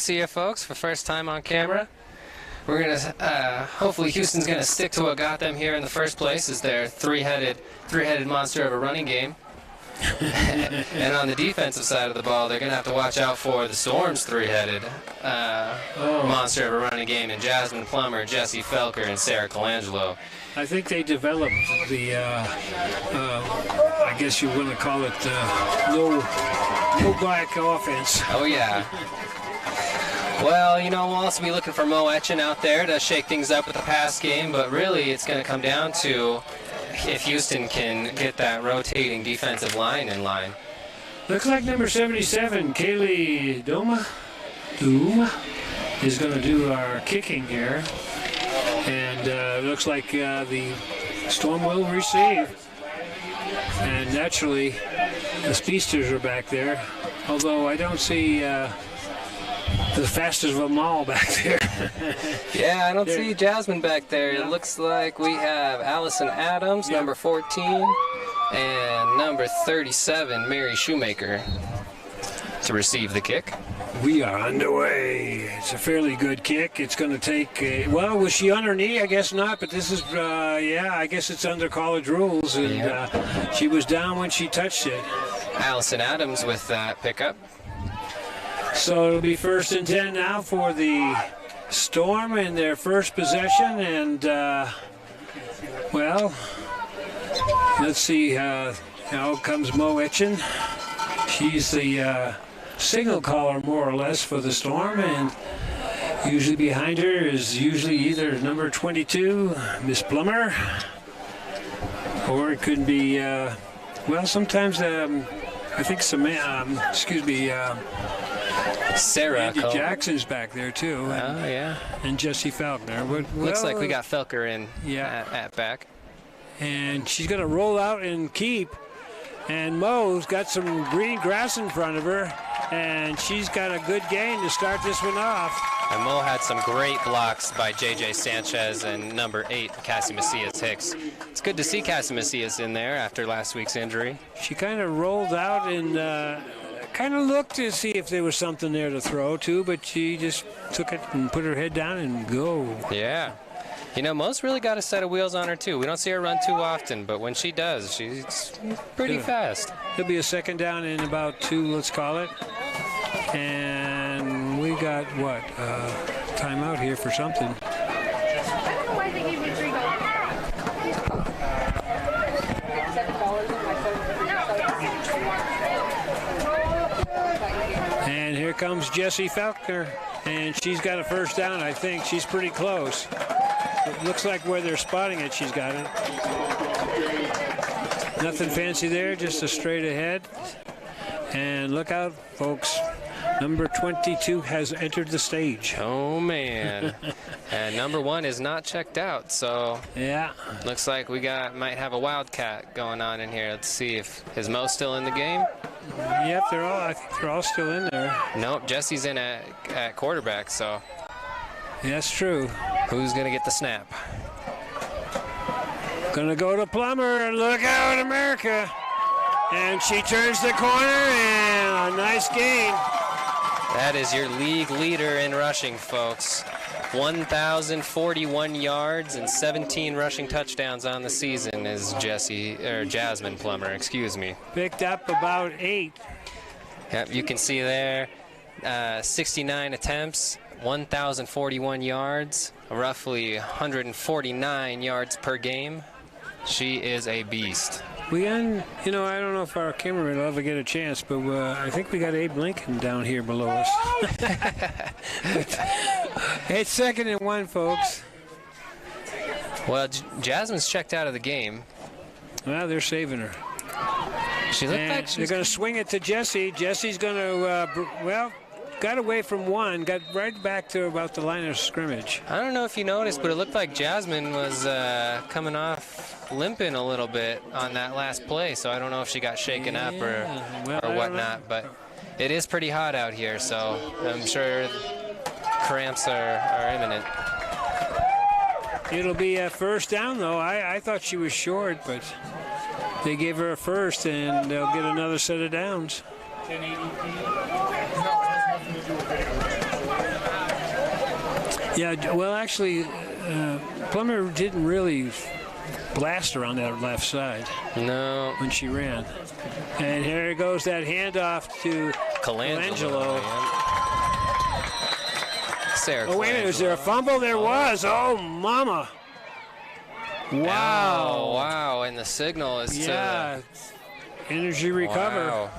see you folks for first time on camera. We're gonna hopefully Houston's gonna stick to what got them here in the first place, is their three-headed monster of a running game. And on the defensive side of the ball, they're gonna have to watch out for the Storm's three-headed monster of a running game, and Jasmine Plummer, Jesse Felker, and Sarah Colangelo. I think they developed the, I guess you want to call it no black offense. Oh yeah. Well, you know, we'll also be looking for Mo Etchen out there to shake things up with the pass game, but really it's going to come down to if Houston can get that rotating defensive line in line. Looks like number 77, Kaylee Doom, is going to do our kicking here. And looks like the Storm will receive. And naturally, the speedsters are back there, although I don't see the fastest of them all back there. Yeah, I don't see Jasmine back there. It looks like we have Allison Adams, number 14, and number 37, Mary Shoemaker, to receive the kick. We are underway. It's a fairly good kick. It's going to take, well, was she on her knee? I guess not, but this is, yeah, I guess it's under college rules, and she was down when she touched it. Allison Adams with that pickup. So it'll be 1st and 10 now for the Storm in their first possession, and, well, let's see how comes Mo Etchen. She's the signal caller, more or less, for the Storm, and usually behind her is usually either number 22, Miss Plummer, or it could be, well, sometimes I think Sarah Andy Jackson's back there too. Oh yeah. And Jesse Faulkner. Well, looks like we got Felker in at back. And she's going to roll out and keep. And Mo's got some green grass in front of her, and she's got a good gain to start this one off. And Mo had some great blocks by J.J. Sanchez and number 8, Cassie Macias Hicks. It's good to see Cassie Macias in there after last week's injury. She kind of rolled out and kind of looked to see if there was something there to throw to, but she just took it and put her head down and go. Yeah. You know, Mo's really got a set of wheels on her, too. We don't see her run too often, but when she does, she's pretty fast. It'll be a 2nd down in about 2, let's call it. And we got, what, timeout here for something. I don't know why they gave me $3. And here comes Jessie Faulkner, and she's got a 1st down, I think. She's pretty close. It looks like where they're spotting it, she's got it. Nothing fancy there, just a straight ahead. And look out, folks. Number 22 has entered the stage. Oh, man. And number 1 is not checked out, so yeah, looks like we might have a wildcat going on in here. Let's see if is Mo still in the game. Yep, I think they're all still in there. Nope, Jesse's in at quarterback, so that's true. Who's going to get the snap? Going to go to Plummer. Look out, America. And she turns the corner, and a nice gain. That is your league leader in rushing, folks. 1,041 yards and 17 rushing touchdowns on the season is Jasmine Plummer, excuse me. Picked up about 8. Yep, you can see there, 69 attempts, 1,041 yards, roughly 149 yards per game. She is a beast. I don't know if our cameraman will ever get a chance, but I think we got Abe Lincoln down here below us. It's 2nd and 1, folks. Well, Jasmine's checked out of the game. Well, they're saving her. She looked like they're going to swing it to Jessie. Jesse's going to, got away from one, got right back to about the line of scrimmage. I don't know if you noticed, but it looked like Jasmine was coming off limping a little bit on that last play, so I don't know if she got shaken up or whatnot, but it is pretty hot out here, so I'm sure cramps are imminent. It'll be a 1st down, though. I thought she was short, but they gave her a 1st, and they'll get another set of downs. Yeah, well, actually, Plummer didn't really blast her on that left side. No. When she ran. And here goes that handoff to Colangelo. Sarah Oh, wait a minute. Was there a fumble? There was. Oh, mama. Wow. Oh, wow. And the signal is energy recover. Wow.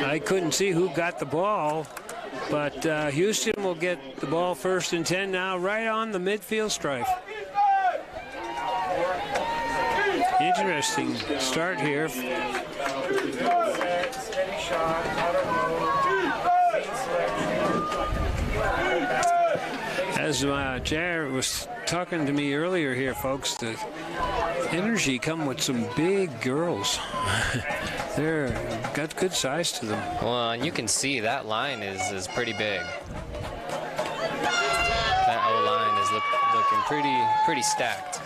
I couldn't see who got the ball, but Houston will get the ball 1st and 10 now, right on the midfield stripe. Interesting start here. As Jared was talking to me earlier here, folks, the Energy come with some big girls. They're got good size to them. Well, and you can see that line is pretty big. That O-line is looking pretty stacked.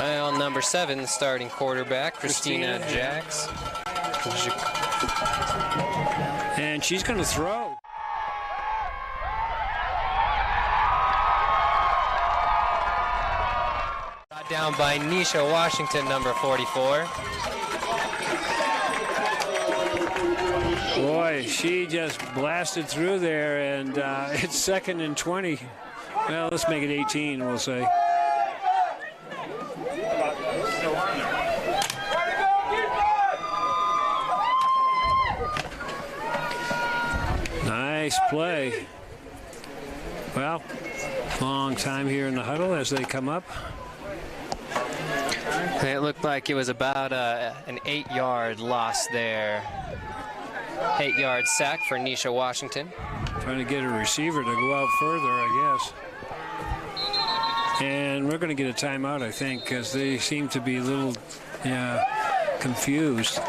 Well, number 7, the starting quarterback, Christina Jacks. And she's going to throw. Down by Nisha Washington, number 44. Boy, she just blasted through there, and it's 2nd and 20. Well, let's make it 18, we'll say. Nice play. Well, long time here in the huddle as they come up. It looked like it was about an 8-yard loss there. 8-yard sack for Nisha Washington. Trying to get a receiver to go out further, I guess. And we're going to get a timeout, I think, because they seem to be a little confused.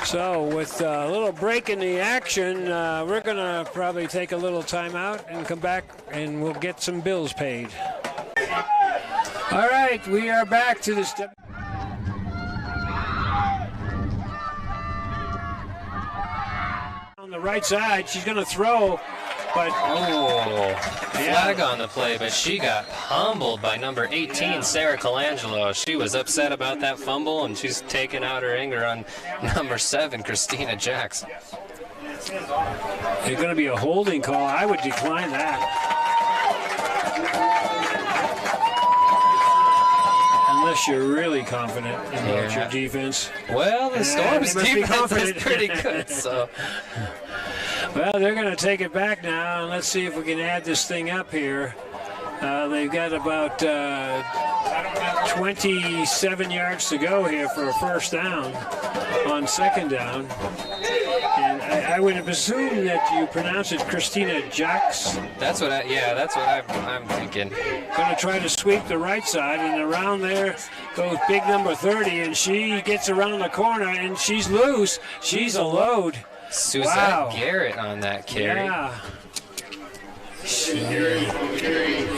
So with a little break in the action, we're going to probably take a little timeout and come back, and we'll get some bills paid. All right, we are back to the step. On the right side, she's going to throw, but flag on the play, but she got humbled by number 18, Sarah Colangelo. She was upset about that fumble, and she's taking out her anger on number 7, Christina Jacks. There's going to be a holding call. I would decline that. Unless you're really confident about your defense. Well, the Storm's defense is pretty good, so. Well, they're going to take it back now, and let's see if we can add this thing up here. They've got about 27 yards to go here for a 1st down on 2nd down. And I would assume that you pronounce it Christina Jacks. That's what I'm thinking. Going to try to sweep the right side, and around there goes big number 30, and she gets around the corner, and she's loose. She's a load. Suzette Garrett on that carry. Yeah.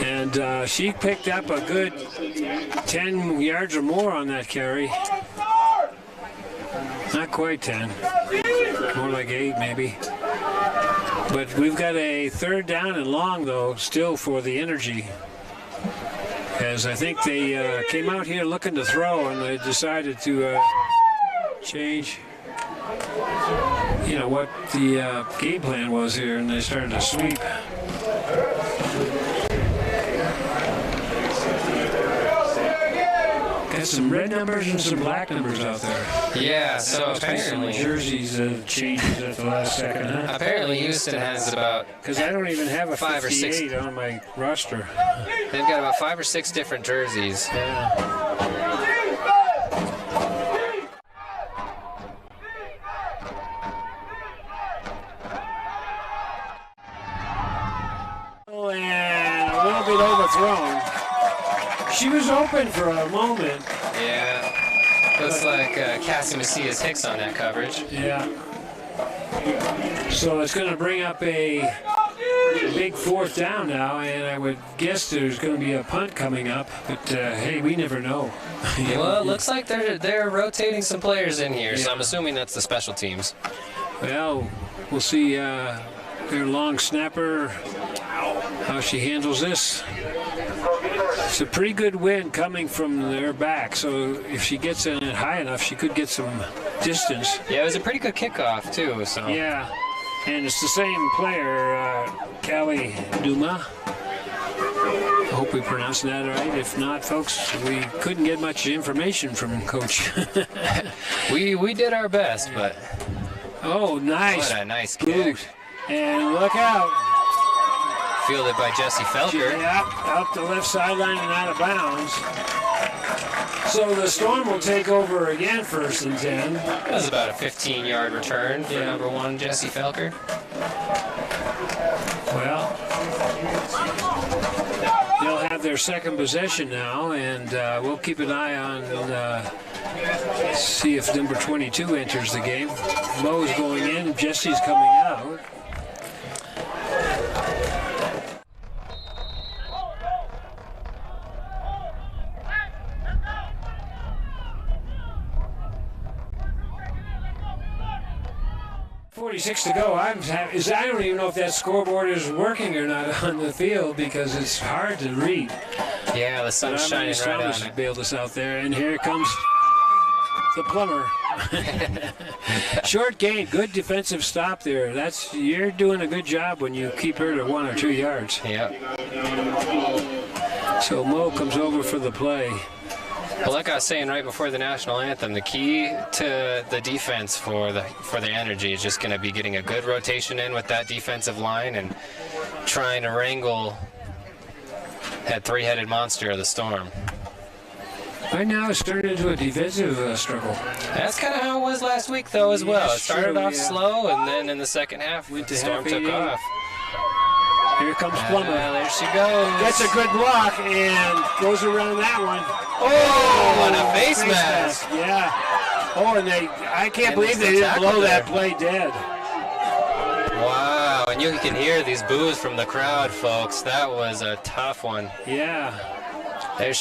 And she picked up a good 10 yards or more on that carry. Not quite 10. More like 8 maybe. But we've got a 3rd down and long, though, still for the Energy. As I think they came out here looking to throw, and they decided to change, what the game plan was here, and they started to sweep. Got some red numbers and some black numbers out there. Yeah, so apparently jerseys changes at the last second. Huh? Apparently Houston has about, because I don't even have a 5 or 6 on my roster. They've got about 5 or 6 different jerseys. Yeah. And a little bit overthrown. She was open for a moment. Yeah. Looks like Cassie Macias Hicks on that coverage. Yeah. So it's going to bring up a big 4th down now, and I would guess there's going to be a punt coming up. But hey, we never know. Well, it looks like they're rotating some players in here, so I'm assuming that's the special teams. Well, we'll see Their long snapper, how she handles this. It's a pretty good wind coming from their back, so if she gets in it high enough, she could get some distance. Yeah, it was a pretty good kickoff, too. So. Yeah, and it's the same player, Callie Duma. I hope we pronounced that right. If not, folks, we couldn't get much information from Coach. we did our best, but... Oh, nice. What a nice boot. kick. And look out. Fielded by Jesse Felker. Yeah, out the left sideline and out of bounds. So the Storm will take over again, 1st and 10. That was about a 15-yard return for number 1, Jesse Felker. Well, they'll have their second possession now, and we'll keep an eye on see if number 22 enters the game. Mo's going in, Jesse's coming out. .46 to go. I don't even know if that scoreboard is working or not on the field because it's hard to read. Yeah, the sun's shining right on it. Bailed us out there, and here comes the plumber. Short gain, good defensive stop there. You're doing a good job when you keep her to 1 or 2 yards. Yeah. So Mo comes over for the play. Well, like I was saying right before the national anthem, the key to the defense for the energy is just going to be getting a good rotation in with that defensive line and trying to wrangle that three-headed monster of the Storm. Right now it's turned into a defensive struggle. That's kind of how it was last week, though, as well. It started off slow, and then in the second half, the Storm took off. Here comes Plummer. There she goes. Gets a good block and goes around that one. Oh, and a face mask. Yeah. Oh, and I can't believe they didn't blow that play dead. Wow, and you can hear these boos from the crowd, folks. That was a tough one. Yeah. There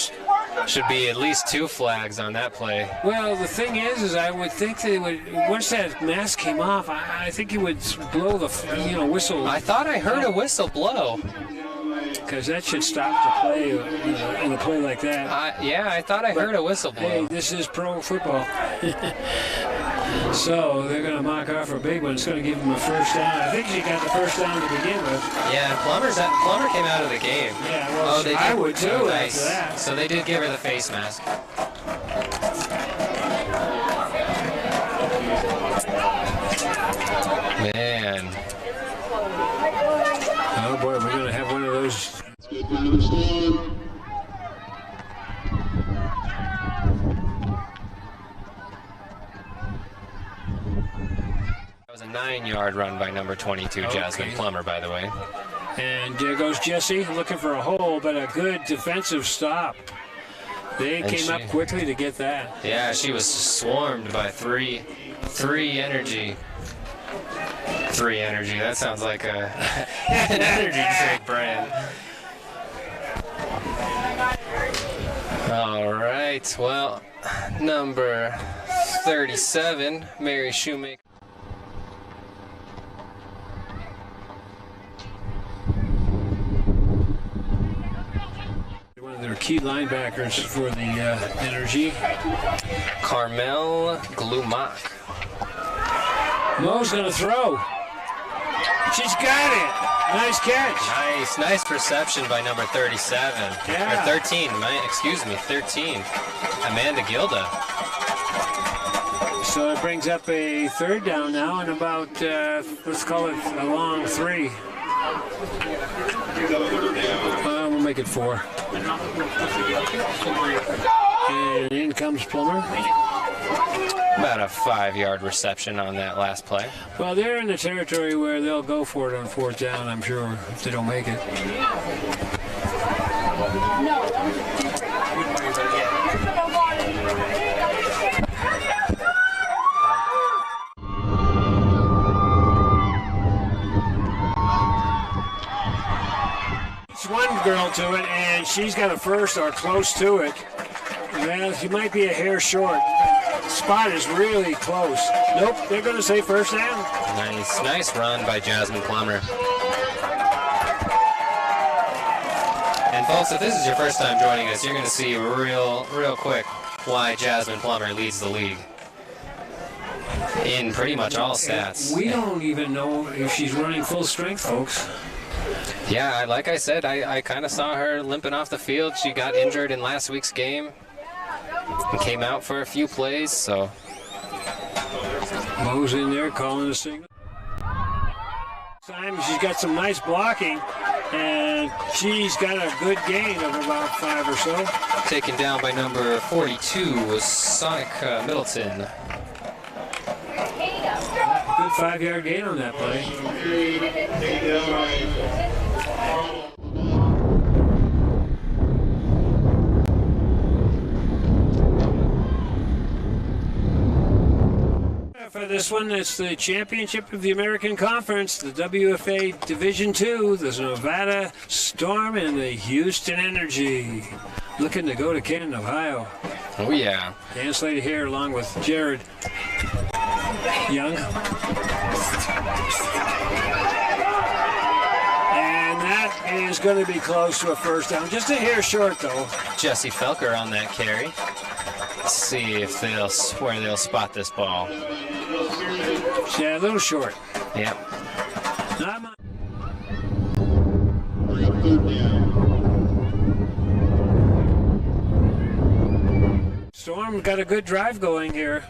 should be at least 2 flags on that play. Well, the thing is I would think they would, once that mask came off, I think he would blow the, whistle. I thought I heard a whistle blow. Because that should stop the play in a play like that. Yeah, I thought I heard a whistle blow. Hey, this is pro football. So they're going to mock off a big one. It's going to give them a first down. I think she got the first down to begin with. Yeah, Plummer came out of the game. Yeah, well, I would too after that. So they did give her the face mask. Man. Oh boy, we're going to have one of those. Good by the Storm. That was a 9-yard run by number 22, Jasmine Plummer, by the way. And there goes Jesse looking for a hole, but a good defensive stop. They came up quickly to get that. Yeah, she was swarmed by three energy. 3 energy. That sounds like an energy drink brand. All right. Well, number 37, Mary Shoemaker. One of their key linebackers for the energy. Carmel Glumak. Mo's going to throw. She's got it. Nice catch. Nice reception by number 37. Yeah. Or 13, 13. Amanda Gilda. So it brings up a third down now and about, let's call it a long 3. We'll make it 4. And in comes Plummer. About a 5-yard reception on that last play. Well, they're in the territory where they'll go for it on 4th down, I'm sure, if they don't make it. It's one girl to it, and she's got a first or close to it. Well, she might be a hair short. Spot is really close. Nope, they're going to say first down. Nice run by Jasmine Plummer. And folks, if this is your first time joining us, you're going to see real quick why Jasmine Plummer leads the league in pretty much all stats. We don't even know if she's running full strength, folks. Yeah, like I said, I kind of saw her limping off the field. She got injured in last week's game and came out for a few plays, so. Mo's in there calling the signal. She's got some nice blocking, and she's got a good gain of about 5 or so. Taken down by number 42 was Sonic Middleton. Good 5-yard gain on that play. For this one, it's the championship of the American Conference, the WFA Division II, the Nevada Storm and the Houston Energy. Looking to go to Canton, Ohio. Oh, yeah. Dan Slater here along with Jared Young. And that is going to be close to a first down. Just a hair short, though. Jesse Felker on that carry. Let's see if where they'll spot this ball. Yeah, a little short. Yep. Not much. Storm got a good drive going here.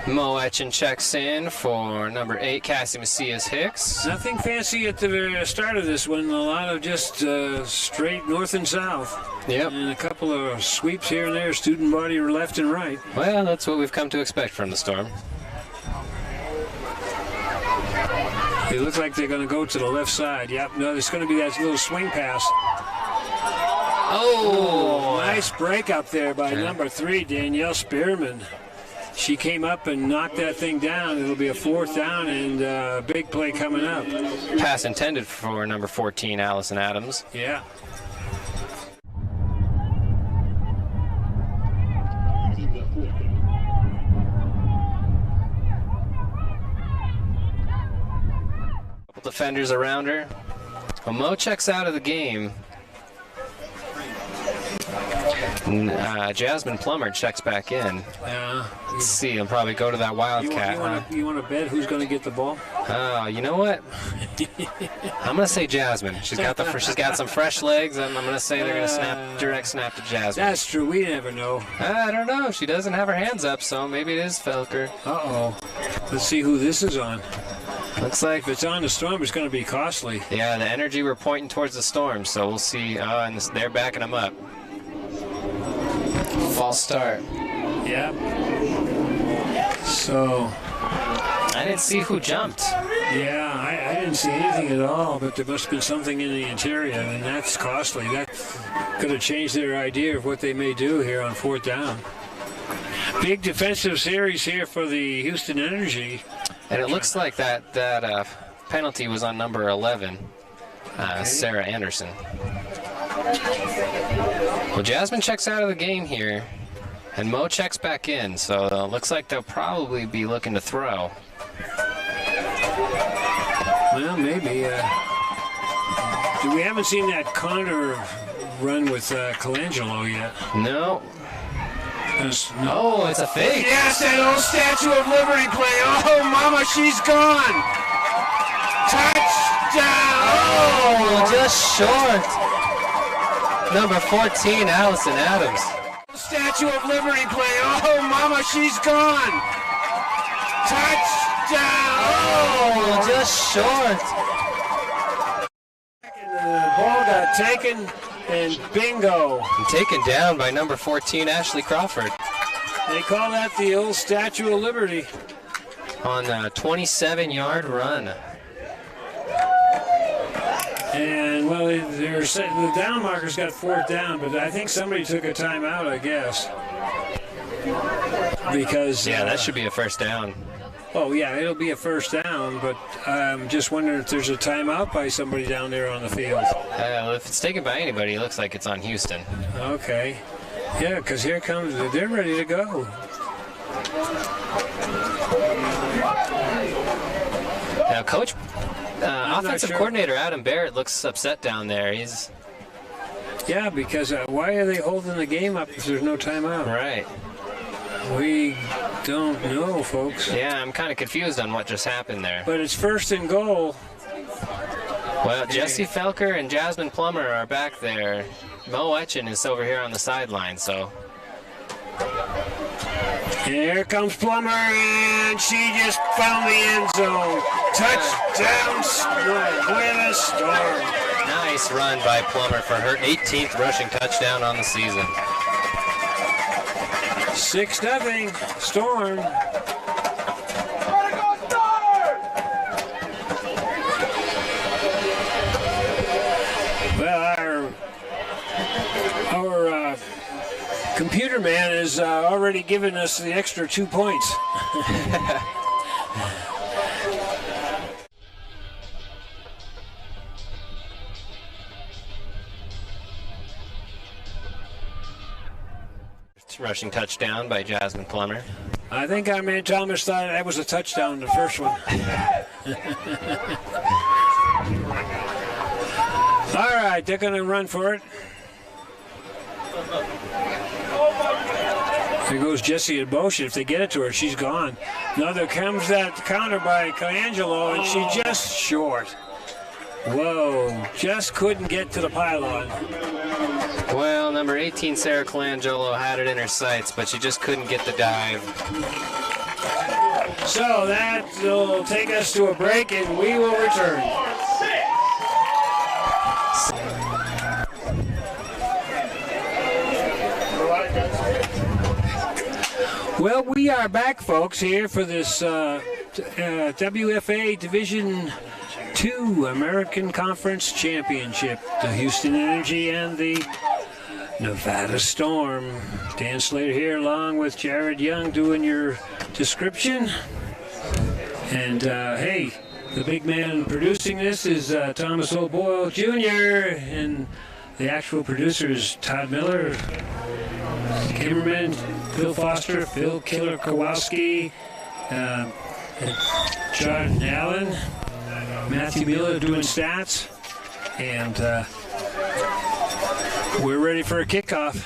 Mo Etchen checks in for number 8, Cassie Macias Hicks. Nothing fancy at the start of this one. A lot of just straight north and south. Yep. And a couple of sweeps here and there, student body left and right. Well, that's what we've come to expect from the Storm. They look like they're going to go to the left side. Yep, no, there's going to be that little swing pass. Oh! Nice break up there by number 3, Danielle Spearman. She came up and knocked that thing down. It'll be a 4th down and a big play coming up. Pass intended for number 14, Allison Adams. Yeah. Couple defenders around her. Well, Mo checks out of the game. Jasmine Plummer checks back in. Yeah. Let's see, he'll probably go to that Wildcat. You want to bet who's going to get the ball? Oh, you know what? I'm gonna say Jasmine. She's got some fresh legs. I'm gonna say they're gonna direct snap to Jasmine. That's true. We never know. I don't know. She doesn't have her hands up, so maybe it is Felker. Uh-oh. Let's see who this is on. Looks like If it's on the Storm, it's going to be costly. yeah, the Energy were pointing towards the Storm, so we'll see. And they're backing them up. False start. Yep. So, I didn't see who jumped. yeah, I didn't see anything at all, but there must have been something in the interior, and that's costly. That could have changed their idea of what they may do here on 4th down. Big defensive series here for the Houston Energy. And it looks like that penalty was on number 11, Sarah Anderson. Well, Jasmine checks out of the game here, and Mo checks back in, so it looks like they'll probably be looking to throw. Well, maybe. We haven't seen that Connor run with Colangelo yet. No. No. Oh, it's a fake. Yes, that old Statue of Liberty play. Oh, mama, she's gone. Touchdown. Oh, just short. Number 14, Allison Adams. Statue of Liberty play. Oh, mama, she's gone. Touchdown. Oh, just short. And the ball got taken, and bingo. And taken down by number 14, Ashley Crawford. They call that the old Statue of Liberty. On a 27-yard run. And, well, the down marker's got 4th down, but I think somebody took a timeout, I guess. Because... Yeah, that should be a first down. Oh, yeah, it'll be a first down, but I'm just wondering if there's a timeout by somebody down there on the field. Well, if it's taken by anybody, it looks like it's on Houston. Okay. Yeah, because here comes... They're ready to go. Coach, offensive sure. coordinator Adam Barrett looks upset down there. Yeah, because why are they holding the game up if there's no timeout? Right. We don't know, folks. Yeah, I'm kind of confused on what just happened there. But it's 1st and goal. Well, Jesse Felker and Jasmine Plummer are back there. Mo Etchen is over here on the sideline, so. Here comes Plummer, and she just found the end zone. Touchdown, Atlanta Storm. Nice run by Plummer for her 18th rushing touchdown on the season. 6-0, Storm. Well, our computer man has already given us the extra 2 points. Rushing touchdown by Jasmine Plummer. I think our man Thomas thought that was a touchdown, the first one. All right, they're going to run for it. There goes Jessie and Bosch. If they get it to her, she's gone. Now there comes that counter by Colangelo, and she just short. Whoa, just couldn't get to the pylon. Well, number 18, Sarah Colangelo, had it in her sights, but she just couldn't get the dive. So that will take us to a break, and we will return. Well, we are back, folks, here for this WFA Division II American Conference Championship. The Houston Energy and the Nevada Storm. Dan Slater here along with Jared Young doing your description. And, hey, the big man producing this is Thomas O'Boyle Jr. And the actual producer is Todd Miller. Cameraman Phil Foster, Phil Killer Kowalski, John Allen, Matthew Miller doing stats, and we're ready for a kickoff.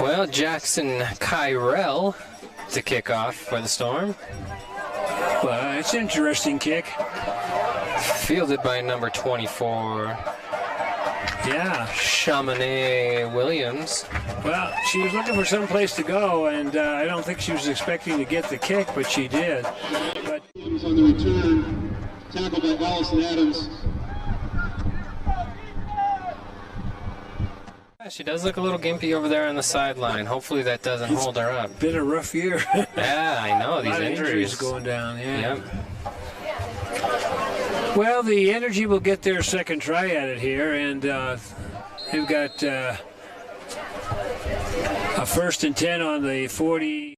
Well, Jackson Kyrell to kick off for the Storm. Well, it's an interesting kick. Fielded by number 24. Yeah. Chamonix Williams. Well, she was looking for some place to go, and I don't think she was expecting to get the kick, but she did. But On the return, tackled by Allison Adams. Yeah, she does look a little gimpy over there on the sideline. Hopefully that doesn't hold her up. been a rough year. Yeah, I know, these A lot of injuries. going down, yeah. Yep. Well, the Energy will get their second try at it here, and they've got a 1st and 10 on the 40.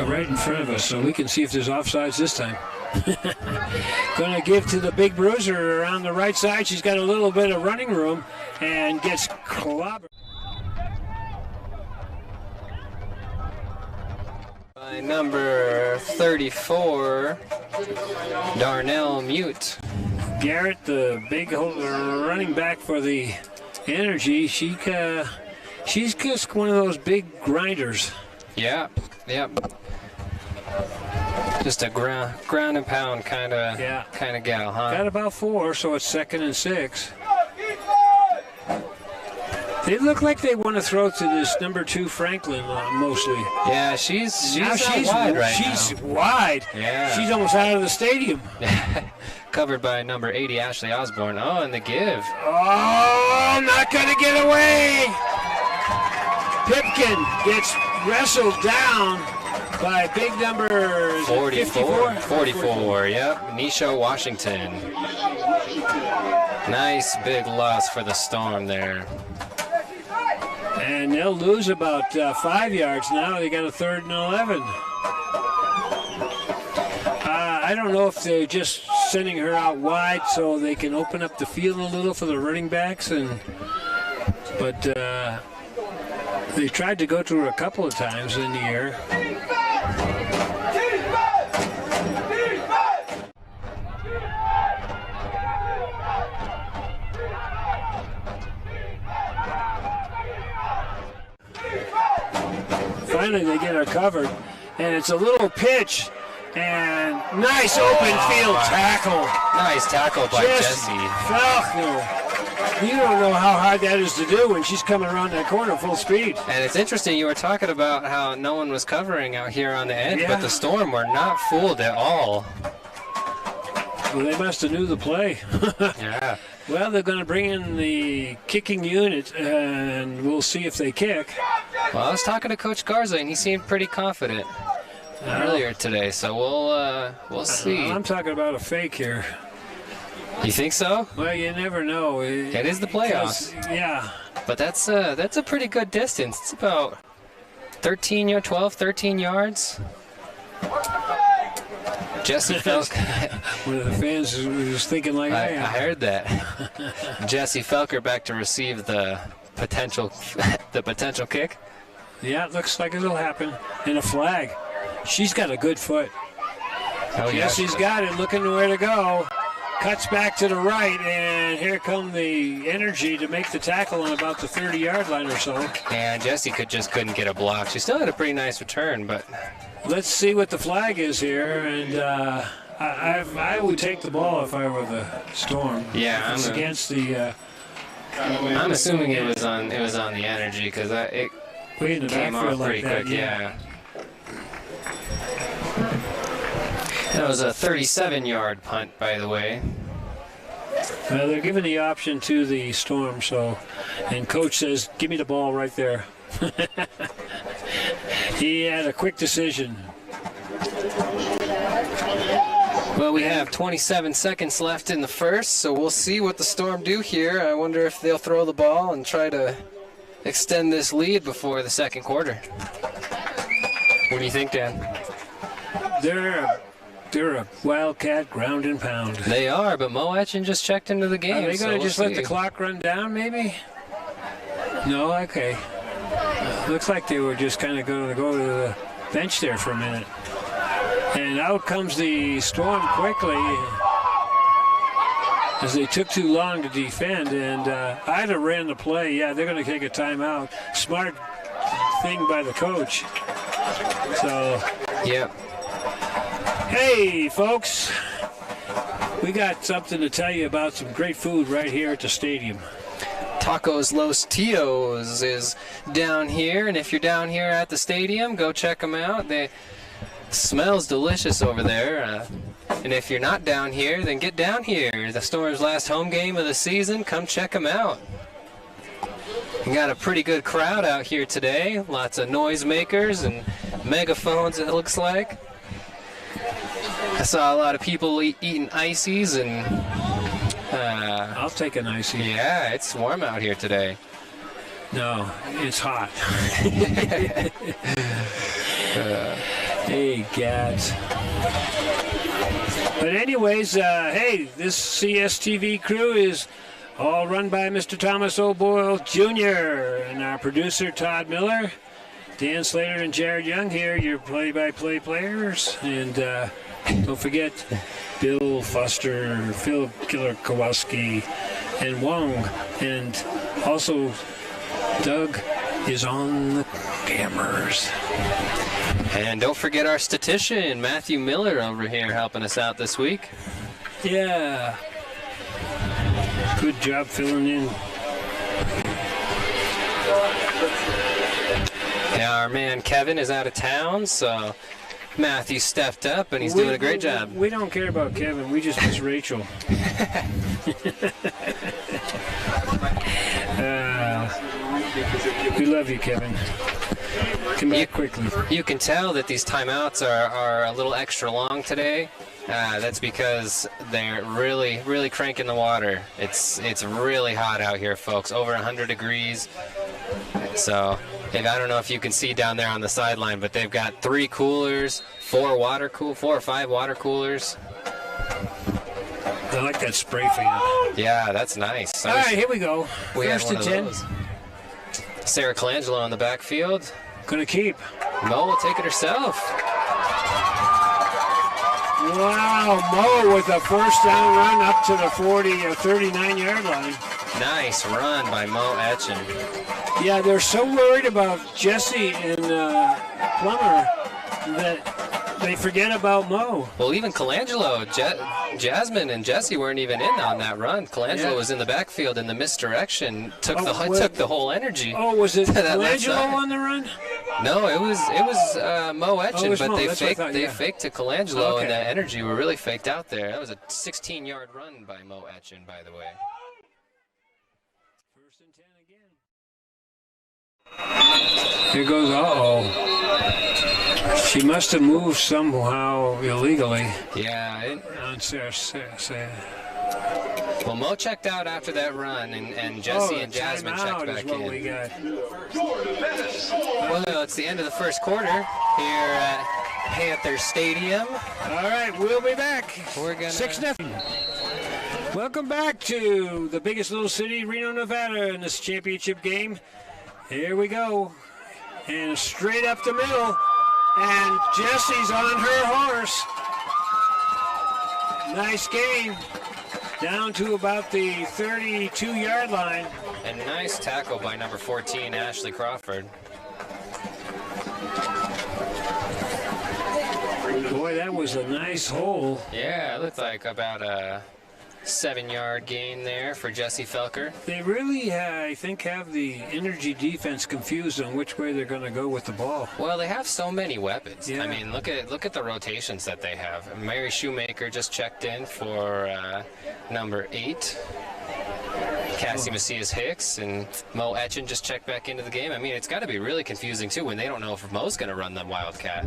Right in front of us, so we can see if there's offsides this time. Going to give to the big bruiser around the right side. She's got a little bit of running room and gets clobbered. By number 34, Darnell Mute. Garrett, the big running back for the Energy, she's just one of those big grinders. Yeah, yep. Just a ground and pound kind of gal, huh? Got about 4, so it's 2nd and 6. They look like they want to throw to this number 2 Franklin mostly. Yeah, she's wide right She's now. wide. Yeah. She's almost out of the stadium. Covered by number 80, Ashley Osborne. Oh, and the give. Oh, not going to get away. Pipkin gets wrestled down by big number 44, yep. Nisha Washington. Nice big loss for the Storm there. And they'll lose about 5 yards now. They got a 3rd and 11. I don't know if they're just sending her out wide so they can open up the field a little for the running backs, but they tried to go to her a couple of times in the air. Finally, they get her covered, and it's a little pitch, and nice open field tackle. Nice tackle by Jesse Falkner. You don't know how hard that is to do when she's coming around that corner full speed. And it's interesting, you were talking about how no one was covering out here on the edge, but the Storm were not fooled at all. Well, they must have knew the play. Yeah. Well, they're going to bring in the kicking unit, and we'll see if they kick. Well, I was talking to Coach Garza, and he seemed pretty confident earlier today, so we'll see. I'm talking about a fake here. You think so? Well, you never know. It is the playoffs. Yeah. But that's a pretty good distance. It's about 12, 13 yards. Jesse Felker. One of the fans was thinking like I am. heard that. Jesse Felker back to receive the potential kick. Yeah, it looks like it'll happen. And a flag. She's got a good foot. Oh, yeah. Jesse's got it, looking where to go. Cuts back to the right, and here come the energy to make the tackle on about the 30-yard line or so. And Jesse couldn't get a block. She still had a pretty nice return, but let's see what the flag is here. And I would take the ball if I were the Storm. Yeah, it's against the. I'm assuming it was on the energy because it came off pretty quick. Yeah. That was a 37-yard punt, by the way. Well, they're giving the option to the Storm, and Coach says, give me the ball right there. He had a quick decision. Well, we have 27 seconds left in the first, so we'll see what the Storm do here. I wonder if they'll throw the ball and try to extend this lead before the second quarter. What do you think, Dan? They're a Wildcat ground and pound. They are, but Mo Etchen just checked into the game. Are they going to just let the see. clock run down, maybe? No? Okay. Looks like they were just kind of going to go to the bench there for a minute. And out comes the Storm quickly as they took too long to defend. And I'd have ran the play. Yeah, they're going to take a timeout. Smart thing by the coach. So. Yep. Hey, folks, we got something to tell you about some great food right here at the stadium. Tacos Los Tios is down here, and if you're down here at the stadium, go check them out. They smells delicious over there. And if you're not down here, then get down here. The Storm's last home game of the season. Come check them out. We got a pretty good crowd out here today. Lots of noisemakers and megaphones, it looks like. I saw a lot of people eating ices and I'll take an icy. Yeah, it's warm out here today. No, it's hot. Hey, Gads. But anyways, hey, this CSTV crew is all run by Mr. Thomas O'Boyle Jr. and our producer, Todd Miller. Dan Slater and Jared Young here, your play-by-play players. And don't forget Bill Foster, Phil Killer Kowalski, and Wong. And also Doug is on the cameras. And don't forget our statistician, Matthew Miller, over here helping us out this week. Yeah. Good job filling in. Yeah, our man Kevin is out of town, so Matthew stepped up, and he's doing a great job. We don't care about Kevin. We just miss Rachel. We love you, Kevin. Come back quickly. You can tell that these timeouts are a little extra long today. That's because they're really, really cranking the water. It's really hot out here, folks. Over 100 degrees. So, I don't know if you can see down there on the sideline, but they've got 3 coolers, 4 or 5 water coolers. I like that spray fan. Yeah, that's nice. All right, here we go. We had First one and of 10. those. Sarah Colangelo on the backfield. Gonna keep. Mo will take it herself. Wow, Mo with a first down run up to the 39-yard line. Nice run by Mo Etchen. Yeah, they're so worried about Jesse and Plummer that they forget about Mo. Well, even Colangelo, Jasmine and Jesse weren't even in on that run. Colangelo was in the backfield, and the misdirection took the whole energy. Oh, was it that Colangelo on the run? No, it was Mo Etchen, but Mo. they faked to Colangelo, Okay. and that energy were really faked out there. That was a 16-yard run by Mo Etchen, by the way. First and 10 again. Here goes, she must have moved somehow illegally. Yeah. Well, Mo checked out after that run, and Jesse and Jasmine checked back in. We got. Well, it's the end of the first quarter here at Panther Stadium. All right, we'll be back. We're gonna 6-0. Welcome back to the biggest little city, Reno, Nevada, in this championship game. Here we go, and straight up the middle, and Jesse's on her horse. Nice game. Down to about the 32-yard line. And nice tackle by number 14, Ashley Crawford. Boy, that was a nice hole. Yeah, it looked like about a 7-yard gain there for Jesse Felker. They really, I think, have the energy defense confused on which way they're going to go with the ball. Well, they have so many weapons. Yeah. I mean, look at the rotations that they have. Mary Shoemaker just checked in for number 8. Cassie Macias Hicks and Mo Etchen just checked back into the game. I mean, it's got to be really confusing, too, when they don't know if Mo's going to run the Wildcat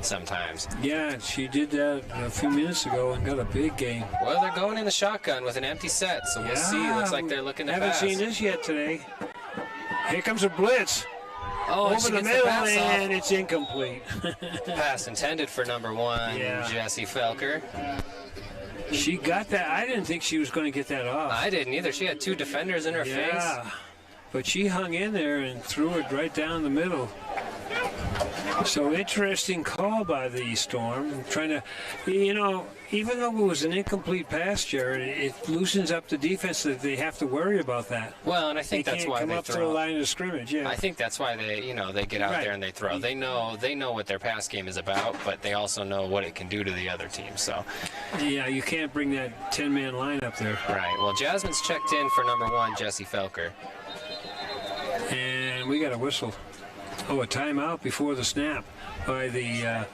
sometimes. Yeah, she did that a few minutes ago and got a big gain. Well, they're going in the shotgun with an empty set, so we'll see. Looks like they're looking to haven't pass. seen this yet today. Here comes a blitz. Oh, over the middle, and it's incomplete. Pass intended for number 1, Jesse Felker. She got that. I didn't think she was going to get that off. I didn't either. She had 2 defenders in her face. But she hung in there and threw it right down the middle. So interesting call by the Storm. Trying to, even though it was an incomplete pass, Jared, it loosens up the defense that they have to worry about that. Well, and I think that's why they they come up throw. to the line of scrimmage. Yeah. I think that's why they get out there and they throw. They know what their pass game is about, but they also know what it can do to the other team. So. Yeah, you can't bring that 10-man line up there. Right. Well, Jasmine's checked in for number 1, Jesse Felker. And we got a whistle. Oh, a timeout before the snap by the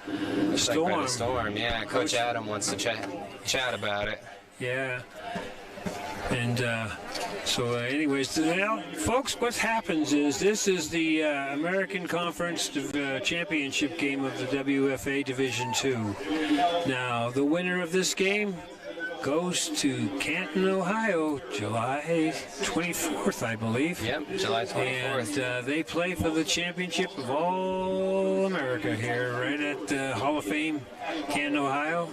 Storm. Like by the Storm, yeah. Coach Adam wants to chat about it. Yeah. And anyways, now, folks, what happens is this is the American Conference Championship game of the WFA Division II. Now, the winner of this game goes to Canton, Ohio, July 24th, I believe. Yep, July 24th. And they play for the championship of all America here, right at Hall of Fame, Canton, Ohio.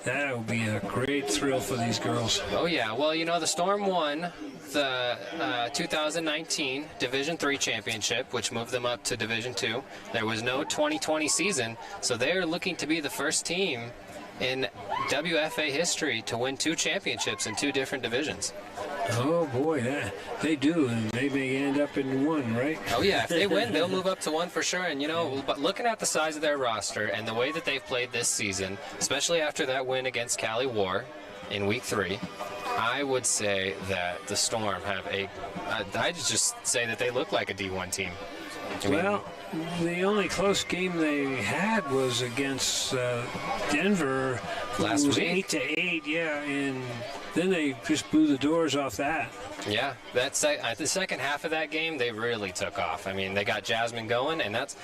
That'll be a great thrill for these girls. Oh, yeah. Well, the Storm won the 2019 Division III championship, which moved them up to Division II. There was no 2020 season, so they're looking to be the first team in WFA history to win 2 championships in 2 different divisions. Oh boy, they do, and they may end up in 1, right? Oh yeah, if they win, they'll move up to 1 for sure. And but looking at the size of their roster and the way that they've played this season, especially after that win against Cali War in Week 3, I would say that the Storm have I'd just say that they look like a D1 team. Well, the only close game they had was against Denver last it was week. 8-8, yeah, and then they just blew the doors off that. Yeah, the second half of that game, they really took off. I mean, they got Jasmine going, and that's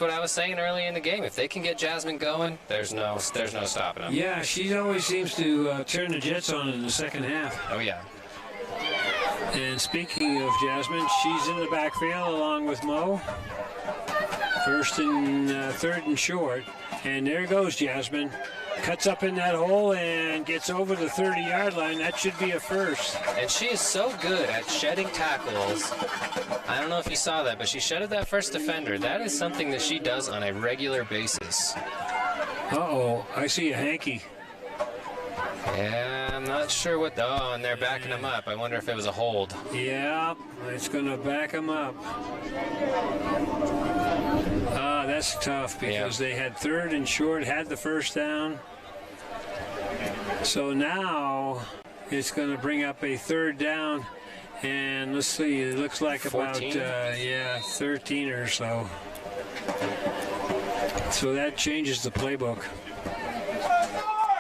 what I was saying early in the game. If they can get Jasmine going, there's no stopping them. Yeah, she always seems to turn the jets on in the second half. Oh yeah. And speaking of Jasmine, she's in the backfield along with Mo. First and third and short. And there goes Jasmine. Cuts up in that hole and gets over the 30-yard line. That should be a first. And she is so good at shedding tackles. I don't know if you saw that, but she shedded that first defender. That is something that she does on a regular basis. Uh-oh, I see a hanky. Yeah, I'm not sure what... Oh, and they're backing him up. I wonder if it was a hold. Yeah, it's going to back him up. That's tough because they had third and short, had the first down. So now it's going to bring up a third down. And let's see, it looks like 14? about 13 or so. So that changes the playbook.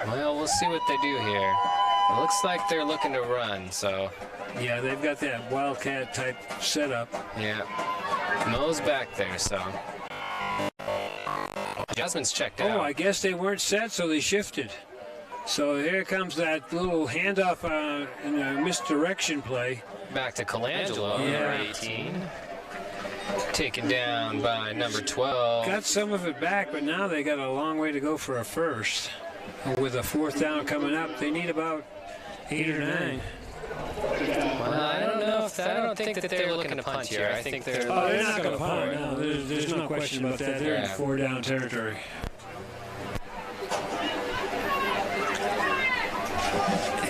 Well, we'll see what they do here. It looks like they're looking to run, so... Yeah, they've got that Wildcat type setup. Yeah. Mo's back there, so... Jasmine's checked out. Oh, I guess they weren't set, so they shifted. So here comes that little handoff in a misdirection play. Back to Colangelo, number 18. Taken down by number 12. Got some of it back, but now they got a long way to go for a first. With a fourth down coming up, they need about 8 or 9. Well, I don't think that they're looking to punt here. I think they're... Oh, they're not going to punt. No, there's no question about that. They're in 4-down territory.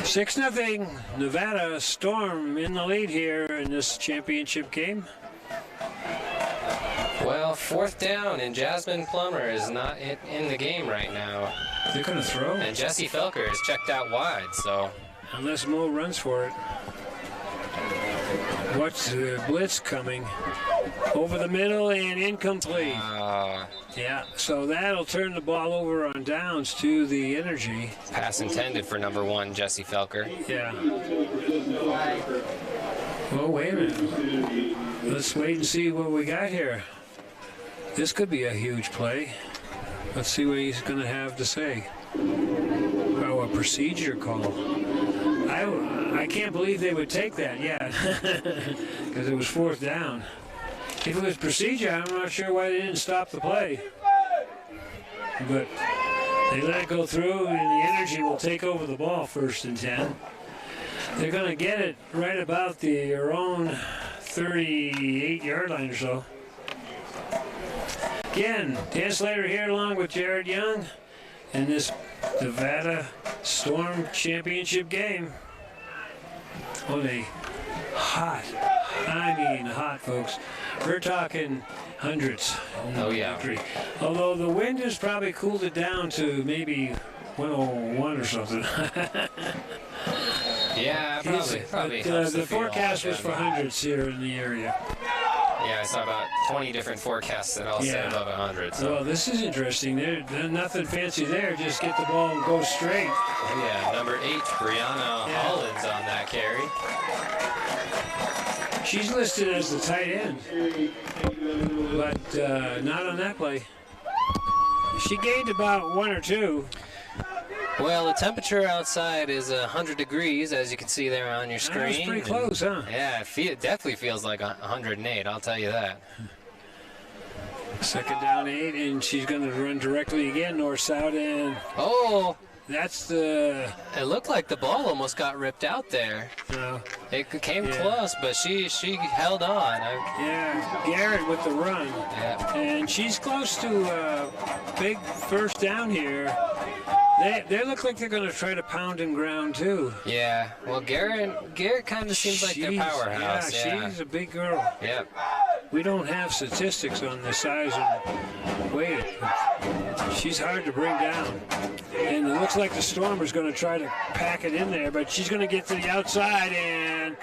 Six 0. Nevada Storm in the lead here in this championship game. Well, fourth down, and Jasmine Plummer is not in the game right now. They're going to throw. And Jessie Felker is checked out wide, so... Unless Mo runs for it. Watch the blitz coming. Over the middle and incomplete. Yeah, so that'll turn the ball over on downs to the Energy. Pass intended for number 1, Jessie Felker. Yeah. Well, wait a minute. Let's wait and see what we got here. This could be a huge play. Let's see what he's going to have to say. Oh, a procedure call. I can't believe they would take that, yeah. Because it was fourth down. If it was procedure, I'm not sure why they didn't stop the play. But they let it go through, and the Energy will take over the ball first and 10. They're going to get it right about their own 38-yard line or so. Again, Dan Slater here along with Jared Young in this Nevada Storm Championship game. What a hot, folks. We're talking hundreds. Oh, yeah. Although the wind has probably cooled it down to maybe 101 or something. Yeah, probably. The forecast was for hundreds here in the area. Yeah, I saw about 20 different forecasts that all said above 100. So. Well, this is interesting. There's nothing fancy there. Just get the ball and go straight. Oh, yeah, number 8, Brianna Hollins on that carry. She's listed as the tight end, but not on that play. She gained about 1 or 2. Well, the temperature outside is 100 degrees, as you can see there on your screen. That was pretty close, huh? Yeah, it definitely feels like 108, I'll tell you that. Second down 8, and she's going to run directly again, north-south, and... Oh! That's the... It looked like the ball almost got ripped out there. No. It came close, but she held on. Yeah, Garrett with the run. Yeah. And she's close to a big first down here. They look like they're going to try to pound and ground, too. Yeah. Well, Garrett kind of seems like their powerhouse. Yeah, she's a big girl. Yep. We don't have statistics on the size and weight. She's hard to bring down. And it looks like the Stormer's going to try to pack it in there, but she's going to get to the outside, and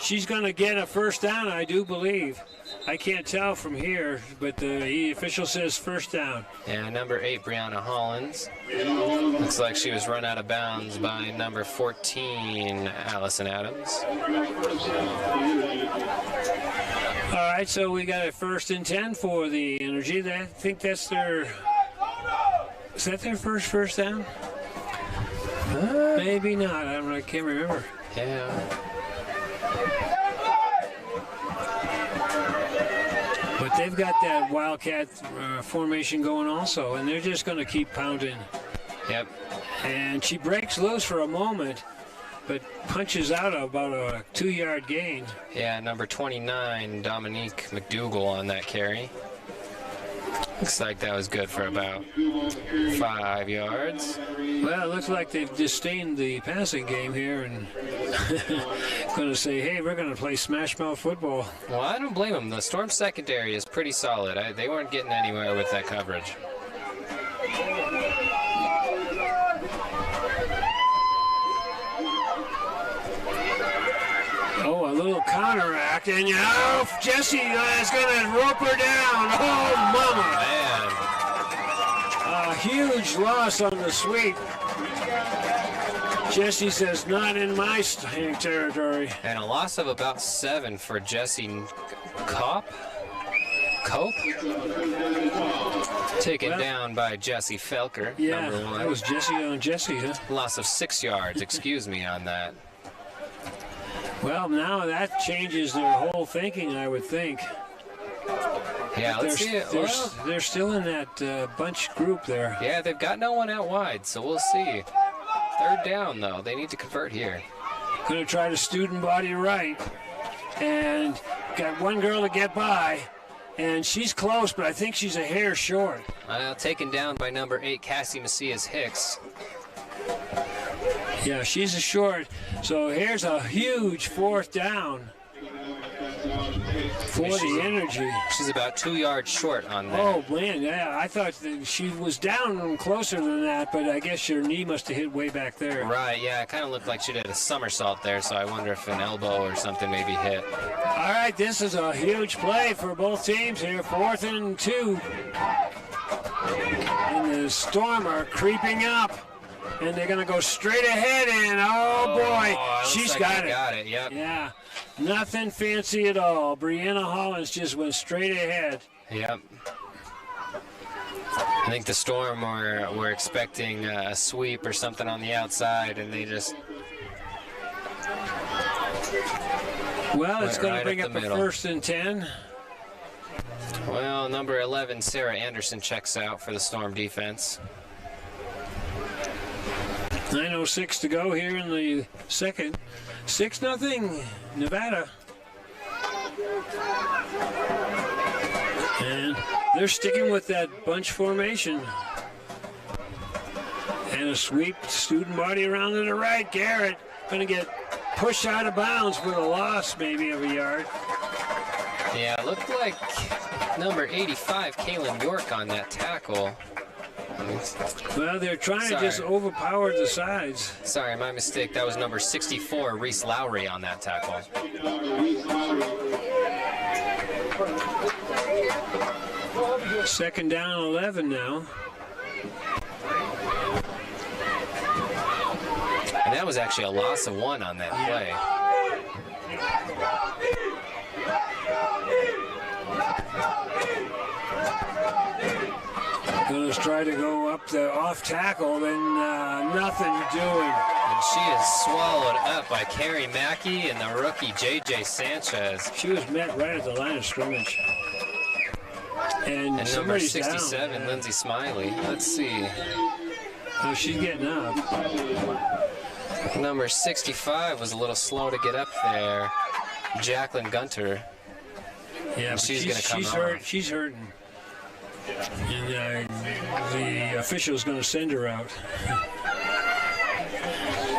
she's going to get a first down, I do believe. I can't tell from here, but the official says first down. Yeah, number 8, Brianna Hollins. Looks like she was run out of bounds by number 14, Allison Adams. All right, so we got a 1st and 10 for the Energy. I think that's their... Is that their first down? Maybe not. I can't remember. Yeah. But they've got that Wildcat formation going also, and they're just going to keep pounding. Yep. And she breaks loose for a moment, but punches out about a 2-yard gain. Yeah, number 29, Dominique McDougall on that carry. Looks like that was good for about 5 yards. Well, it looks like they've disdained the passing game here and going to say, hey, we're going to play smash mouth football. Well, I don't blame them. The Storm secondary is pretty solid. They weren't getting anywhere with that coverage. Oh, a little counteract, and Jesse is going to rope her down. Oh, mama. Man. A huge loss on the sweep. Jesse says, not in my territory. And a loss of about 7 for Jesse Cope? Taken down by Jesse Felker, Yeah, number 1. that was Jesse on Jesse, huh? Loss of 6 yards, excuse me on that. Well, now that changes their whole thinking, I would think. Yeah, let's see it. Well, They're still in that bunch group there. yeah, they've got no one out wide, so we'll see. 3rd down, though. They need to convert here. Going to try to student body right. And got one girl to get by. And she's close, but I think she's a hair short. Taken down by number 8, Cassie Macias Hicks. Yeah, she's a short. So here's a huge 4th down for the Energy. She's about 2 yards short on that. Oh, man, yeah. I thought that she was down closer than that, but I guess her knee must have hit way back there. Right, yeah, it kind of looked like she did a somersault there, so I wonder if an elbow or something maybe hit. All right, this is a huge play for both teams here. 4th and 2. And the Storm are creeping up. And they're going to go straight ahead, and oh boy, she's got it. Got it, yep. Yeah, nothing fancy at all. Brianna Hollins just went straight ahead. Yep. I think the Storm were expecting a sweep or something on the outside, and they just... Well, it's going right to bring up up the a middle. 1st and 10. Well, number 11, Sarah Anderson, checks out for the Storm defense. 9:06 to go here in the second. 6-0, Nevada. And they're sticking with that bunch formation. And a sweep, student body around to the right. Garrett going to get pushed out of bounds with a loss maybe of a yard. Yeah, it looked like number 85, Kaylin York, on that tackle. Well, they're trying to just overpower the sides. Sorry, my mistake. That was number 64, Reese Lowry, on that tackle. 2nd down, 11 now. And that was actually a loss of 1 on that play. Going to try to go up the off tackle, then nothing doing. And she is swallowed up by Carrie Mackey and the rookie J.J. Sanchez. She was met right at the line of scrimmage. And number somebody's 67, down. Lindsay Smiley. Let's see. Oh, she's getting up. Number 65 was a little slow to get up there. Jacqueline Gunter. Yeah, but she's gonna come hurt. She's hurting. And the official's going to send her out.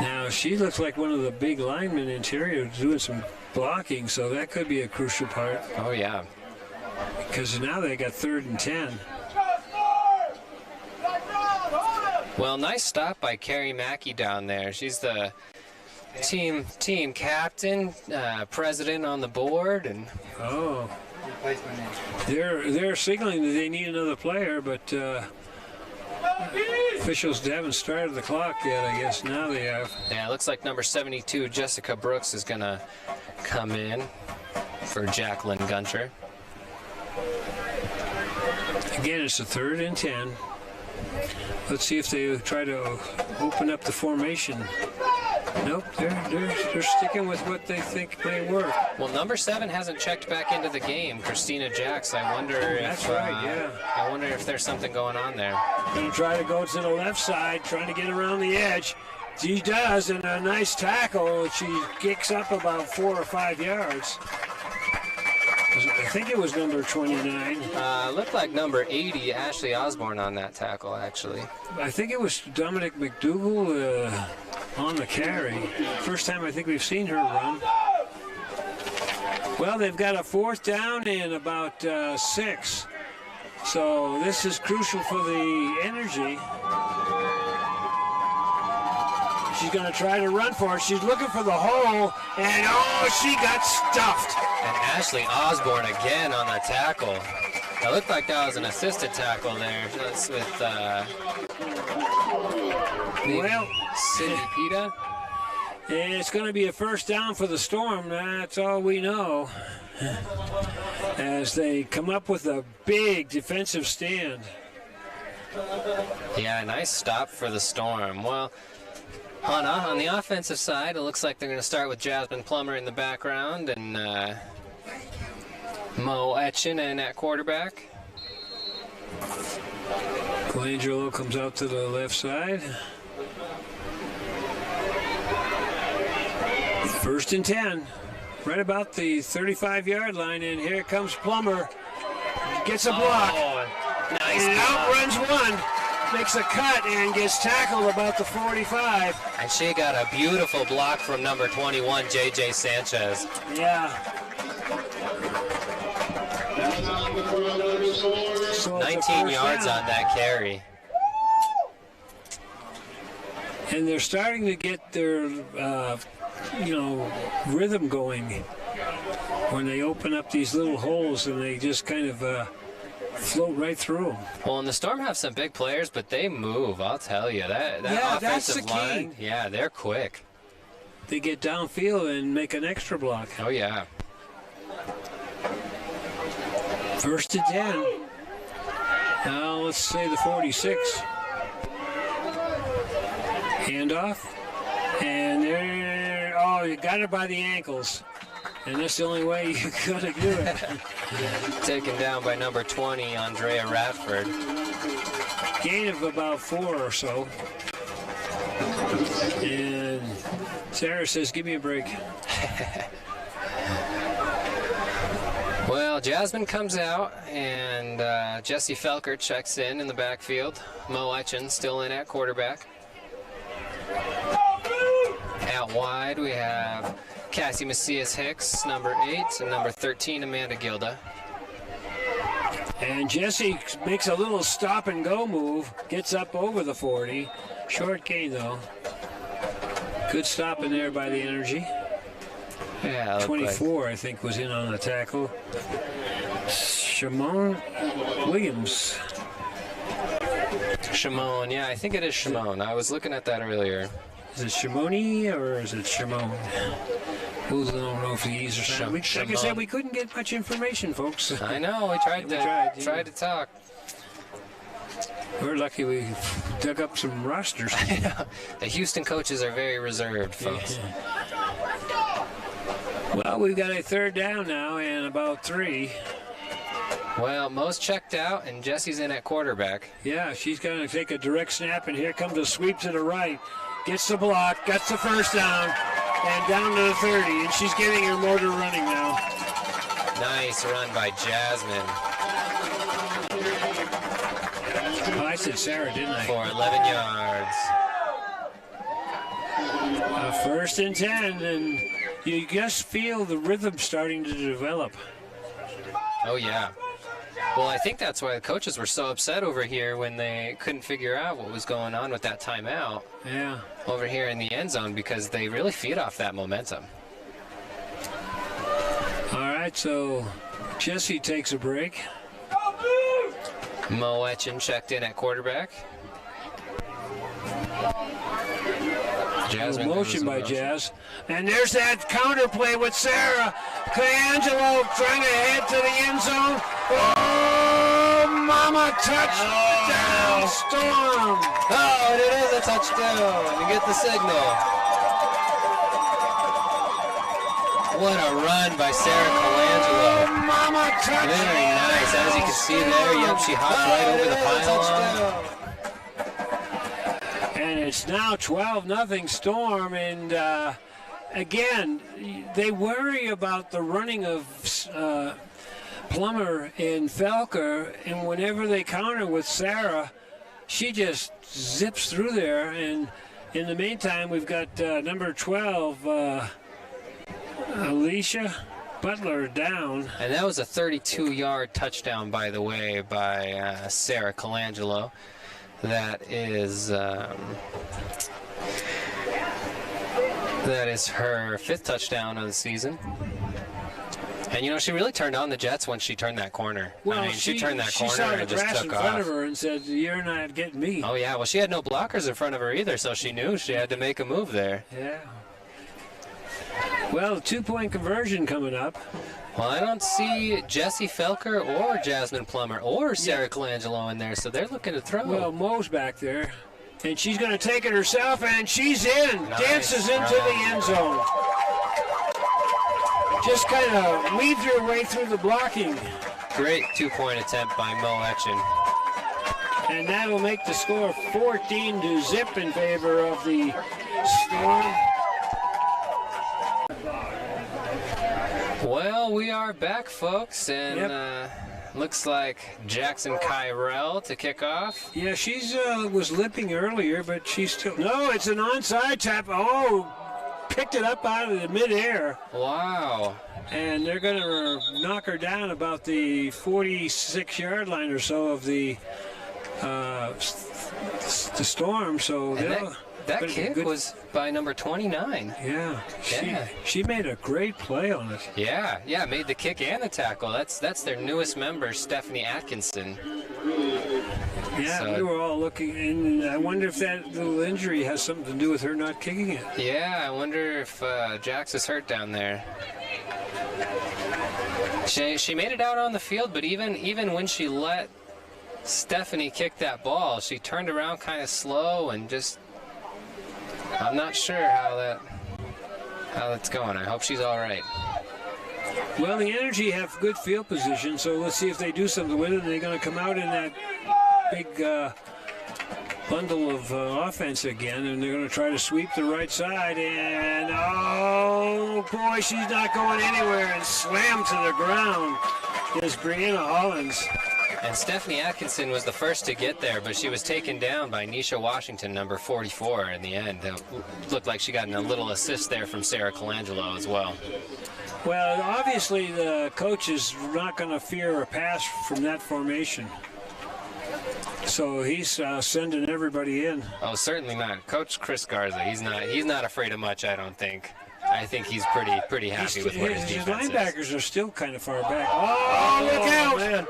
Now, she looks like one of the big linemen interior doing some blocking, so that could be a crucial part. Oh, yeah. Because now they got 3rd and 10. Well, nice stop by Carrie Mackey down there. She's the team captain, president on the board, and Oh. They're signaling that they need another player, but officials haven't started the clock yet. I guess now they have. yeah, it looks like number 72, Jessica Brooks, is gonna come in for Jacqueline Gunter. Again, it's a 3rd and 10. Let's see if they try to open up the formation. Nope, they're sticking with what they think may work. Well, number 7 hasn't checked back into the game, Christina Jacks. I wonder That's if right, yeah. I wonder if there's something going on there. Gonna try to go to the left side, trying to get around the edge. She does, and a nice tackle. She kicks up about 4 or 5 yards. I think it was number 29. Looked like number 80, Ashley Osborne, on that tackle, actually. I think it was Dominic McDougall on the carry. First time I think we've seen her run. Well, they've got a 4th down and about 6. So this is crucial for the energy. She's going to try to run for it. She's looking for the hole, and oh, she got stuffed. And Ashley Osborne again on the tackle. It looked like that was an assisted tackle there. That's with Well, Cindy Pita. it's going to be a 1st down for the Storm. That's all we know. As they come up with a big defensive stand. Yeah, nice stop for the Storm. Well, on the offensive side, it looks like they're going to start with Jasmine Plummer in the background and Mo Etchen in at quarterback. Colangelo comes out to the left side. 1st and 10. Right about the 35-yard line, and here comes Plummer. Gets a block. Oh, nice And block. outruns one. Makes a cut and gets tackled about the 45. And she got a beautiful block from number 21, JJ Sanchez. Yeah. So it's a 19 first yards down. on that carry. And they're starting to get their, rhythm going when they open up these little holes and they just kind of float right through them. Well, and the Storm have some big players, but they move, I'll tell you. That Yeah, that's offensive the key. line, yeah, they're quick. They get downfield and make an extra block. Oh, yeah. 1st and 10. Now let's say the 46. Handoff. And there, oh, you got her by the ankles. And that's the only way you're going to do it. Taken down by number 20, Andrea Radford. Gain of about 4 or so. And Sarah says, give me a break. Well, Jasmine comes out, and Jessie Felker checks in the backfield. Mo Etchen still in at quarterback. Out wide, we have Cassie Macias Hicks, number 8, and number 13, Amanda Gilda. And Jesse makes a little stop and go move, gets up over the 40. Short gain though. Good stop in there by the energy. Yeah, 24, I think, was in on the tackle. Shimon Williams. Shimon, yeah, I think it is Shimon. I was looking at that earlier. Is it Shimoni or is it Shimon? We don't know if he's or something. Like I said, we couldn't get much information, folks. I know, we tried to talk. We're lucky we dug up some rosters. The Houston coaches are very reserved, folks. Well, we've got a 3rd down now and about 3. Well, Mo's checked out and Jessie's in at quarterback. Yeah, she's going to take a direct snap, and here comes a sweep to the right. Gets the block, gets the 1st down, and down to the 30, and she's getting her motor running now. Nice run by Jasmine. Oh, I said Sarah, didn't I? For 11 yards. 1st and 10, and you just feel the rhythm starting to develop. Oh, yeah. Well, I think that's why the coaches were so upset over here when they couldn't figure out what was going on with that timeout. Yeah. Over here in the end zone, because they really feed off that momentum. All right, so Jesse takes a break. Mo Etchen checked in at quarterback. Jasmine Motion by Jazz. And there's that counter play with Sarah. Colangelo trying to head to the end zone. Oh, mama, touchdown, Storm. Oh, it is a touchdown. You get the signal. What a run by Sarah Colangelo. Oh, mama, touchdown. Very nice. As you can see there, yep, she hopped right over the pylon. And it's now 12-0 Storm, and again, they worry about the running of Plummer and Felker, and whenever they counter with Sarah, she just zips through there. And in the meantime, we've got number 12, Alicia Butler, down. And that was a 32-yard touchdown, by the way, by Sarah Colangelo. That is her 5th touchdown of the season. And, you know, she really turned on the Jets when she turned that corner. Well, I mean, she turned that corner saw the and just grass took in front off. of her and said, "You're not getting me." Oh, yeah. Well, she had no blockers in front of her either, so she knew she had to make a move there. Yeah. Well, a 2-point conversion coming up. Well, I don't see Jessie Felker or Jasmine Plummer or Sarah Colangelo in there, so they're looking to throw. Well, Mo's back there, and she's going to take it herself, and she's in. Nice. Dances into the end zone. Just kind of weaved her way through the blocking. Great 2-point attempt by Mo Etchen. And that will make the score 14-0 in favor of the Storm. Well, we are back, folks, and looks like Jackson Kyrell to kick off. Yeah, she's was limping earlier, but she's still... No, it's an onside tap. Oh, picked it up out of the midair. Wow. And they're going to knock her down about the 46-yard line or so of the Storm. So that kick was by number 29. Yeah, she made a great play on it. Yeah, made the kick and the tackle. That's their newest member, Stephanie Atkinson. Yeah, So- we were all looking, and I wonder if that little injury has something to do with her not kicking it. Yeah, I wonder if Jax is hurt down there. She made it out on the field, but even when she let Stephanie kick that ball, she turned around kind of slow and just... I'm not sure how that's going. I hope she's all right. Well, the Energy have good field position, so let's see if they do something with it. They're going to come out in that big bundle of offense again, and they're going to try to sweep the right side. And, oh, boy, she's not going anywhere, and slammed to the ground is Brianna Hollins. And Stephanie Atkinson was the first to get there, but she was taken down by Nisha Washington, number 44, in the end. It looked like she got a little assist there from Sarah Colangelo as well. Well, obviously the coach is not going to fear a pass from that formation. So he's sending everybody in. Oh, certainly not. Coach Chris Garza, he's not afraid of much, I don't think. I think he's pretty happy with what his His defense is. linebackers are still kind of far back. Oh, look out! Man.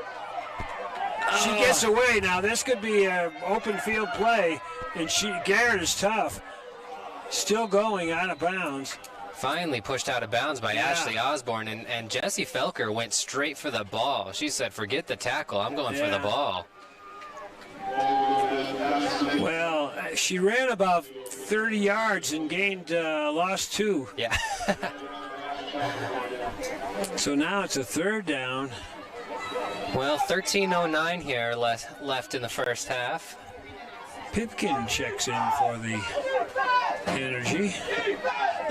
She gets away. Now, this could be an open field play, and Garrett is tough. Still going out of bounds. Finally pushed out of bounds by Ashley Osborne, and Jessie Felker went straight for the ball. She said, forget the tackle, I'm going for the ball. Well, she ran about 30 yards and lost 2. Yeah. So now it's a 3rd down. Well, 13:09 here left in the first half. Pipkin checks in for the Energy.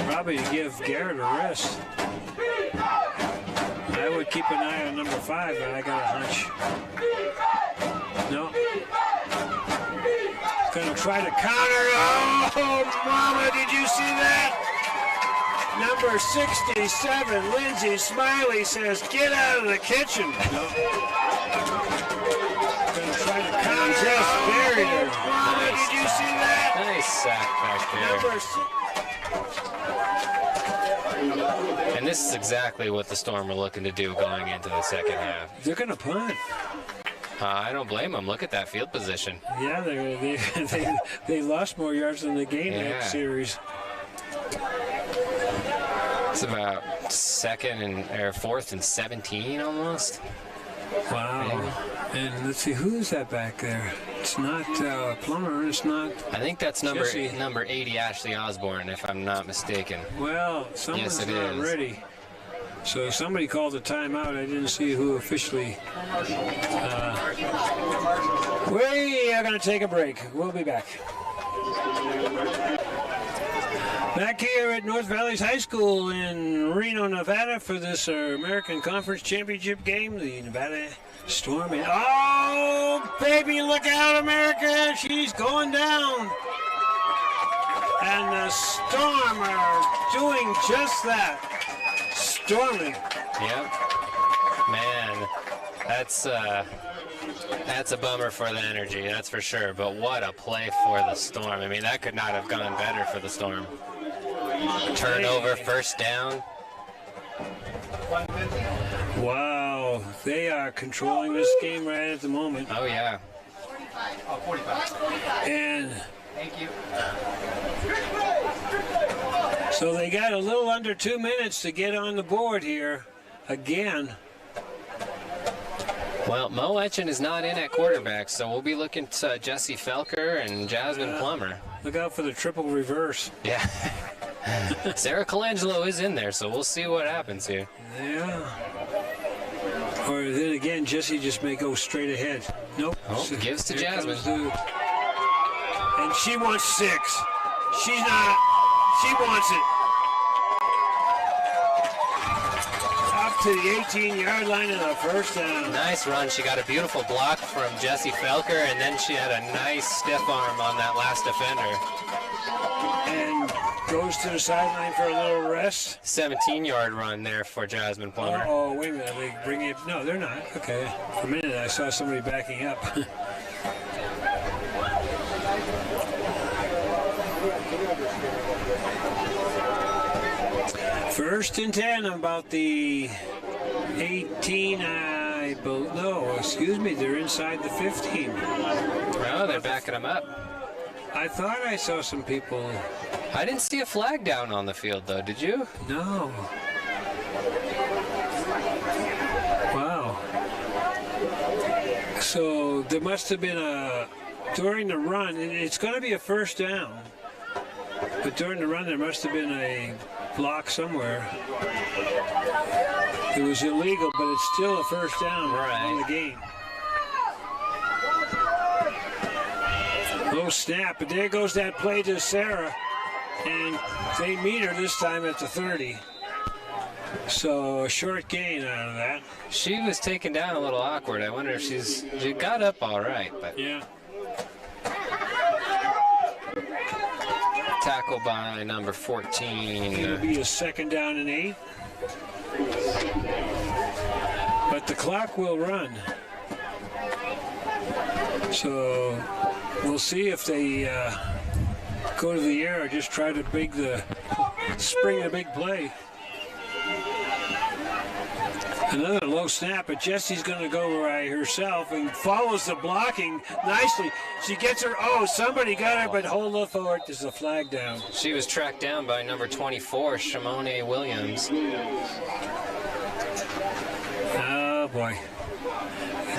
Probably to give Garrett a rest. I would keep an eye on number 5, but I got a hunch. No. Gonna try to counter. Oh, mama, did you see that? Number 67, Lindsay Smiley says, get out of the kitchen. No. Gonna try to come just buried her. Nice. Did you see that? Nice sack back there. And this is exactly what the Storm are looking to do going into the second half. They're going to punt. I don't blame them. Look at that field position. Yeah, they lost more yards than they gained that series. It's about fourth and 17 almost. Wow. Maybe. And let's see, who's that back there? It's not Plummer. It's not. I think that's number 80, Ashley Osborne, if I'm not mistaken. Well, someone's not ready. So somebody called a timeout. I didn't see who officially. We are going to take a break. We'll be back. Back here at North Valleys High School in Reno, Nevada for this American Conference Championship game. The Nevada Storm. Oh, baby, look out, America. She's going down. And the Storm are doing just that. Storming. Yep. Man, that's a bummer for the Energy, that's for sure. But what a play for the Storm. I mean, that could not have gone better for the Storm. Turnover, first down. Wow, they are controlling this game right at the moment. Oh, yeah. 45. And Thank you. so they got a little under 2 minutes to get on the board here again. Well, Mo Etchen is not in at quarterback, so we'll be looking to Jessie Felker and Jasmine Plummer. Look out for the triple reverse. Yeah. Sarah Colangelo is in there, so we'll see what happens here. Yeah. Or then again, Jessie just may go straight ahead. Nope. Oh, gives to Jasmine. And she wants 6. She's not. She wants it. Up to the 18-yard line and a first down. Nice run. She got a beautiful block from Jessie Felker, and then she had a nice stiff arm on that last defender. And goes to the sideline for a little rest. 17-yard run there for Jasmine Plummer. Oh, wait a minute. Are they bringing it? No, they're not. Okay. For a minute, I saw somebody backing up. First and 10, about the 18, no, excuse me, they're inside the 15. Oh, they're backing them up. I thought I saw some people. I didn't see a flag down on the field, though, did you? No. Wow. So there must have been during the run, it's going to be a first down, but during the run there must have been a block somewhere. It was illegal, but it's still a first down on the game. Low snap, but there goes that play to Sarah, and they meet her this time at the 30. So a short gain out of that. She was taken down a little awkward. I wonder if she got up all right, but yeah. Tackle by number 14. It'll be a second down and 8. But the clock will run. So we'll see if they go to the air or just try to spring a big play. Another low snap, but Jessie's going to go by herself and follows the blocking nicely. She gets her. Oh, somebody got her, but hold up for it. There's a flag down. She was tracked down by number 24, Shimone Williams. Oh, boy.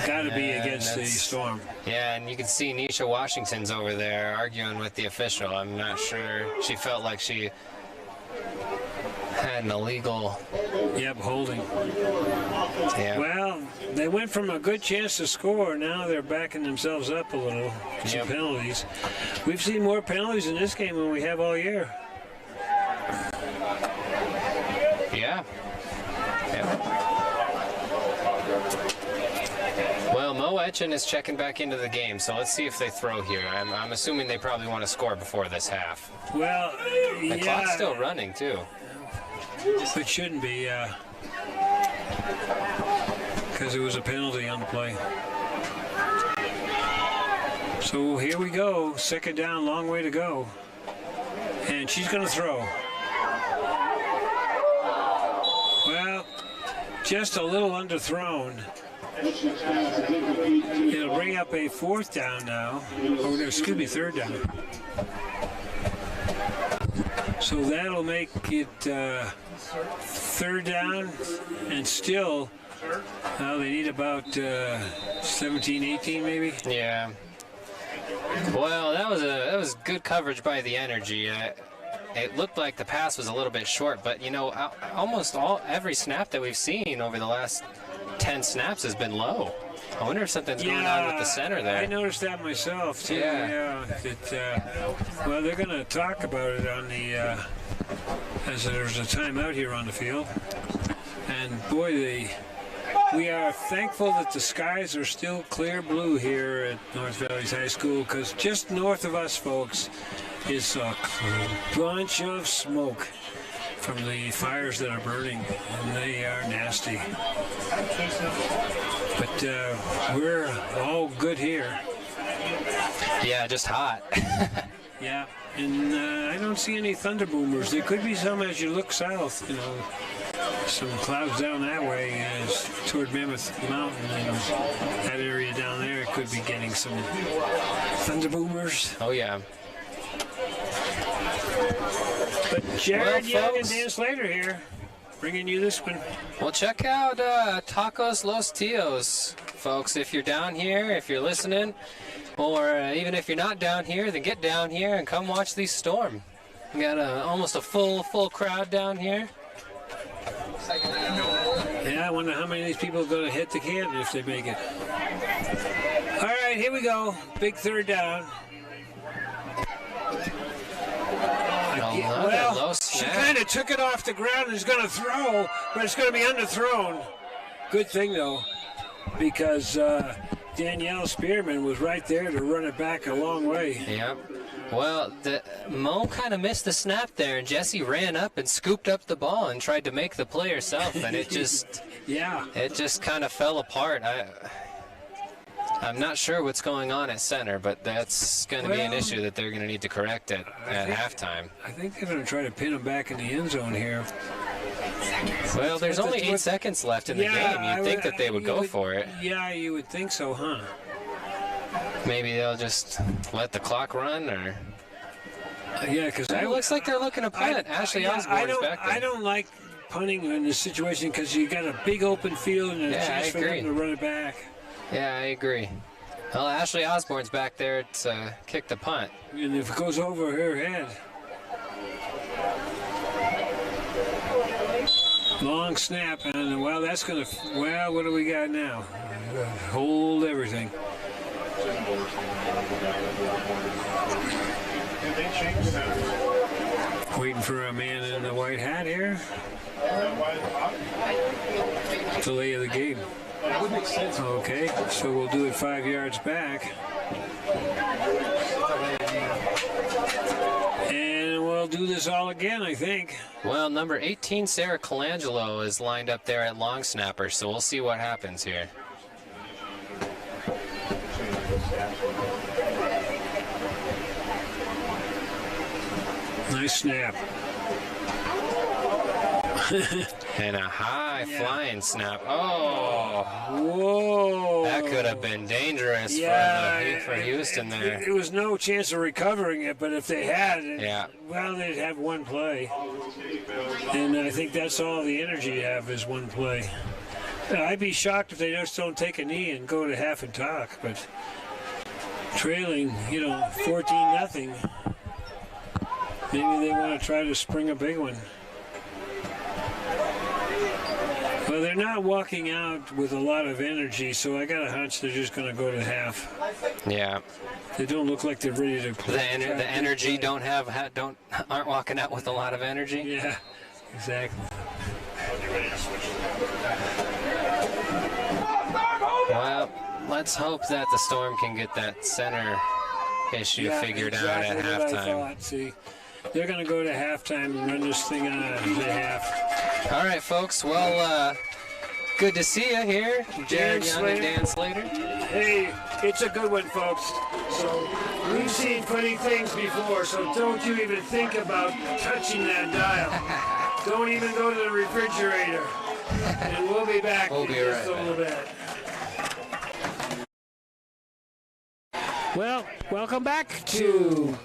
Got to be against the Storm. Yeah, and you can see Nisha Washington's over there arguing with the official. I'm not sure. She felt like she had an illegal. Yep, holding. Yeah. Well, they went from a good chance to score. Now they're backing themselves up a little. Some penalties. We've seen more penalties in this game than we have all year. Yeah. Well, Mo Etchen is checking back into the game, so let's see if they throw here. I'm assuming they probably want to score before this half. Well, The clock's still running, too. It shouldn't be, because it was a penalty on the play. So here we go. Second down, long way to go. And she's going to throw. Well, just a little underthrown. It'll bring up a fourth down now. Oh, excuse me, third down. So that'll make it third down, and still, well, they need about 17, 18 maybe. Yeah. Well, that was good coverage by the Energy. It looked like the pass was a little bit short, but you know, almost every snap that we've seen over the last 10 snaps has been low. I wonder if something's going on with the center there. I noticed that myself too. Yeah. Well, they're going to talk about it on the as there's a timeout here on the field, and boy, we are thankful that the skies are still clear blue here at North Valley High School, because just north of us, folks, is a bunch of smoke from the fires that are burning, and they are nasty. But we're all good here. Yeah, just hot. Yeah, and I don't see any thunder boomers. There could be some as you look south, you know. Some clouds down that way toward Mammoth Mountain, and that area down there could be getting some thunder boomers. Oh, yeah. But Jared Young and folks, Dan Slater here, bringing you this one. Well, check out Tacos Los Tios, folks. If you're down here, if you're listening, or even if you're not down here, then get down here and come watch the Storm. We got almost a full crowd down here. Yeah, I wonder how many of these people are going to hit the can if they make it. All right, here we go. Big third down. Well, she kind of took it off the ground and is going to throw, but it's going to be underthrown. Good thing, though, because Danielle Spearman was right there to run it back a long way. Yep. Well, Mo kind of missed the snap there, and Jessie ran up and scooped up the ball and tried to make the play herself, and it just it just kind of fell apart. I'm not sure what's going on at center, but that's going to be an issue that they're going to need to correct at halftime. I think they're going to try to pin him back in the end zone here. Well, there's only 8 seconds left in the game. You'd think that they would go for it. Yeah, you would think so, huh? Maybe they'll just let the clock run, or... Yeah, because it looks like they're looking to punt. Ashley Osborne's back there. I don't like punting in this situation because you got a big open field and a chance for them to run it back. Yeah, I agree. Well, Ashley Osborne's back there to kick the punt. And if it goes over her head. Long snap, and well, that's going to, well, what do we got now? Hold everything. Waiting for a man in the white hat here. Delay of the game. Okay, so we'll do it 5 yards back. And we'll do this all again, I think. Well, number 18, Sarah Colangelo, is lined up there at long snapper, so we'll see what happens here. Nice snap. And a high flying snap. Oh, whoa! That could have been dangerous for Houston there. There was no chance of recovering it, but if they had, well, they'd have one play. And I think that's all the Energy have is one play. I'd be shocked if they just don't take a knee and go to half and talk, but trailing, 14-0. Maybe they want to try to spring a big one. Well, they're not walking out with a lot of energy, so I got a hunch they're just going to go to half. Yeah. They don't look like they're ready to play. The Energy aren't walking out with a lot of energy. Yeah, exactly. Well, let's hope that the Storm can get that center issue figured out at halftime. See, they're going to go to halftime and run this thing out at half. All right, folks. Well, good to see you here, Jared Young and Dan Slater. Hey, it's a good one, folks. So we've seen funny things before, so don't you even think about touching that dial. Don't even go to the refrigerator. And we'll be back in just a little bit. Well, welcome back to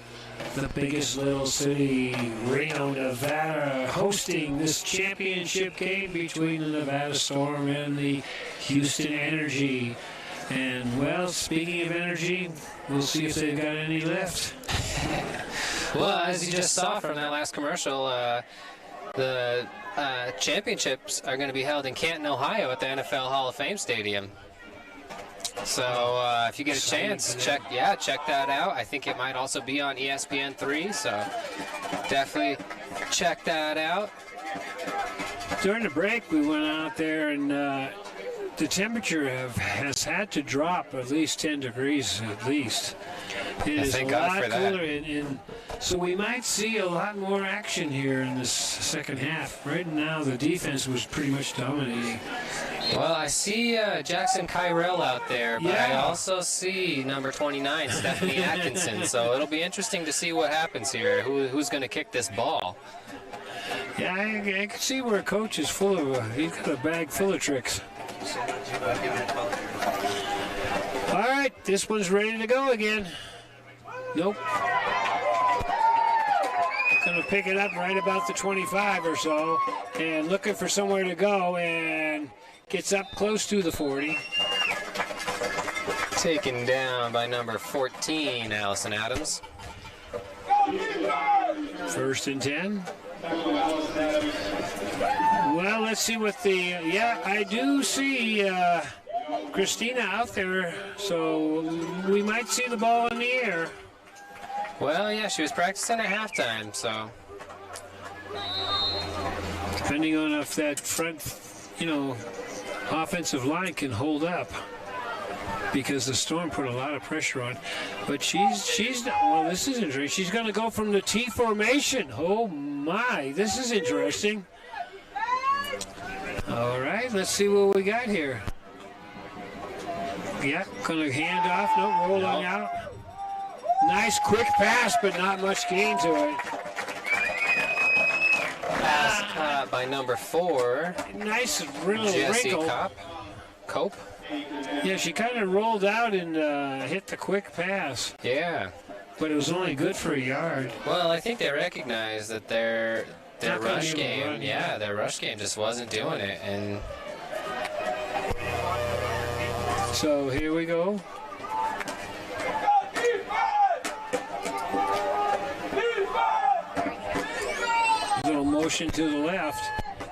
the biggest little city, Reno, Nevada, hosting this championship game between the Nevada Storm and the Houston Energy. And, well, speaking of energy, we'll see if they've got any left. Well, as you just saw from that last commercial, the championships are going to be held in Canton, Ohio at the NFL Hall of Fame Stadium. So if you get a chance, check that out. I think it might also be on ESPN3, so definitely check that out. During the break, we went out there, and the temperature has had to drop at least 10 degrees at least. It is a lot cooler, and so we might see a lot more action here in this second half. Right now, the defense was pretty much dominating. Well, I see Jackson Kyrell out there, but I also see number 29, Stephanie Atkinson. So it'll be interesting to see what happens here. Who's going to kick this ball? Yeah, I can see where Coach is full of. He's got a bag full of tricks. All right, this one's ready to go again. Nope. Going to pick it up right about the 25 or so, and looking for somewhere to go, and gets up close to the 40. Taken down by number 14, Allison Adams. 1st and 10. Well, let's see what the... I do see Christina out there, so we might see the ball in the air. Well, yeah, she was practicing at halftime, so... Depending on if that front, offensive line can hold up, because the Storm put a lot of pressure on. But she's well, this is interesting. She's going to go from the T formation. Oh my, this is interesting. All right, let's see what we got here. Yeah, going to hand off, rolling out. Nice quick pass, but not much gain to it. Pass caught by number 4. Nice little Jessie wrinkle. Cope. Yeah, she kind of rolled out and hit the quick pass. Yeah. But it was only good for a yard. Well, I think they recognize that their rush game, their rush game just wasn't doing it, and so here we go. Little motion to the left.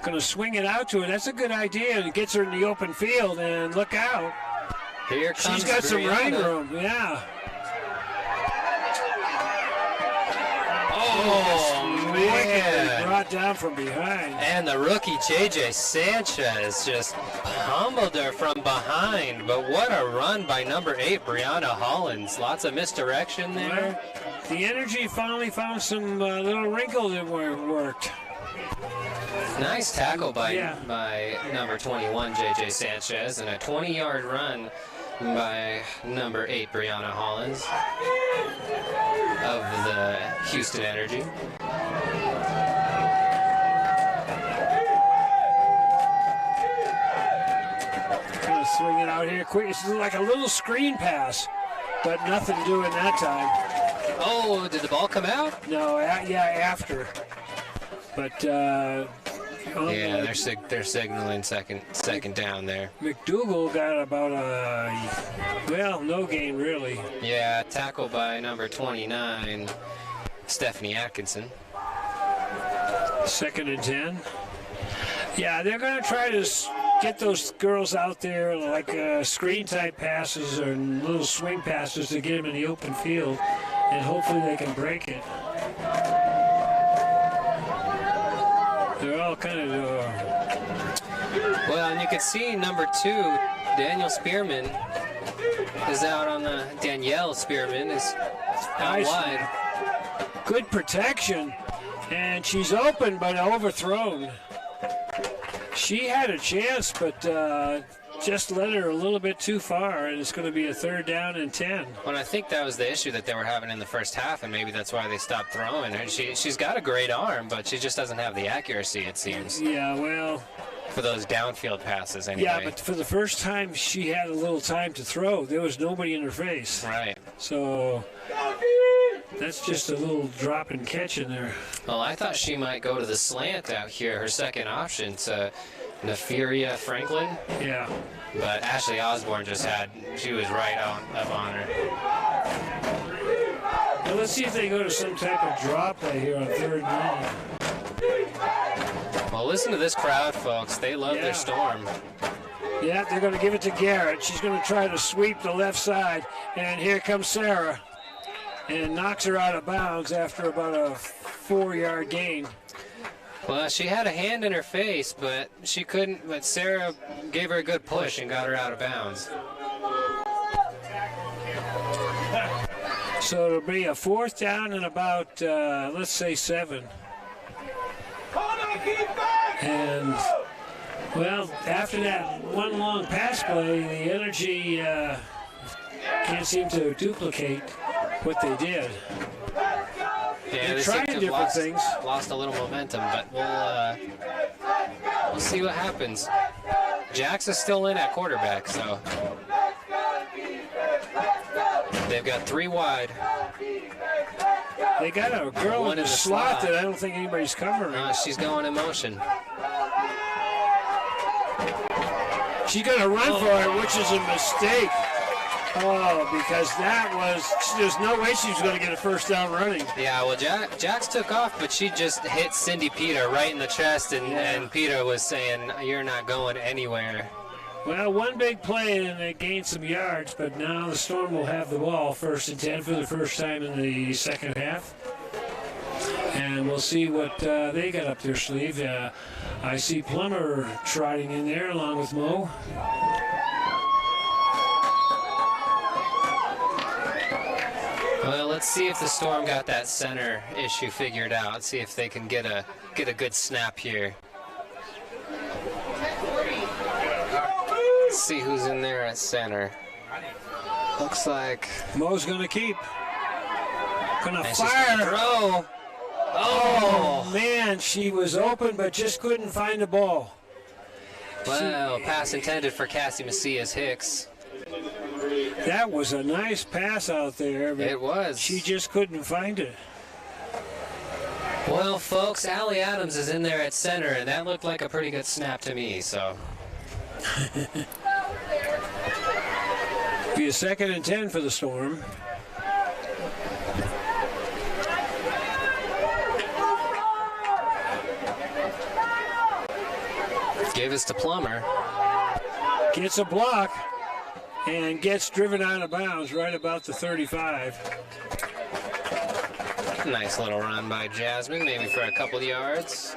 Going to swing it out to her. That's a good idea. It gets her in the open field, and look out. Here comes She's got some running room. Yeah. Oh, man. Brought down from behind. And the rookie, J.J. Sanchez, just pummeled her from behind. But what a run by number 8, Brianna Hollins. Lots of misdirection there. Well, the Energy finally found some little wrinkle that worked. Nice tackle by number 21, J.J. Sanchez, and a 20-yard run by number 8, Brianna Hollins of the Houston Energy. Kind of swing it out here quick. It's like a little screen pass, but nothing doing that time. Oh, did the ball come out? No, after. But they're signaling second down there. McDougal got about no gain really. Yeah, tackle by number 29, Stephanie Atkinson. 2nd and 10. Yeah, they're going to try to get those girls out there like screen type passes or little swing passes to get them in the open field, and hopefully they can break it. They're all kind of... Well, and you can see number 2, Danielle Spearman, is out on the... Danielle Spearman is out wide. Good protection, and she's open but overthrown. She had a chance, but just led her a little bit too far, and it's going to be a 3rd down and 10. Well, I think that was the issue that they were having in the first half, and maybe that's why they stopped throwing her. She's got a great arm, but she just doesn't have the accuracy, it seems. Yeah, well... For those downfield passes, anyway. Yeah, but for the first time she had a little time to throw, there was nobody in her face. Right. So that's just a little drop and catch in there. Well, I thought she might go to the slant out here, her second option, to Neferia Franklin. Yeah. But Ashley Osborne she was right up on her. Well, let's see if they go to some type of drop play here on 3rd and 9. Well, listen to this crowd, folks. They love their Storm. Yeah, they're going to give it to Garrett. She's going to try to sweep the left side. And here comes Sarah. And knocks her out of bounds after about a 4-yard gain. Well, she had a hand in her face, but she couldn't. But Sarah gave her a good push and got her out of bounds. So it'll be a 4th down and about, let's say, 7. And, well, after that one long pass play, the energy can't seem to duplicate what they did. Yeah, they're trying different things. Lost a little momentum, but we'll see what happens. Jax is still in at quarterback, so they've got 3 wide. They got a girl in the slot that I don't think anybody's covering. She's going in motion. She's going to run for it, which is a mistake. Oh, because there's no way she was going to get a 1st down running. Yeah, well, Jax took off, but she just hit Cindy Peter right in the chest, and Peter was saying, "You're not going anywhere." Well, one big play, and they gained some yards, but now the Storm will have the ball 1st and 10 for the first time in the second half. And we'll see what they got up their sleeve. I see Plummer trotting in there along with Mo. Well, let's see if the Storm got that center issue figured out. See if they can get a good snap here. Let's see who's in there at center. Looks like Mo's going to keep. Going to and fire. She's gonna throw. Oh, man, she was open but just couldn't find the ball. Well, pass intended for Cassie Macias Hicks. That was a nice pass out there, but it was. She just couldn't find it. Well, folks, Allie Adams is in there at center, and that looked like a pretty good snap to me, so. Be a 2nd and 10 for the Storm. Gave us to Plummer. Gets a block and gets driven out of bounds right about the 35. Nice little run by Jasmine, maybe for a couple yards.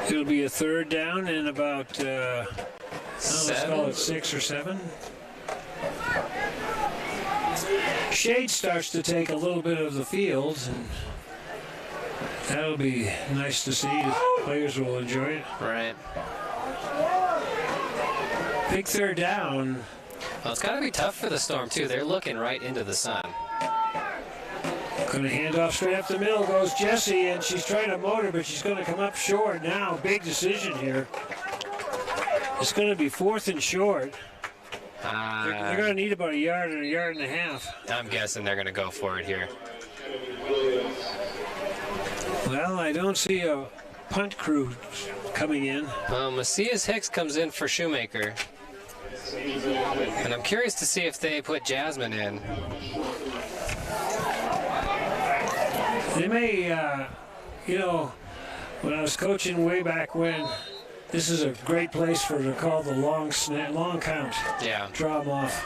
It'll be a 3rd down and about, let's call it 6 or 7. Shade starts to take a little bit of the field, and that'll be nice to see. The players will enjoy it. Right. Big 3rd down. Well, it's got to be tough for the Storm, too. They're looking right into the sun. Going to hand off straight up the middle goes Jessie, and she's trying to motor, but she's going to come up short now. Big decision here. It's going to be 4th and short. They're going to need about a yard and a half. I'm guessing they're going to go for it here. Well, I don't see a punt crew coming in. Macias Hicks comes in for Shoemaker. And I'm curious to see if they put Jasmine in. They may, when I was coaching way back when, this is a great place for to call the long count. Yeah. Draw them off.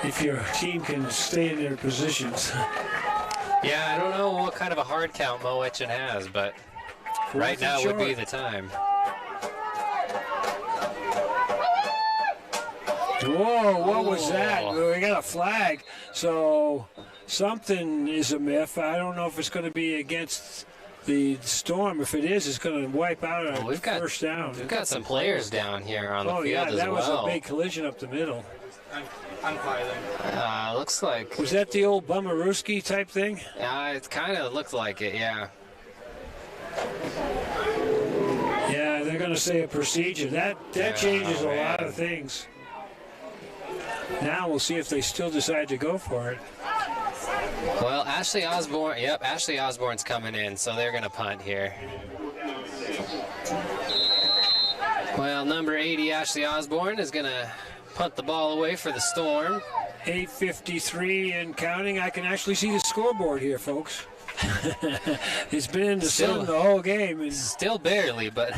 If your team can stay in their positions. Yeah, I don't know what kind of a hard count Mo Etchen has, but right now would be the time. Whoa, what was that? We got a flag. So something is amiss. I don't know if it's going to be against the Storm, if it is going to wipe out a first down. We've got some players down here on the field yeah, as well. that was a big collision up the middle. Looks like... Was that the old Bumarooski type thing? It kind of looked like it, yeah. Yeah, they're going to say a procedure. That changes a lot of things. Now we'll see if they still decide to go for it. Well, Ashley Osborne, Ashley Osborne's coming in, so they're going to punt here. Well, number 80, Ashley Osborne, is going to punt the ball away for the Storm. 8:53 and counting. I can actually see the scoreboard here, folks. It's been in the sun the whole game. And still barely, but...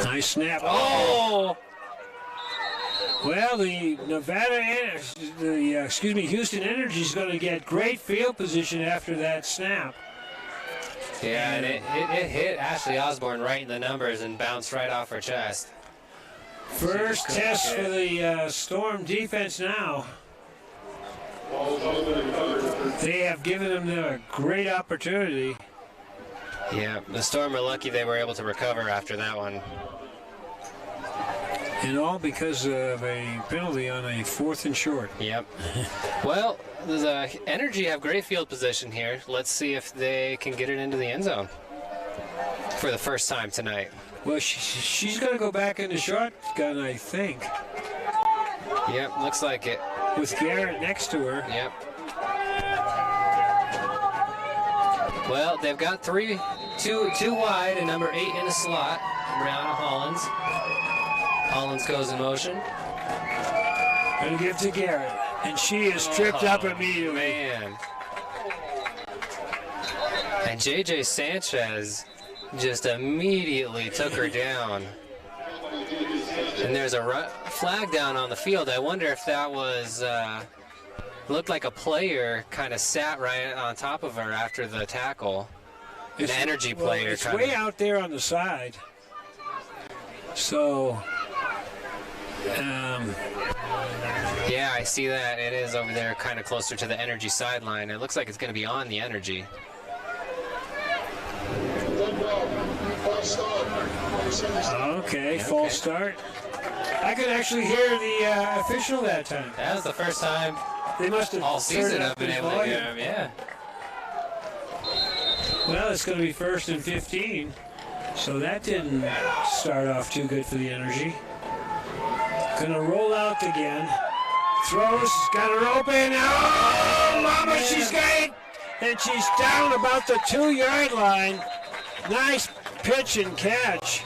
Nice snap. Oh! Well, the Houston Energy is going to get great field position after that snap. Yeah, and it hit Ashley Osborne right in the numbers and bounced right off her chest. First test for the Storm defense now. They have given them a great opportunity. Yeah, the Storm are lucky they were able to recover after that one. And all because of a penalty on a 4th and short. Yep. Well, the Energy have great field position here. Let's see if they can get it into the end zone for the first time tonight. Well, she's going to go back in the shotgun, I think. Yep, looks like it. With Garrett next to her. Yep. Well, they've got two wide and number 8 in the slot. Brianna Hollins. Hollins goes in motion. Going to give to Garrett. And she is tripped up immediately. Man. And J.J. Sanchez just immediately took her down. And there's a flag down on the field. I wonder if that was... looked like a player kind of sat right on top of her after the tackle. An Energy player. It's way out there on the side. So... yeah, I see that. It is over there kind of closer to the Energy sideline. It looks like it's going to be on the Energy. Okay, false start. I could actually hear the official that time. That was the first time they must have all season I've been able to hear him, yeah. Well, it's going to be 1st and 15. So that didn't start off too good for the Energy. Going to roll out again. Throws, got her open. Oh, mama, she's got it. And she's down about the 2-yard line. Nice pitch and catch.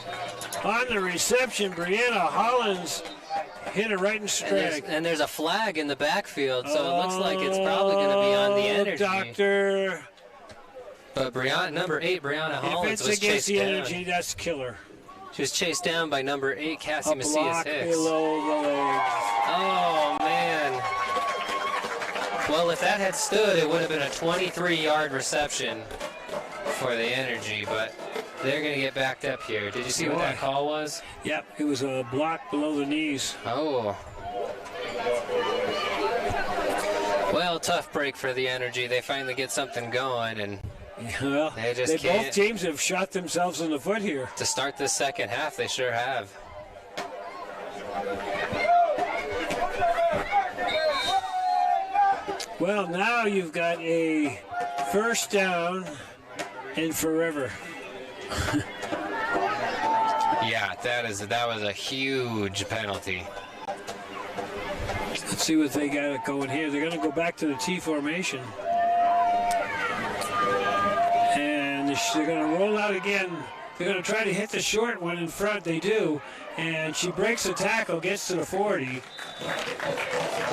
On the reception, Brianna Hollins hit it right in strike. And there's a flag in the backfield, so it looks like it's probably going to be on the Energy. Doctor. But number 8, Brianna Hollins, was chased down. If it's against the Energy, that's killer. She was chased down by number 8, Cassie Macias Hicks. Below the legs. Oh, man. Well, if that had stood, it would have been a 23-yard reception for the Energy, but they're going to get backed up here. Did you see what that call was? Yep, it was a block below the knees. Oh. Well, tough break for the Energy. They finally get something going, and well, they just can't. Both teams have shot themselves in the foot here. To start this second half, they sure have. Well, now you've got a first down and forever. Yeah, that was a huge penalty. Let's see what they got going here. They're going to go back to the T formation. And they're going to roll out again. They're going to try to hit the short one in front. They do. And she breaks a tackle, gets to the 40.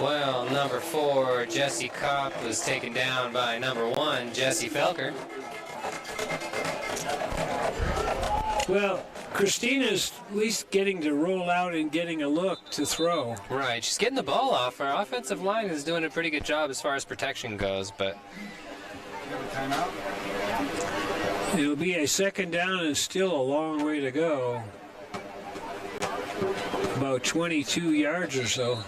Well, number 4, Jessie Kopp, was taken down by number 1, Jessie Felker. Well, Christina's at least getting to roll out and getting a look to throw. Right, she's getting the ball off. Our offensive line is doing a pretty good job as far as protection goes, but... Timeout. It'll be a second down and still a long way to go. about 22 yards or so.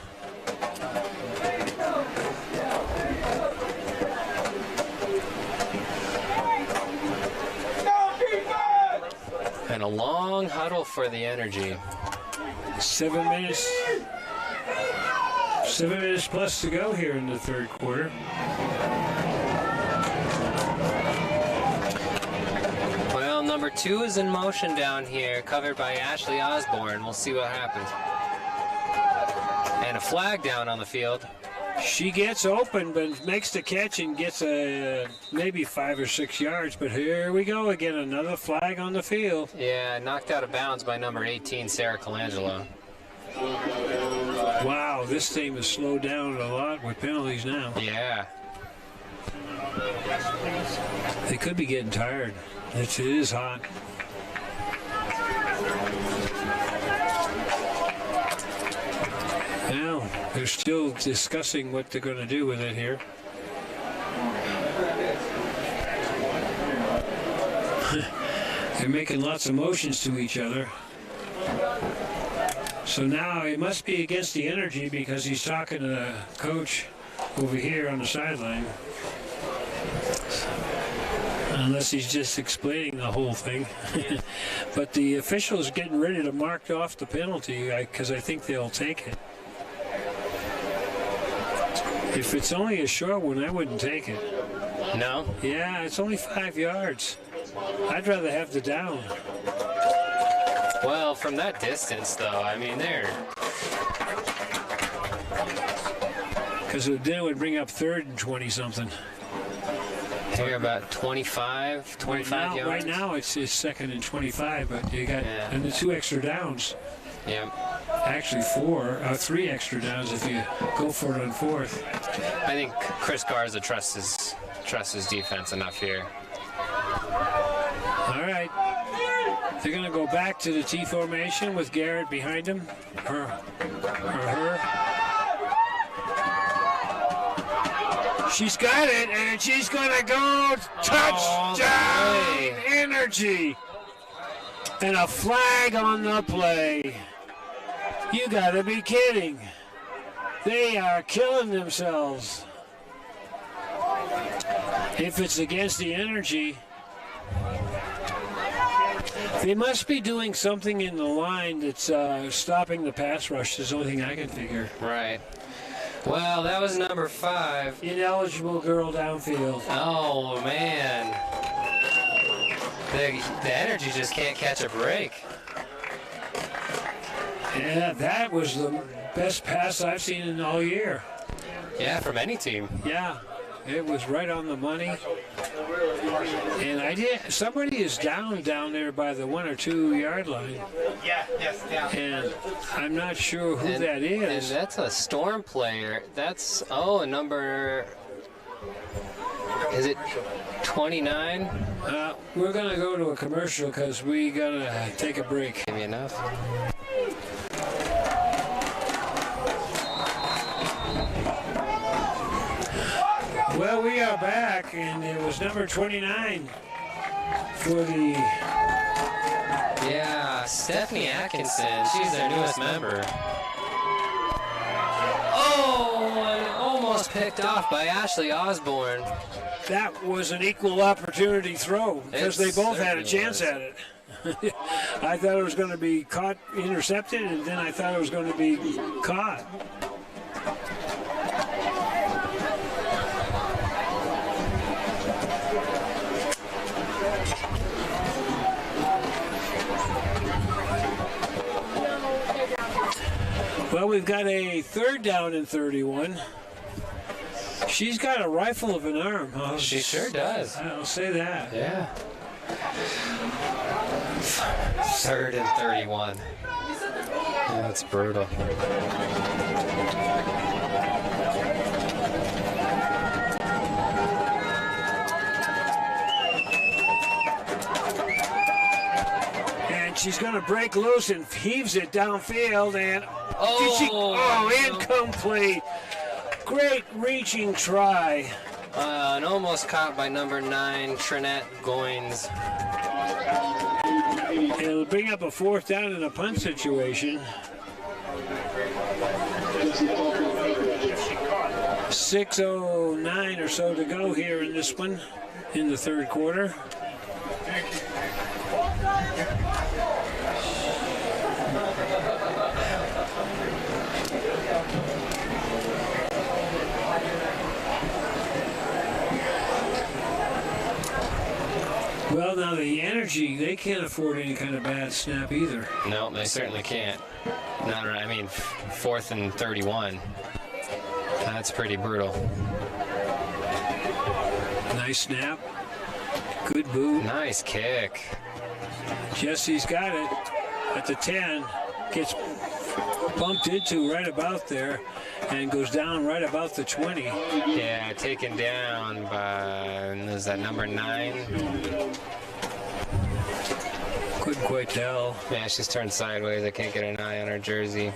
And a long huddle for the Energy. 7 minutes. 7 minutes plus to go here in the third quarter. Well, number 2 is in motion down here, covered by Ashley Osborne. We'll see what happens. And a flag down on the field. She gets open, but makes the catch and gets maybe 5 or 6 yards. But here we go again, another flag on the field. Yeah, knocked out of bounds by number 18, Sarah Colangelo. Wow, this team has slowed down a lot with penalties now. Yeah. They could be getting tired. It is hot. Now, they're still discussing what they're going to do with it here. They're making lots of motions to each other. So now it must be against the Energy because he's talking to the coach over here on the sideline. Unless he's just explaining the whole thing. But the official's getting ready to mark off the penalty because I think they'll take it. If it's only a short one, I wouldn't take it. No? Yeah, it's only 5 yards. I'd rather have the down. Well, from that distance, though, I mean, they're... Because then it would bring up 3rd and 20-something. They're about 25 yards. Right now it's 2nd and 25, but you got and the 2 extra downs. Yeah. Actually 3 extra downs if you go for it on 4th. I think Chris Garza trusts his defense enough here. All right. They're going to go back to the T formation with Garrett behind him. Her. She's got it, and she's going to go touchdown Energy. And a flag on the play. You got to be kidding. They are killing themselves. If it's against the Energy, they must be doing something in the line that's stopping the pass rush. Is the only thing I can figure. Right. Well, that was number 5. Ineligible girl downfield. Oh, man. The Energy just can't catch a break. Yeah, that was the best pass I've seen in all year. Yeah, from any team. Yeah, it was right on the money. And somebody is down there by the 1 or 2 yard line. Yeah, yes, down. And I'm not sure who that is. And that's a Storm player. That's, a number, is it 29? We're going to go to a commercial because we got to take a break. Give me enough. Well, we are back, and it was number 29 for the... Yeah, Stephanie Atkinson. She's their newest member. Oh, and almost picked off by Ashley Osborne. That was an equal opportunity throw because they both had a chance at it. I thought it was going to be intercepted, and then I thought it was going to be caught. Well, we've got a 3rd down and 31. She's got a rifle of an arm. Huh? She sure does. I'll say that. Yeah. 3rd and 31. Yeah, that's brutal. And she's going to break loose and heaves it downfield, and incomplete. Great reaching try. And almost caught by number 9, Trinette Goins. And It'll bring up a 4th down in a punt situation. 6:09 or so to go here in this one, in the 3rd quarter. Well, now the Energy, they can't afford any kind of bad snap either. No, they certainly can't. Not, I mean, 4th and 31. That's pretty brutal. Nice snap. Good boot. Nice kick. Jesse's got it at the 10. Gets bumped into right about there and goes down right about the 20. Yeah, taken down by, is that number 9? Couldn't quite tell. Yeah, she's turned sideways. I can't get an eye on her jersey.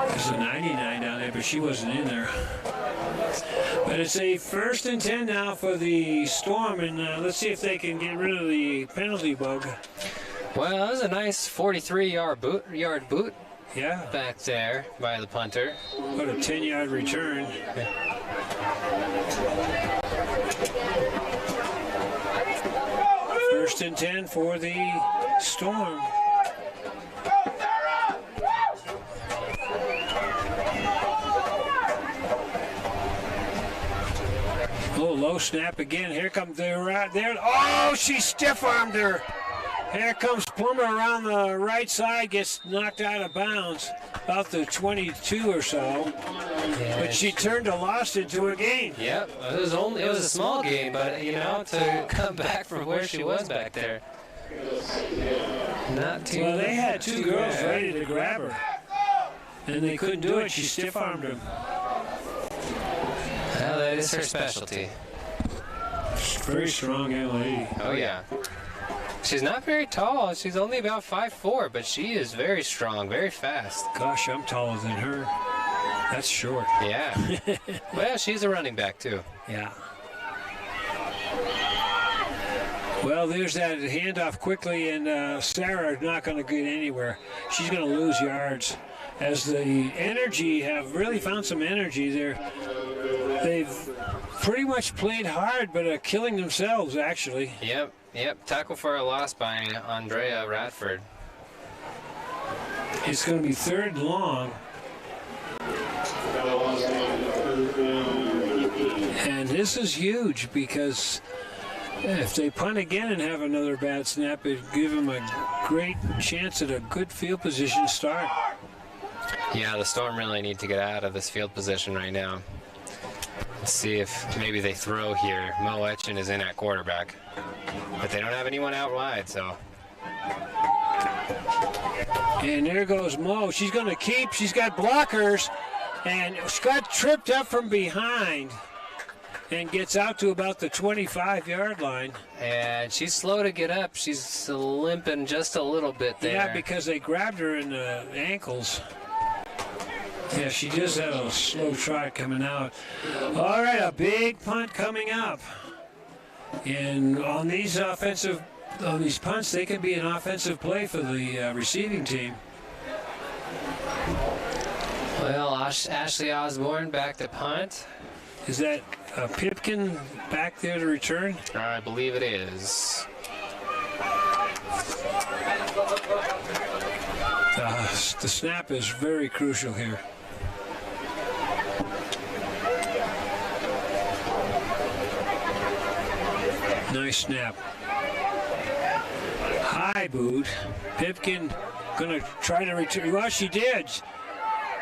There's a 99 down there, but she wasn't in there. But it's a 1st and 10 now for the Storm, and let's see if they can get rid of the penalty bug. Well, that was a nice 43-yard boot. Yeah. Back there by the punter. What a 10-yard return. First and 10 for the Storm. Oh, low snap again. Here comes the right there. Oh, she stiff-armed her. Here comes Plummer around the right side, gets knocked out of bounds, about the 22 or so. Yeah, but she turned a loss into a gain. Yep, it was a small game, but you know, to come back from where she was back there. Not too. Well, they had 2 girls ready to grab her, and they couldn't do it. She stiff-armed them. Well, that is her specialty. Very strong young lady. Oh yeah. She's not very tall. She's only about 5'4", but she is very strong, very fast. Gosh, I'm taller than her. That's short. Yeah. Well, she's a running back, too. Yeah. Well, there's that handoff quickly, and Sarah not going to get anywhere. She's going to lose yards. As the Energy have really found some energy there. They've pretty much played hard, but are killing themselves, actually. Yep. Tackle for a loss by Andrea Radford. It's going to be 3rd and long. And this is huge because if they punt again and have another bad snap, it'd give them a great chance at a good field position start. Yeah, the Storm really need to get out of this field position right now. Let's see if maybe they throw here. Mo Etchen is in at quarterback. But they don't have anyone out wide, so. And there goes Mo. She's going to keep. She's got blockers. And she got tripped up from behind and gets out to about the 25-yard line. And she's slow to get up. She's limping just a little bit there. Yeah, because they grabbed her in the ankles. Yeah, she just had a slow trot coming out. All right, a big punt coming up. And on these punts, they can be an offensive play for the receiving team. Well, Ashley Osborne back to punt. Is that Pipkin back there to return? I believe it is. The snap is very crucial here. Nice snap. High boot. Pipkin going to try to return. Well, she did.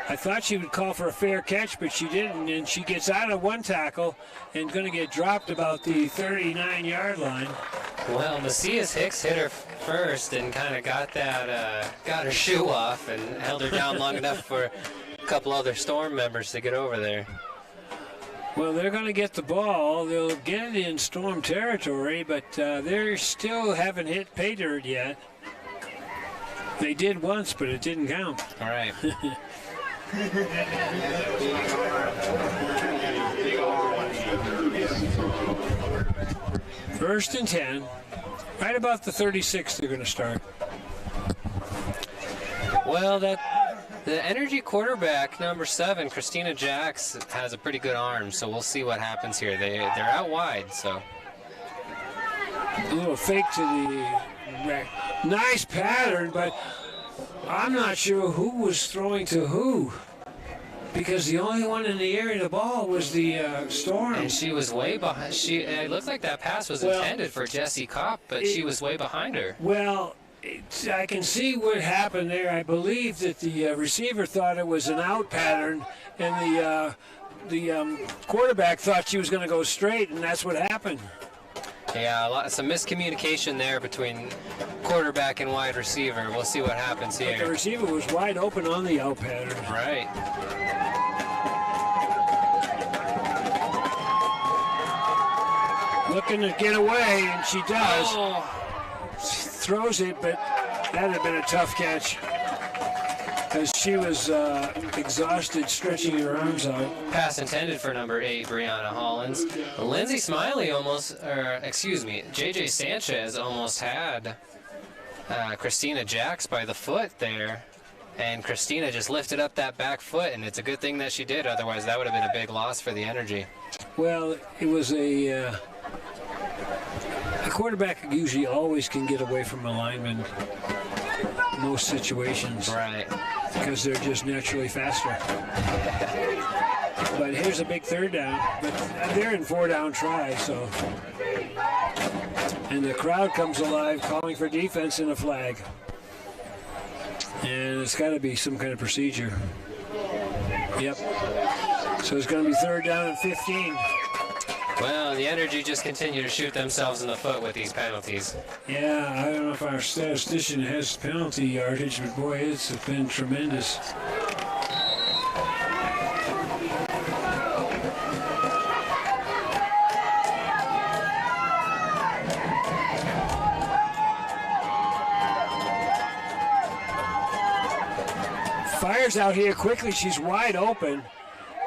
I thought she would call for a fair catch, but she didn't, and she gets out of one tackle and going to get dropped about the 39-yard line. Well, Macias Hicks hit her first and kind of got her shoe off and held her down long enough for a couple other Storm members to get over there. Well, they're going to get the ball. They'll get it in Storm territory, but they still haven't hit pay dirt yet. They did once, but it didn't count. All right. First and 10 Right about the 36, they're going to start. Well, the energy quarterback, number 7, Christina Jacks, has a pretty good arm, so we'll see what happens here. They're out wide, so. A little fake to the nice pattern, but I'm not sure who was throwing to who, because the only one in the area of the ball was the Storm. And she was way behind. It looked like that pass was intended for Jessie Kopp, but she was way behind her. Well, I can see what happened there. I believe that the receiver thought it was an out pattern, and the quarterback thought she was going to go straight, and that's what happened. Yeah, some miscommunication there between quarterback and wide receiver. We'll see what happens here. But the receiver was wide open on the out pattern. Right. Looking to get away, and she does. Oh. She throws it, but that had been a tough catch, because she was exhausted, stretching her arms out. Pass intended for number 8, Brianna Hollins. Lindsay Smiley JJ Sanchez almost had Christina Jacks by the foot there. And Christina just lifted up that back foot, and it's a good thing that she did. Otherwise, that would have been a big loss for the energy. Well, it was a quarterback usually always can get away from a lineman in most situations. Right. Because they're just naturally faster. But here's a big third down. But they're in 4-down try, so. And the crowd comes alive calling for defense and a flag. And it's got to be some kind of procedure. Yep. So it's going to be 3rd down and 15. Well, the energy just continue to shoot themselves in the foot with these penalties. Yeah, I don't know if our statistician has penalty yardage, but boy, it's been tremendous. Fires out here quickly. She's wide open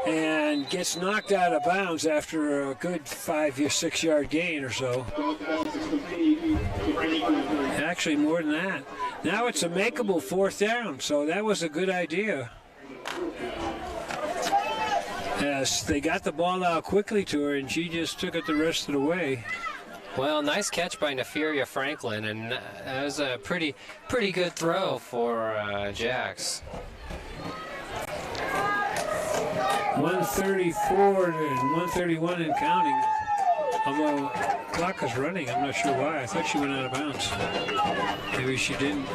and gets knocked out of bounds after a good 5 or 6 yard gain or so. Actually, more than that. Now it's a makeable 4th down, so that was a good idea. Yes, they got the ball out quickly to her, and she just took it the rest of the way. Well, nice catch by Neferia Franklin, and that was a pretty good throw for Jacks. 134 and 131 and counting. Although clock is running, I'm not sure why. I thought she went out of bounds. Maybe she didn't.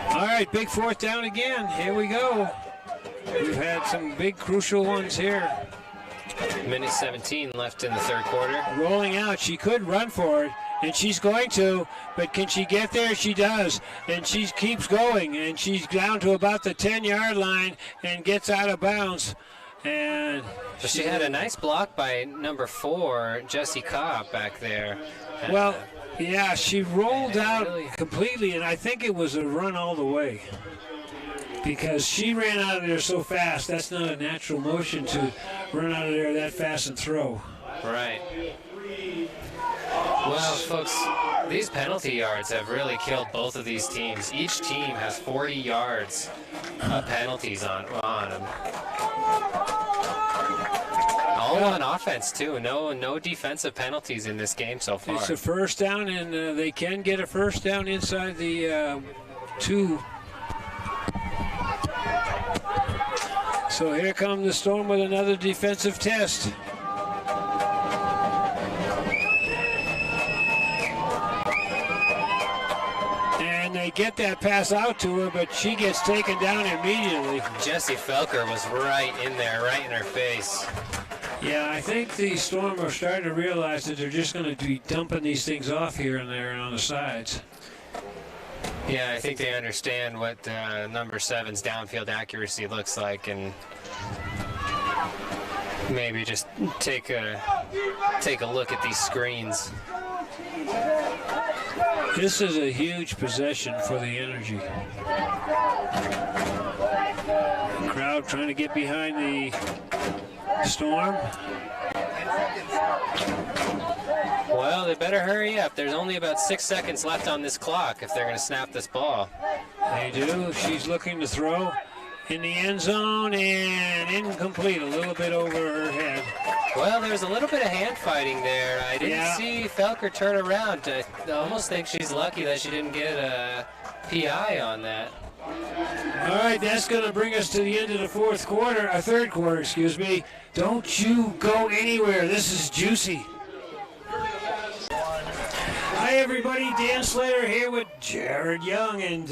All right, big 4th down again. Here we go. We've had some big crucial ones here. Minute 17 left in the 3rd quarter. Rolling out, she could run for it, and she's going to, but can she get there? She does, and she keeps going, and she's down to about the 10-yard line and gets out of bounds. And she had a nice block by number 4, Jessie Kopp, back there. Well, yeah, she rolled out completely, and I think it was a run all the way, because she ran out of there so fast. That's not a natural motion to run out of there that fast and throw. Right. Well, folks, these penalty yards have really killed both of these teams. Each team has 40 yards of penalties on them. All on offense, too. No defensive penalties in this game so far. It's a 1st down, and they can get a 1st down inside the 2. So here come the Storm with another defensive test. And they get that pass out to her, but she gets taken down immediately. Jessie Felker was right in there, right in her face. Yeah, I think the Storm are starting to realize that they're just going to be dumping these things off here and there and on the sides. Yeah, I think they understand what number 7's downfield accuracy looks like, and maybe just take a look at these screens. This is a huge possession for the Energy. The crowd trying to get behind the Storm. Well, they better hurry up. There's only about 6 seconds left on this clock if they're going to snap this ball. They do. She's looking to throw in the end zone and incomplete, a little bit over her head. Well, there was a little bit of hand fighting there. I didn't see Felker turn around. I almost think she's lucky that she didn't get a PI on that. All right, that's going to bring us to the end of the third quarter, excuse me. Don't you go anywhere. This is juicy. Hi, everybody. Dan Slater here with Jared Young, and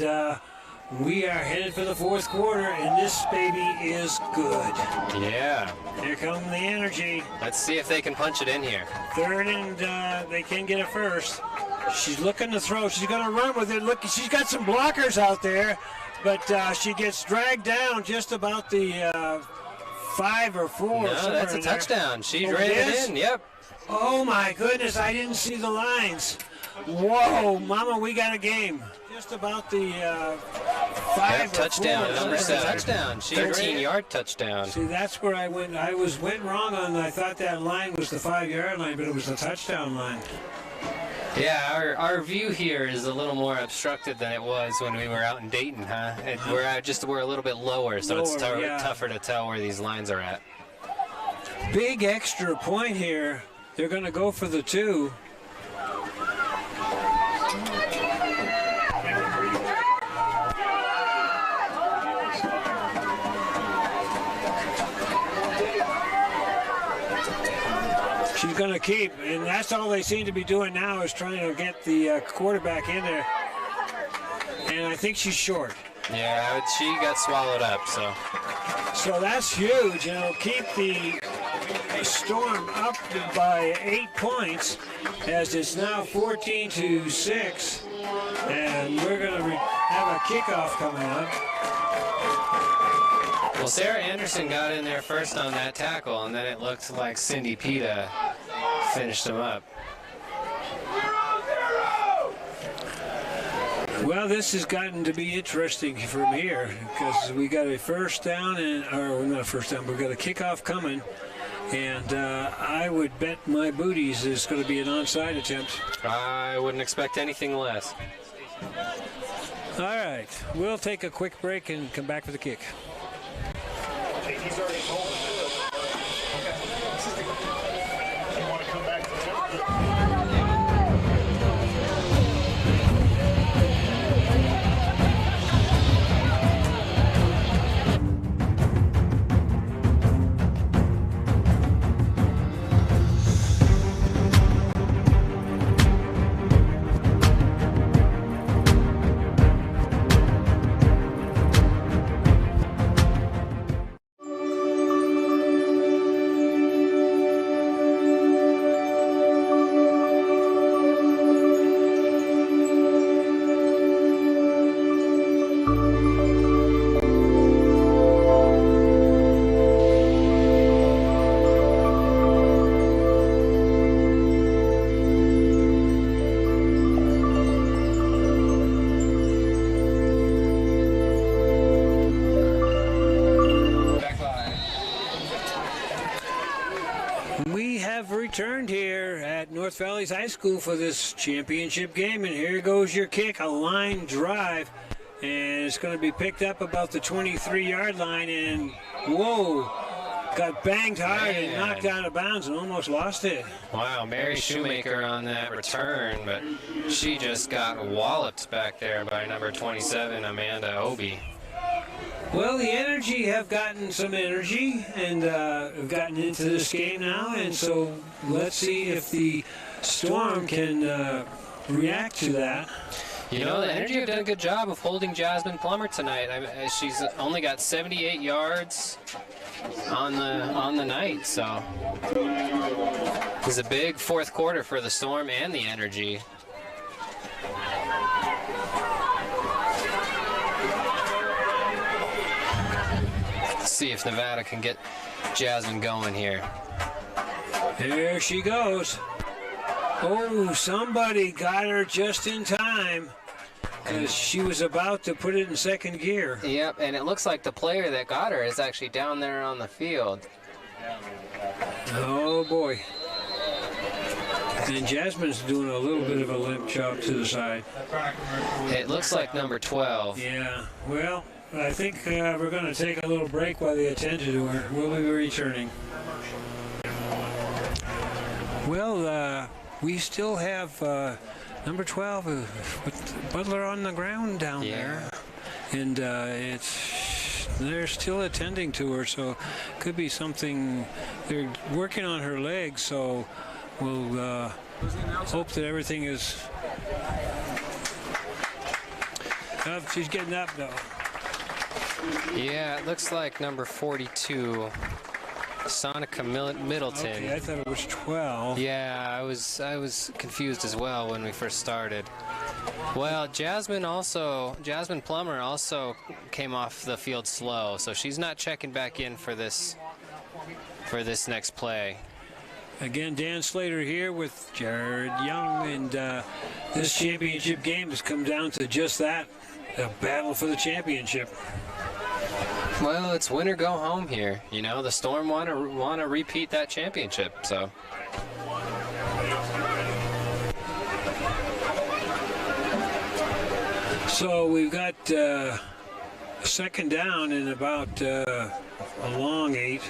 we are headed for the fourth quarter, and this baby is good. Yeah. Here comes the energy. Let's see if they can punch it in here. Third, and they can get it first. She's looking to throw. She's going to run with it. Look, she's got some blockers out there, but she gets dragged down just about the 5 or 4. No, that's a touchdown. She ran it in. Yep. Oh, my goodness. I didn't see the lines. Whoa, Mama, we got a game. Just about the 5 touchdown. Number 7. Touchdown. 13-yard touchdown. See, that's where I went. I went wrong on. I thought that line was the 5-yard line, but it was the touchdown line. Yeah, our view here is a little more obstructed than it was when we were out in Dayton, huh? We're a little bit lower, so it's tougher to tell where these lines are at. Big extra point here. They're going to go for the 2. She's going to keep, and that's all they seem to be doing now is trying to get the quarterback in there. And I think she's short. Yeah, she got swallowed up, so. So that's huge, and it'll keep the Storm up by 8 points, as it's now 14-6, and we're going to have a kickoff coming up. Well, Sarah Anderson got in there first on that tackle, and then it looked like Cindy Pita finished him up. Well, this has gotten to be interesting from here because we got a first down, or not a first down, but we got a kickoff coming, and I would bet my booties it's going to be an onside attempt. I wouldn't expect anything less. All right, we'll take a quick break and come back for the kick. He's already told us. You want to come back to the Returned here at North Valley's High School for this championship game, and here goes your kick, a line drive, and it's going to be picked up about the 23-yard line, and whoa, got banged hard and knocked out of bounds and almost lost it. Wow, Mary Shoemaker on that return, but she just got walloped back there by number 27, Amanda Obi. Well, the Energy have gotten some energy and have gotten into this game now, and so let's see if the Storm can react to that. You know, the Energy have done a good job of holding Jasmine Plummer tonight. She's only got 78 yards on the night, so it's a big fourth quarter for the Storm and the Energy. See if Nevada can get Jasmine going here. There she goes. Oh, somebody got her just in time because she was about to put it in second gear. Yep, and it looks like the player that got her is actually down there on the field. Oh, boy. And Jasmine's doing a little bit of a limp chop to the side. It looks like number 12. Yeah, well, I think we're going to take a little break while they attend to her. We'll be returning. Well, we still have number 12 with Butler on the ground down there. And they're still attending to her, so could be something. They're working on her legs, so we'll hope that everything is. She's getting up though. Yeah, it looks like number 42, Sonica Middleton. Okay, I thought it was 12. Yeah, I was confused as well when we first started. Well, Jasmine Plummer also came off the field slow, so she's not checking back in for this next play. Again, Dan Slater here with Jared Young, and this championship game has come down to just that, a battle for the championship. Well, it's win or go home here. You know, the Storm want to repeat that championship, so. So we've got second down in about a long 8.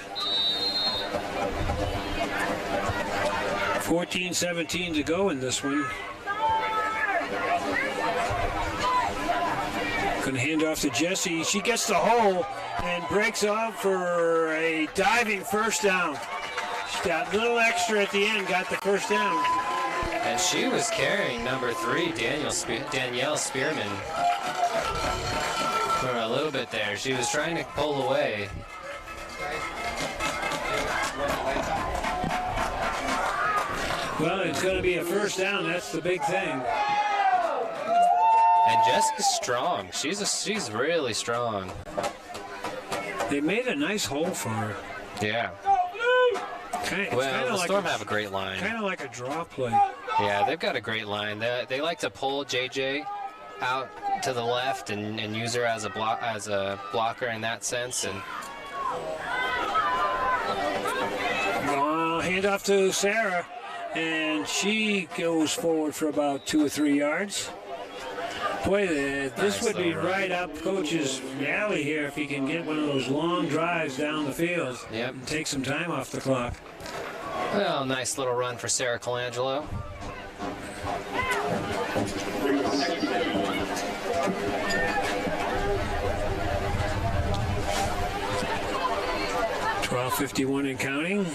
14-17 to go in this one. Going to hand off to Jessie. She gets the hole and breaks off for a diving first down. She got a little extra at the end, got the first down. And she was carrying number 3, Danielle Spearman, for a little bit there. She was trying to pull away. Well, it's going to be a first down. That's the big thing. And Jessica's strong. She's really strong. They made a nice hole for her. Yeah. Well, the Storm have a great line. Kind of like a draw play. Yeah, they've got a great line. They like to pull JJ out to the left and use her as a blocker in that sense. And hand off to Sarah, and she goes forward for about 2 or 3 yards. Boy, this would be right up Coach's alley here if he can get one of those long drives down the field. Yep. And take some time off the clock. Well, nice little run for Sarah Colangelo. .12:51 and counting.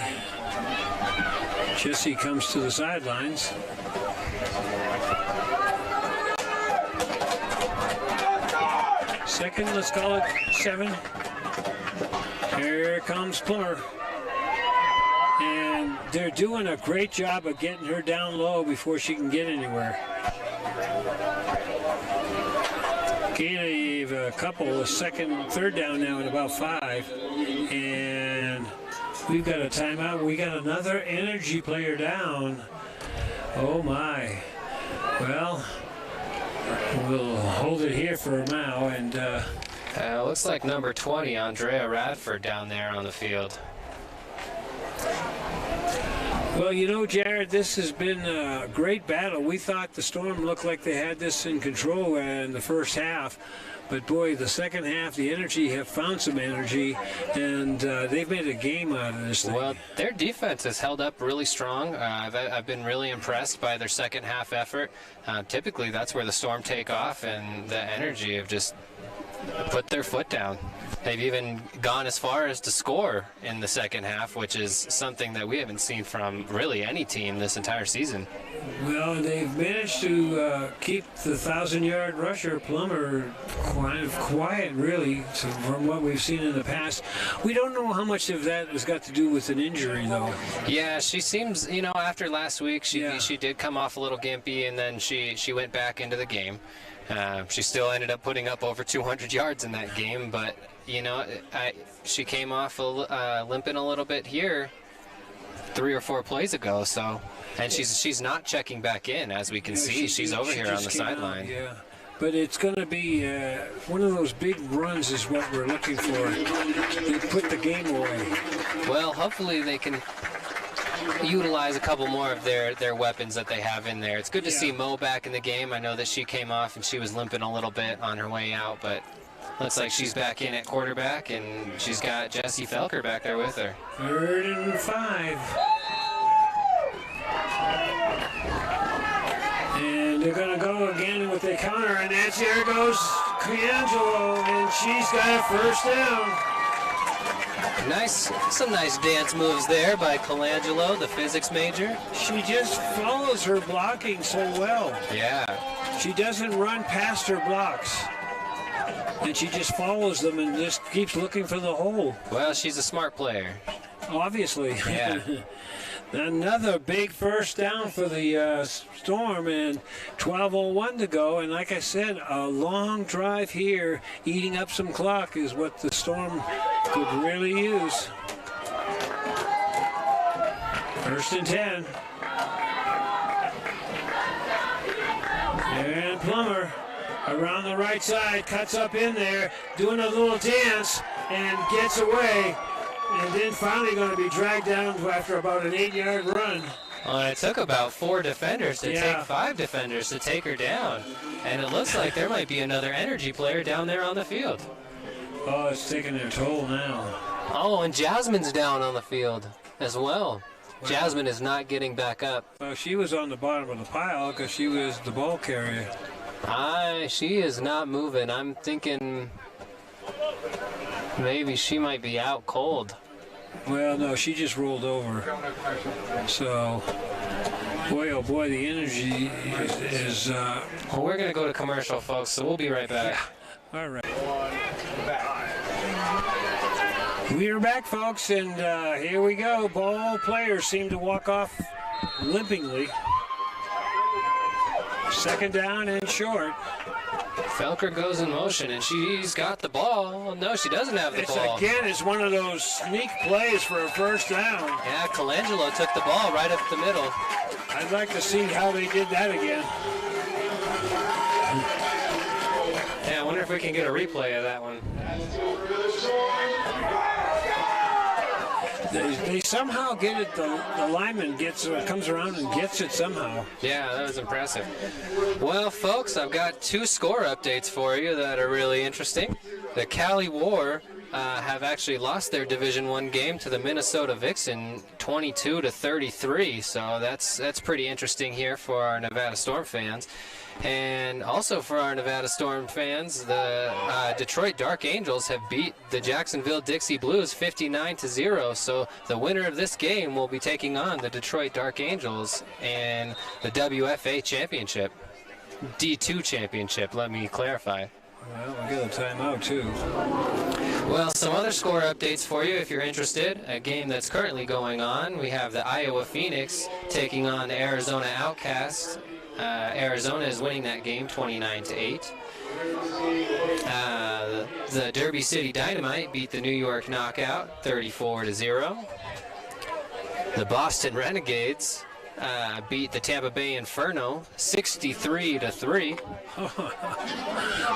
Jessie comes to the sidelines. Second, let's call it 7. Here comes Plummer. And they're doing a great job of getting her down low before she can get anywhere. Gave a couple, third down now at about 5. And we've got a timeout. We got another energy player down. Oh my. Well, we'll hold it here for now. And looks like number 20, Andrea Radford, down there on the field. Well, you know, Jared, this has been a great battle. We thought the Storm looked like they had this in control in the first half. But, boy, the second half, the energy have found some energy, and they've made a game out of this thing. Well, their defense has held up really strong. I've been really impressed by their second half effort. Typically, that's where the Storm take off, and the energy of just put their foot down. They've even gone as far as to score in the second half, which is something that we haven't seen from really any team this entire season. Well, they've managed to keep the 1,000-yard rusher, Plummer, kind of quiet, really, from what we've seen in the past. We don't know how much of that has got to do with an injury, though. Yeah, she seems, you know, after last week, she did come off a little gimpy, and then she went back into the game. She still ended up putting up over 200 yards in that game, but, you know, she came off limping a little bit here 3 or 4 plays ago, so, and she's not checking back in, as we can see. She's over here on the sideline. Yeah, but it's going to be one of those big runs is what we're looking for. They put the game away. Well, hopefully they can utilize a couple more of their weapons that they have in there. It's good to see Mo back in the game. I know that she came off and she was limping a little bit on her way out, but looks like she's back in at quarterback, and she's got Jessie Felker back there with her. 3rd and 5. And they're going to go again with the counter, and that's here goes Criangelo, and she's got a first down. Some nice dance moves there by Colangelo, the physics major. She just follows her blocking so well. Yeah. She doesn't run past her blocks. And she just follows them and just keeps looking for the hole. Well, she's a smart player. Obviously. Yeah. Another big first down for the Storm, and 12:01 to go. And like I said, a long drive here, eating up some clock is what the Storm could really use. 1st and 10. And Plummer around the right side, cuts up in there, doing a little dance, and gets away. And then finally going to be dragged down after about an 8-yard run. Well, it took about 4 defenders to take 5 defenders to take her down. And it looks like there might be another energy player down there on the field. Oh, it's taking their toll now. Oh, and Jasmine's down on the field as well. Jasmine is not getting back up. Well, she was on the bottom of the pile because she was the ball carrier. She is not moving. I'm thinking maybe she might be out cold. Well, no, she just rolled over. So, boy, oh boy, the energy is Well, we're going to go to commercial, folks, so we'll be right back. Yeah. All right. We are back, folks, and here we go. Ball players seem to walk off limpingly. 2nd down and short. Felker goes in motion, and she's got the ball. No, she doesn't have the ball. Again, it's one of those sneak plays for a first down. Yeah, Colangelo took the ball right up the middle. I'd like to see how they did that again. Yeah, I wonder if we can get a replay of that one. They somehow get it. The lineman comes around and gets it somehow. Yeah, that was impressive. Well, folks, I've got 2 score updates for you that are really interesting. The Cali War have actually lost their Division I game to the Minnesota Vixen 22-33. So that's pretty interesting here for our Nevada Storm fans. And also for our Nevada Storm fans, the Detroit Dark Angels have beat the Jacksonville Dixie Blues 59-0. So the winner of this game will be taking on the Detroit Dark Angels in the WFA Championship. D2 Championship, let me clarify. Well, we got a timeout, too. Well, some other score updates for you if you're interested. A game that's currently going on. We have the Iowa Phoenix taking on the Arizona Outcasts. Arizona is winning that game 29-8. The Derby City Dynamite beat the New York Knockout 34-0. The Boston Renegades beat the Tampa Bay Inferno 63-3.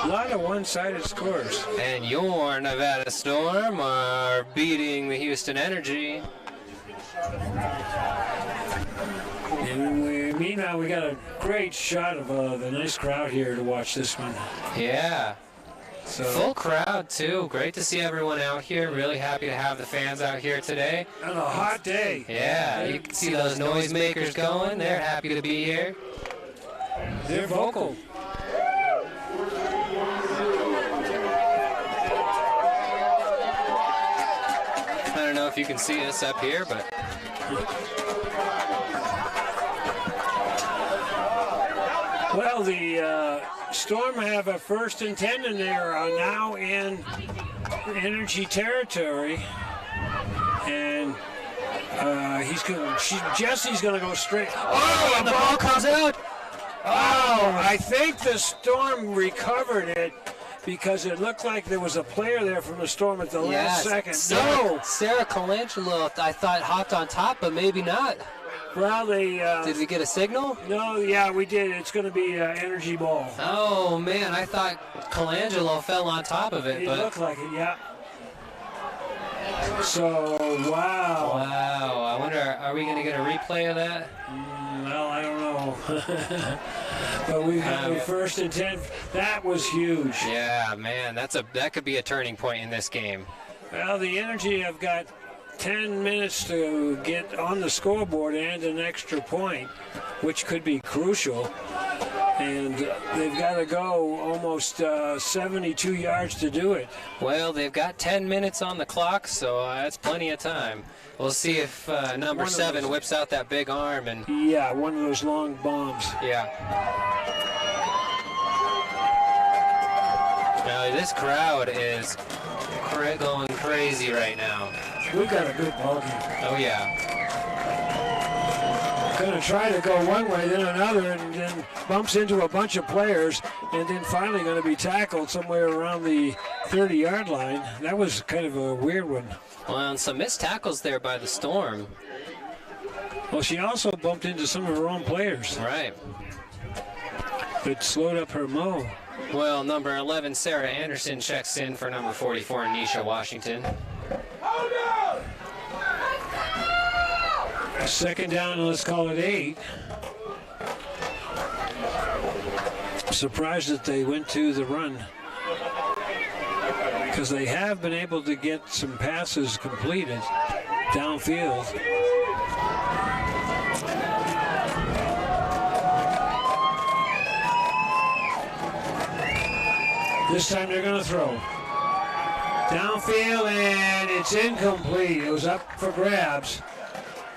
A lot of one-sided scores. And your Nevada Storm are beating the Houston Energy. And meanwhile, we got a great shot of the nice crowd here to watch this one. Yeah. So, full crowd, too. Great to see everyone out here. Really happy to have the fans out here today. On a hot day. Yeah, you can see those noisemakers going. They're happy to be here. They're vocal. I don't know if you can see us up here, but... Well, the Storm have a 1st and 10, and they are now in energy territory. And Jessie's going to go straight. Oh, and the ball comes out! Oh, I think the Storm recovered it because it looked like there was a player there from the Storm at the last second. Sarah Colangelo, I thought, hopped on top, but maybe not. Well, did we get a signal? No, yeah, we did. It's going to be an energy ball. Oh, man, I thought Colangelo fell on top of it. It looked like it, yeah. So, wow. Wow. I wonder, are we going to get a replay of that? Well, I don't know. But we have a 1st and 10. That was huge. Yeah, man, that could be a turning point in this game. Well, the Energy have got 10 minutes to get on the scoreboard and an extra point, which could be crucial. And they've got to go almost 72 yards to do it. Well, they've got 10 minutes on the clock, so that's plenty of time. We'll see if number 7 whips out that big arm. And yeah, one of those long bombs. Yeah. Now, this crowd is going crazy right now. We've got a good ball game. Oh, yeah. Going to try to go one way, then another, and then bumps into a bunch of players, and then finally going to be tackled somewhere around the 30-yard line. That was kind of a weird one. Well, and some missed tackles there by the Storm. Well, she also bumped into some of her own players. Right. It slowed up her mo. Well, number 11, Sarah Anderson, checks in for number 44, Nisha Washington. Second down, and let's call it 8. Surprised that they went to the run, because they have been able to get some passes completed downfield. This time they're going to throw. Downfield, and it's incomplete. It was up for grabs.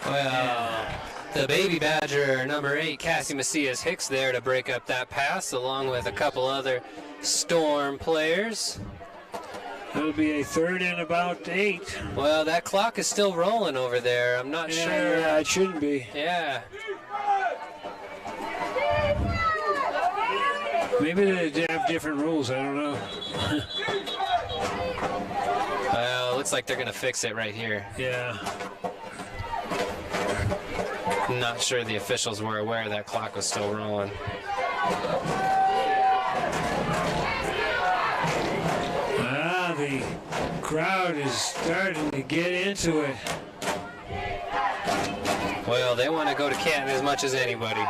Well, the Baby Badger, number 8, Cassie Macias Hicks there to break up that pass, along with a couple other Storm players. It'll be a 3rd and about 8. Well, that clock is still rolling over there. I'm not sure. Yeah, it shouldn't be. Yeah. Maybe they have different rules. I don't know. Well, looks like they're going to fix it right here. Yeah. I'm not sure the officials were aware that clock was still rolling. The crowd is starting to get into it. Well, they want to go to Canton as much as anybody.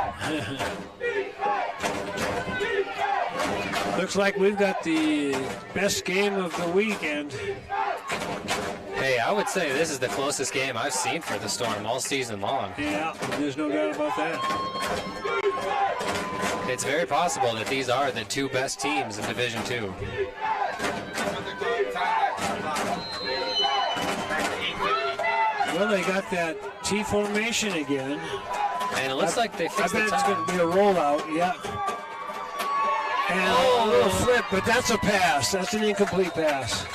Looks like we've got the best game of the weekend. Hey, I would say this is the closest game I've seen for the Storm all season long. Yeah, there's no doubt about that. It's very possible that these are the 2 best teams in Division II. Well, they got that T formation again. And it looks like they fixed the I bet it's time. going to be a rollout, yeah. And a little flip, but that's a pass. That's an incomplete pass.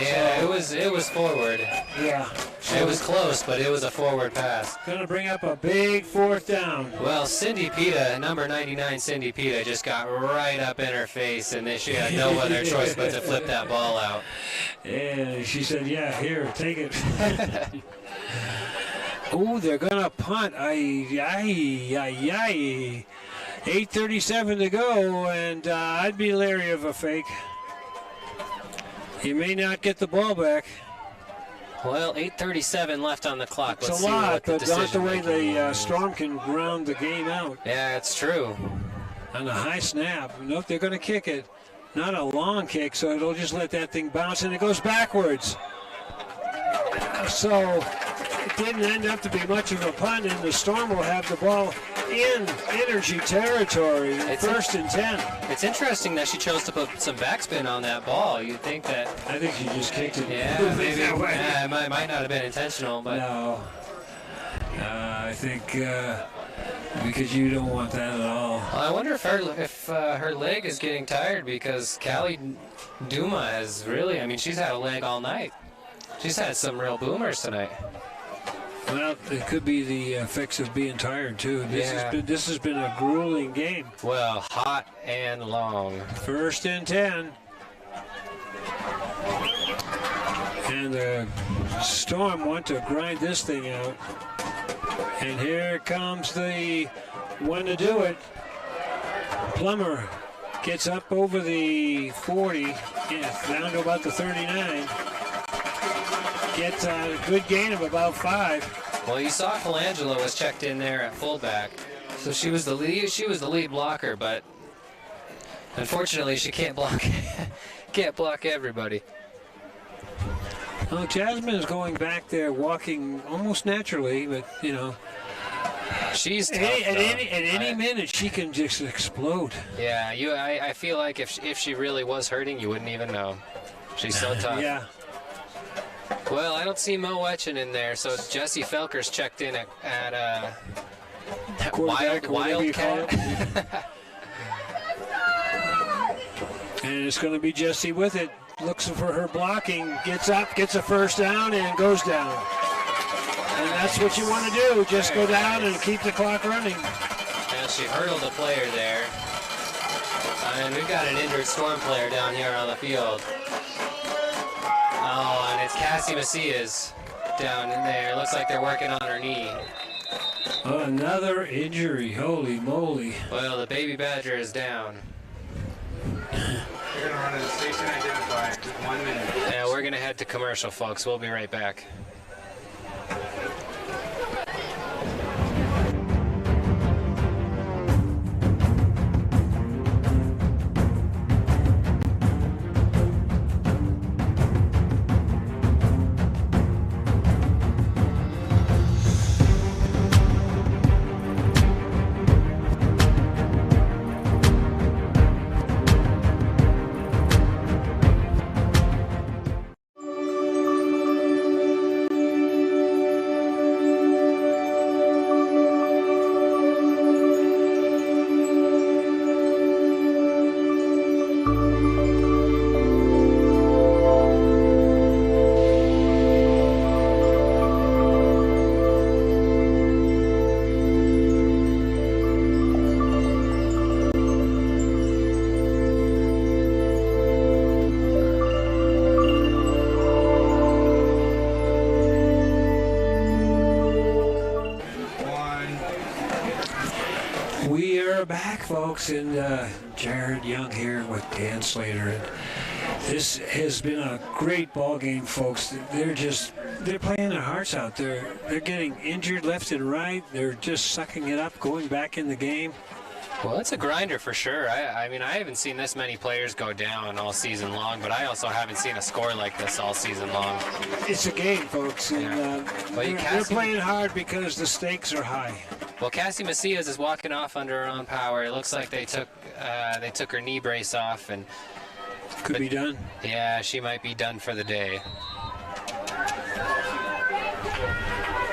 Yeah, it was forward. Yeah. It was close, but it was a forward pass. Going to bring up a big 4th down. Well, Cindy Pita, number 99 Cindy Pita, just got right up in her face, and then she had no other choice but to flip that ball out. And she said, yeah, here, take it. Oh, they're going to punt. 8:37 to go, and I'd be leery of a fake. You may not get the ball back. Well, 8:37 left on the clock. It's Let's a see lot, what the but not the way decision-making the is. Storm can ground the game out. Yeah, it's true. On a high snap. Nope, they're going to kick it. Not a long kick, so it'll just let that thing bounce, and it goes backwards. So it didn't end up to be much of a punt, and the Storm will have the ball in Energy territory, first and 10. It's interesting that she chose to put some backspin on that ball. You'd think that... I think she just kicked it. Yeah, maybe. Yeah, it might not have been intentional, but... No. I think because you don't want that at all. Well, I wonder if her leg is getting tired, because Callie Duma has really... I mean, she's had a leg all night. She's had some real boomers tonight. Well, it could be the effects of being tired, too. This has been a grueling game. Well, hot and long. First and 10. And the Storm want to grind this thing out. And here comes the one to do it. Plummer gets up over the 40, down to about the 39. get a good gain of about 5. Well, you saw Colangelo was checked in there at fullback, so she was the lead. She was the lead blocker, but unfortunately, she can't block. Can't block everybody. Well, Jasmine is going back there, walking almost naturally, but you know, she's tough, at any minute she can just explode. Yeah, I feel like if she really was hurting, you wouldn't even know. She's so tough. Yeah. Well, I don't see Mo Etchen in there, so Jesse Felker's checked in at Wildcat. And it's going to be Jesse with it. Looks for her blocking, gets up, gets a first down, and goes down. And that's what you want to do, just go down and keep the clock running. And she hurdled a player there. And we've got an injured Storm player down here on the field. Oh, and it's Cassie Macias down in there. Looks like they're working on her knee. Another injury, holy moly. Well, the baby badger is down. We're going to run a station identifier, just 1 minute. Yeah, we're going to head to commercial, folks. We'll be right back. Folks, and Jared Young here with Dan Slater. And this has been a great ball game, folks. They're playing their hearts out. They're getting injured left and right. They're just sucking it up, going back in the game. Well, it's a grinder for sure. I mean, I haven't seen this many players go down all season long, but I also haven't seen a score like this all season long. It's a game, folks, and they're playing hard because the stakes are high. Well, Cassie Macias is walking off under her own power. It looks like they took her knee brace off, and could be done. Yeah, she might be done for the day.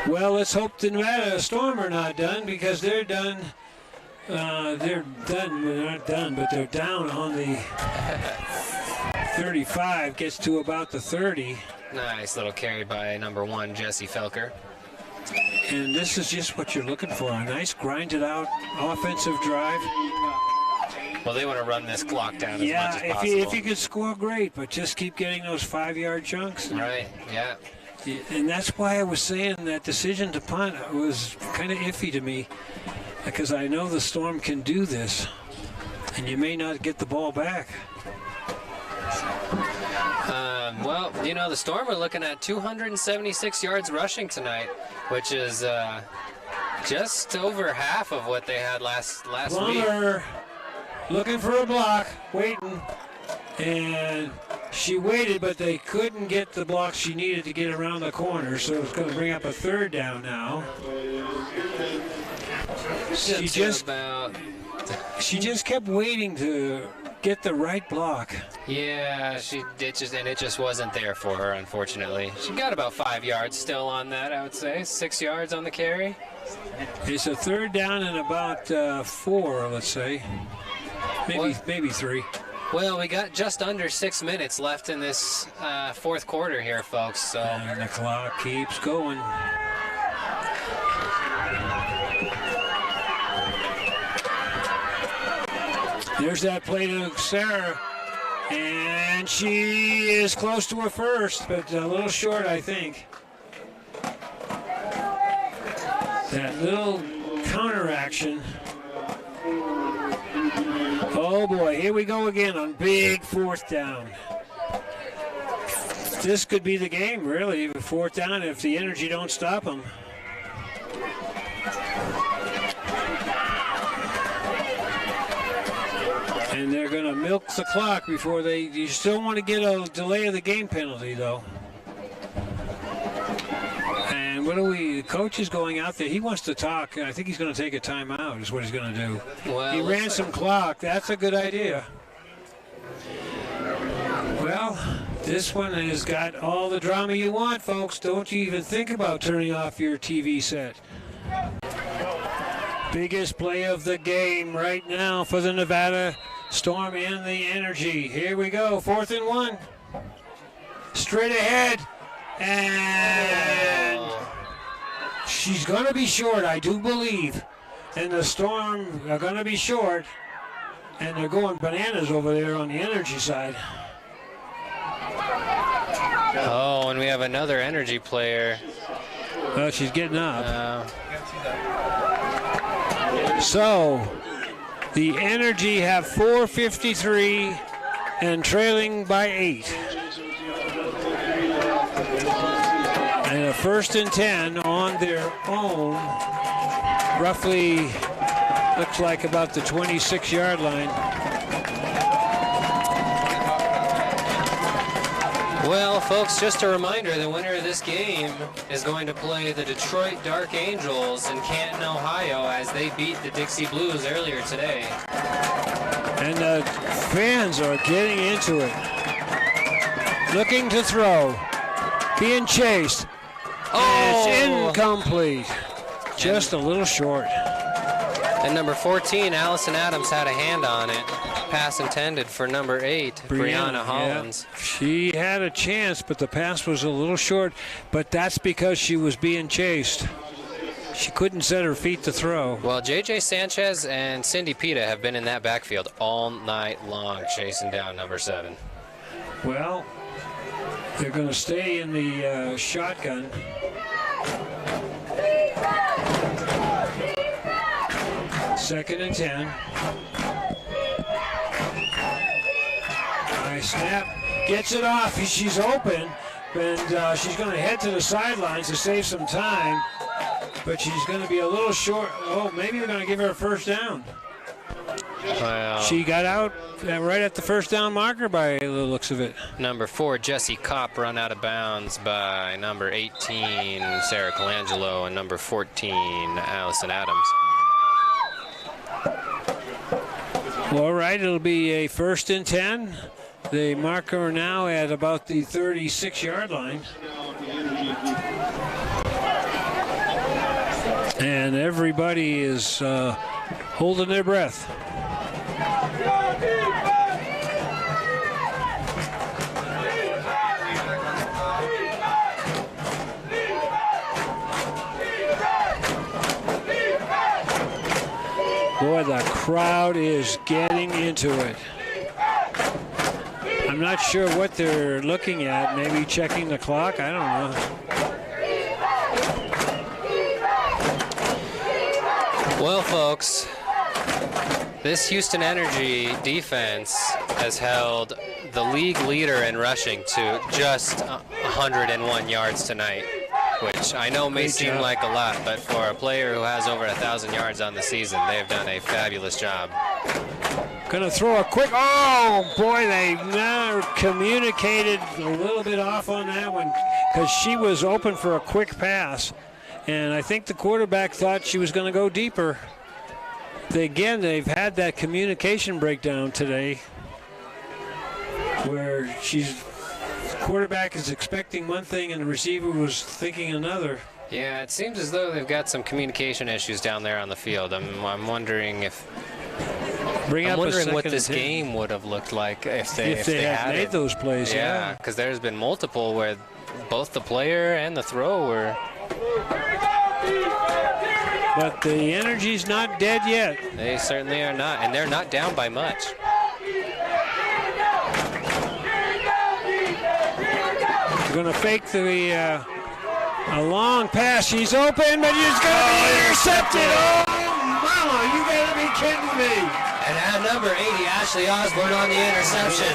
Well, let's hope the Nevada Storm are not done, because they're done. They're not done, but they're down on the 35. Gets to about the 30. Nice little carry by number 1, Jesse Felker. And this is just what you're looking for, a nice grinded out offensive drive. Well, they want to run this clock down as much as possible. If you could score, great, but just keep getting those 5-yard chunks. Right, yeah. And that's why I was saying that decision to punt was kind of iffy to me, because I know the Storm can do this, and you may not get the ball back. Well, you know, the Storm are looking at 276 yards rushing tonight, which is just over half of what they had last Plummer week. Looking for a block, waiting, and she waited, but they couldn't get the block she needed to get around the corner, so it's going to bring up a 3rd down now. She just kept waiting to get the right block. Yeah, it just wasn't there for her, unfortunately. She got about 5 yards still on that, I would say. 6 yards on the carry. It's a 3rd down and about 4, let's say. Maybe 3. Well, we got just under 6 minutes left in this 4th quarter here, folks. So. And the clock keeps going. There's that play to Sarah, and she is close to her first, but a little short, I think. That little counteraction. Oh boy, here we go again on big 4th down. this could be the game, really. 4th down if the energy don't stop them. And they're going to milk the clock before you still want to get a delay of the game penalty, though. And the coach is going out there. He wants to talk. I think he's going to take a timeout is what he's going to do. Well, he ran some clock. That's a good idea. Well, this one has got all the drama you want, folks. Don't you even think about turning off your TV set. Biggest play of the game right now for the Nevada Storm and the Energy. Here we go, 4th and 1. Straight ahead. And she's going to be short, I do believe. And the Storm are going to be short. And they're going bananas over there on the Energy side. Oh, and we have another Energy player. Oh, she's getting up. So, the Energy have 4:53 and trailing by 8. And a 1st and 10 on their own. Roughly, looks like about the 26-yard line. Well, folks, just a reminder, the winner of this game is going to play the Detroit Dark Angels in Canton, Ohio, as they beat the Dixie Blues earlier today. And the fans are getting into it. Looking to throw. Being chased. Oh! It's incomplete. Just a little short. And number 14, Allison Adams, had a hand on it. Pass intended for number 8, Brianna Hollins. Yeah. She had a chance, but the pass was a little short. But that's because she was being chased. She couldn't set her feet to throw. Well, J.J. Sanchez and Cindy Pita have been in that backfield all night long, chasing down number 7. Well, they're going to stay in the shotgun. Second and 10. Nice snap. Gets it off. She's open. And she's going to head to the sidelines to save some time. But she's going to be a little short. Oh, maybe they're going to give her a 1st down. Wow. She got out right at the 1st down marker by the looks of it. Number 4, Jessie Kopp, run out of bounds by number 18, Sarah Colangelo, and number 14, Allison Adams. All right, it'll be a 1st and 10. They mark her now at about the 36-yard line. And everybody is holding their breath. Boy, the crowd is getting into it. I'm not sure what they're looking at. Maybe checking the clock. I don't know. Well, folks, this Houston Energy defense has held the league leader in rushing to just 101 yards tonight, which I know may seem like a lot, but for a player who has over 1,000 yards on the season, they have done a fabulous job. Gonna throw a quick, oh boy, they now communicated a little bit off on that one because she was open for a quick pass. And I think the quarterback thought she was gonna go deeper. They've had that communication breakdown today where the quarterback is expecting one thing and the receiver was thinking another. Yeah, it seems as though they've got some communication issues down there on the field. I'm wondering if what this game would have looked like if they had made those plays. Yeah, because there's been multiple where both the player and the throw were. But the Energy's not dead yet. They certainly are not, and they're not down by much. They're going to fake a long pass. She's open, but she's going to be intercepted. Oh, mama, you got to be kidding me. And at number 80, Ashley Osborne on the interception.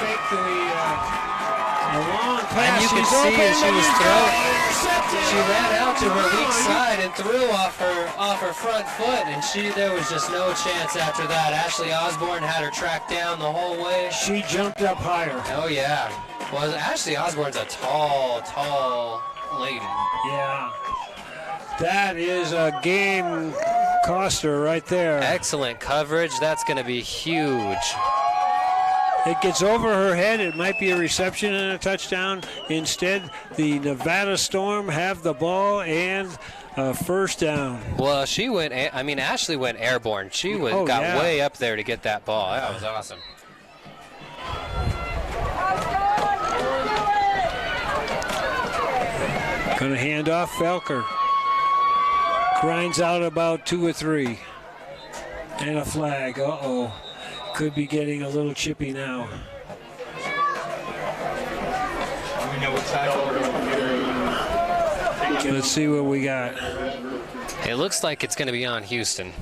A long pass. And you could She's see open, as she and was he's throwing, got it. Intercepted. she ran out to her weak side and threw off her front foot, and there was just no chance after that. Ashley Osborne had her tracked down the whole way. She jumped up higher. Oh yeah. Well, Ashley Osborne's a tall lady. Yeah. That is a game coster right there. Excellent coverage. That's going to be huge. It gets over her head. It might be a reception and a touchdown. Instead, the Nevada Storm have the ball and a first down. Well, Ashley went airborne. She got way up there to get that ball. That was awesome. Gonna hand off Felker. Grinds out about 2 or 3. And a flag. Uh-oh. Could be getting a little chippy now. We know what side we're Let's see what we got. It looks like it's going to be on Houston.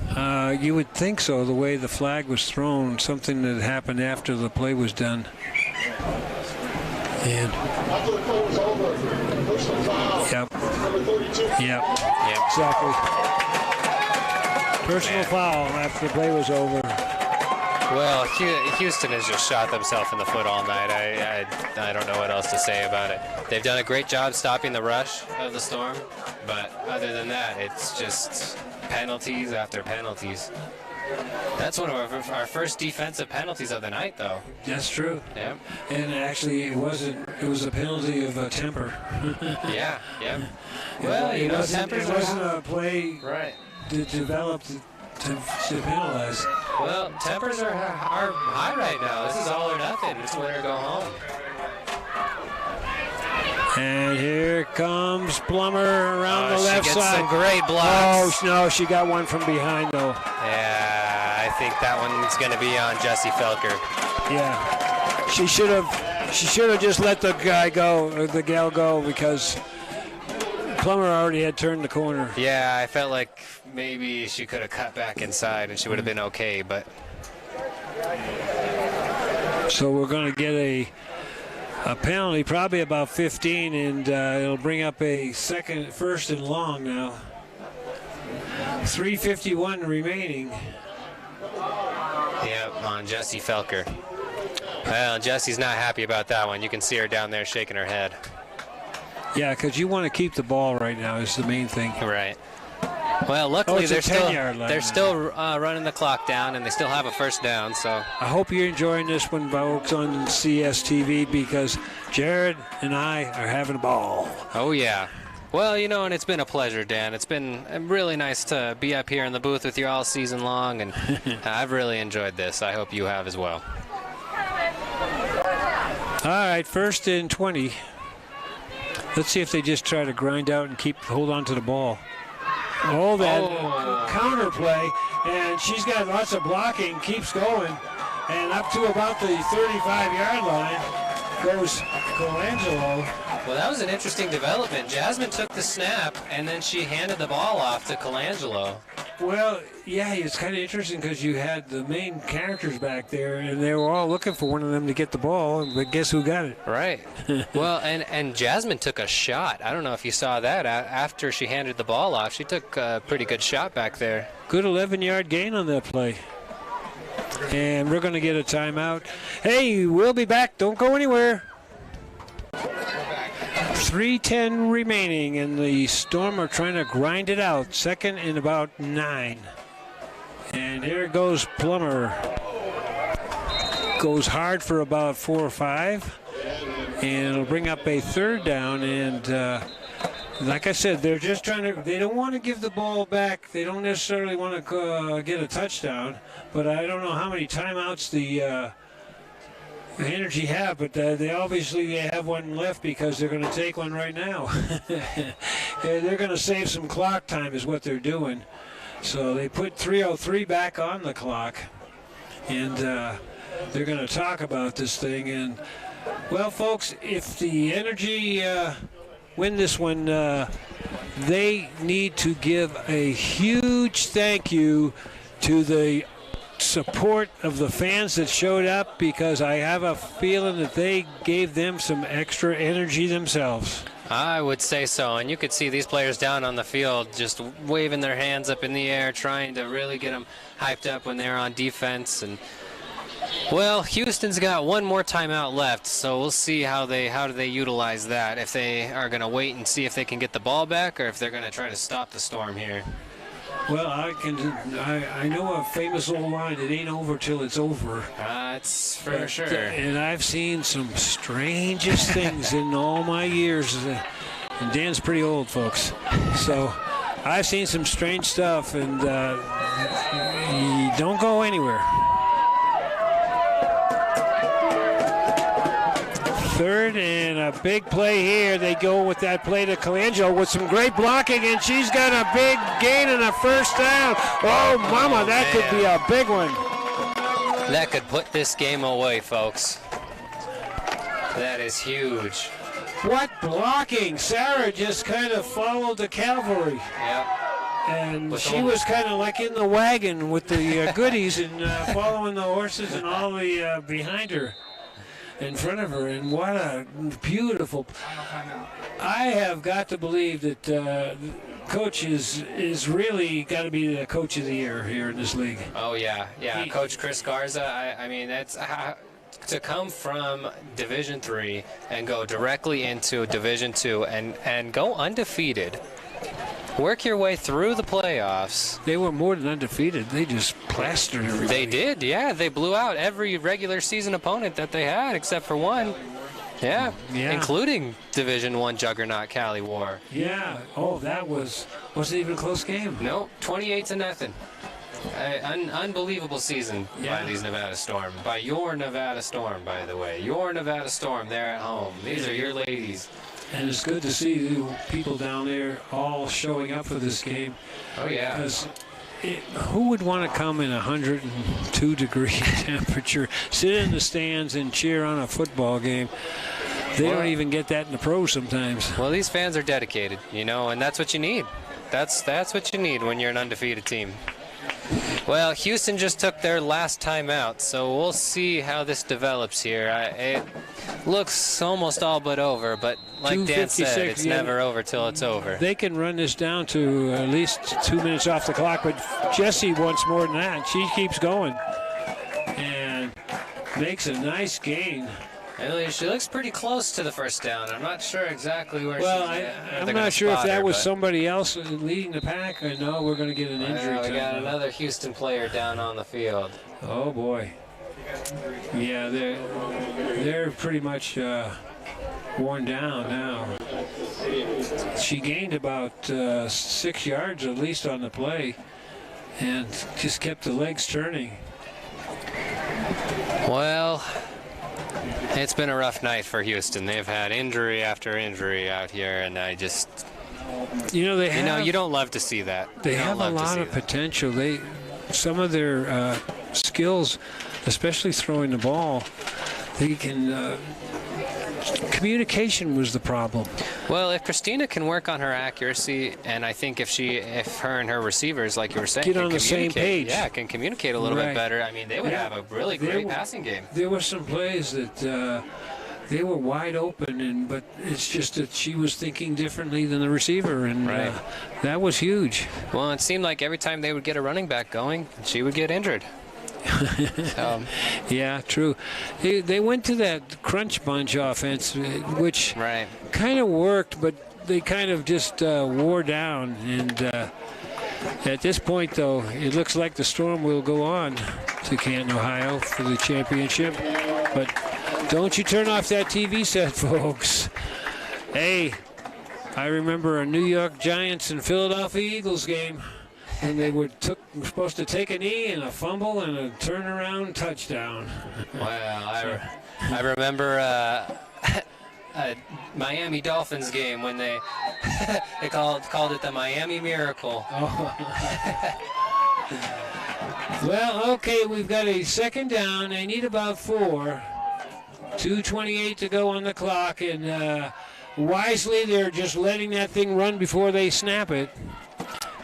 You would think so, the way the flag was thrown, something that happened after the play was done. And After the play was over, personal foul. yep, Number 32. yep, exactly. Personal foul after the play was over. Well, Houston has just shot themselves in the foot all night. I don't know what else to say about it. They've done a great job stopping the rush of the Storm, but other than that, it's just penalties after penalties. That's one of our first defensive penalties of the night, though. That's true. Yep. And actually, it was a penalty of temper. Yeah. Well, tempers it wasn't a play right. that developed to penalize. Well, tempers are high right now. This is all or nothing. It's win or go home. And here comes Plummer around the left she gets side. some great blocks. Oh, no, she got one from behind, though. Yeah, I think that one's going to be on Jessie Felker. Yeah. She should have just let the guy go, or the gal go, because Plummer already had turned the corner. Yeah, I felt like maybe she could have cut back inside and she would have been okay, but... So we're going to get a penalty, probably about 15, and it'll bring up a first and long now. 3:51 remaining. Yep, on Jessie Felker. Well, Jessie's not happy about that one. You can see her down there shaking her head. Yeah, because you want to keep the ball right now is the main thing. Right. Well, luckily it's a they're 10-yard line still running the clock down, and they still have a first down. So I hope you're enjoying this one, folks, on CSTV, because Jared and I are having a ball. oh yeah. Well, and it's been a pleasure, Dan. It's been really nice to be up here in the booth with you all season long, and I've really enjoyed this. I hope you have as well. All right, 1st and 20. Let's see if they just try to grind out and hold on to the ball. Oh, that counter play, and she's got lots of blocking, keeps going, and up to about the 35-yard line goes Colangelo. Well, that was an interesting development. Jasmine took the snap, and then she handed the ball off to Colangelo. Well, yeah, it's kind of interesting because you had the main characters back there, and they were all looking for one of them to get the ball, but guess who got it? Right. Well, and Jasmine took a shot. I don't know if you saw that. After she handed the ball off, she took a pretty good shot back there. Good 11-yard gain on that play. And we're going to get a timeout. Hey, we'll be back. Don't go anywhere. 3:10 remaining, and the Storm are trying to grind it out. 2nd and about 9. And here goes Plummer. Goes hard for about 4 or 5. And it'll bring up a 3rd down. And like I said, they're just they don't want to give the ball back. They don't necessarily want to get a touchdown. But I don't know how many timeouts the Energy have, but they obviously have one left because they're going to take one right now. They're going to save some clock time is what they're doing. So they put 3:03 back on the clock, and they're going to talk about this thing. And, well, folks, if the Energy win this one, they need to give a huge thank you to the support of the fans that showed up, because I have a feeling that they gave them some extra energy themselves. I would say so, and you could see these players down on the field just waving their hands up in the air, trying to really get them hyped up when they're on defense. And well, Houston's got one more timeout left, so we'll see how do they utilize that. If they are going to wait and see if they can get the ball back, or if they're going to try to stop the Storm here. Well, I know a famous old line: "It ain't over till it's over." That's for sure. And I've seen some strangest things in all my years. And Dan's pretty old, folks. So I've seen some strange stuff, and you don't go anywhere. Third and a big play here. They go with that play to Colangelo with some great blocking, and she's got a big gain and a first down. Oh, mama, that could be a big one. That could put this game away, folks. That is huge. What blocking! Sarah just kind of followed the cavalry. Yep. And she was kind of like in the wagon with the goodies and following the horses and all the behind her, in front of her. And what a beautiful... I have got to believe that Coach is really got to be the coach of the year here in this league. Oh, yeah. Coach Chris Garza, I mean, that's... to come from Division III and go directly into Division II and go undefeated, work your way through the playoffs. They were more than undefeated. They just plastered everybody. They did, yeah. They blew out every regular season opponent that they had except for one. Yeah. Including Division I juggernaut Cali War. Yeah. Oh, that wasn't even a close game. No, 28-0. Unbelievable season by these Nevada Storm. By your Nevada Storm, by the way. Your Nevada Storm there at home. These are your ladies. And it's good to see the people down there all showing up for this game. Oh, yeah. Because who would want to come in 102-degree temperature, sit in the stands and cheer on a football game? They don't even get that in the pros sometimes. Well, these fans are dedicated, and that's what you need. That's what you need when you're an undefeated team. Well, Houston just took their last time out, so we'll see how this develops here. It looks almost all but over, but like Dan said, it's never over till it's over. They can run this down to at least 2 minutes off the clock, but Jessie wants more than that. She keeps going and makes a nice gain. She looks pretty close to the first down. I'm not sure exactly where she's at. I'm not sure if that was somebody else leading the pack. I know we're going to get an injury. We got another Houston player down on the field. Oh, boy. Yeah, they're pretty much worn down now. She gained about 6 yards at least on the play and just kept the legs turning. Well... it's been a rough night for Houston. They've had injury after injury out here, and I just... you don't love to see that. They have a lot of potential. Some of their skills, especially throwing the ball, they can... communication was the problem. Well, if Christina can work on her accuracy, and I think if her and her receivers, like you were saying, get on the same page, can communicate a little bit better. I mean, they would have a really great passing game. There were some plays that they were wide open, but it's just that she was thinking differently than the receiver, and that was huge. Well, it seemed like every time they would get a running back going, she would get injured. Yeah, true. They went to that crunch bunch offense, which kind of worked, but they kind of just wore down. And at this point, though, it looks like the Storm will go on to Canton, Ohio for the championship. But don't you turn off that TV set, folks. Hey, I remember a New York Giants and Philadelphia Eagles game. And they were supposed to take a knee and a fumble and a turnaround touchdown. Well, I remember a Miami Dolphins game when they called it the Miami Miracle. Oh. Well, okay, we've got a second down. They need about 4. 2:28 to go on the clock, and wisely they're just letting that thing run before they snap it.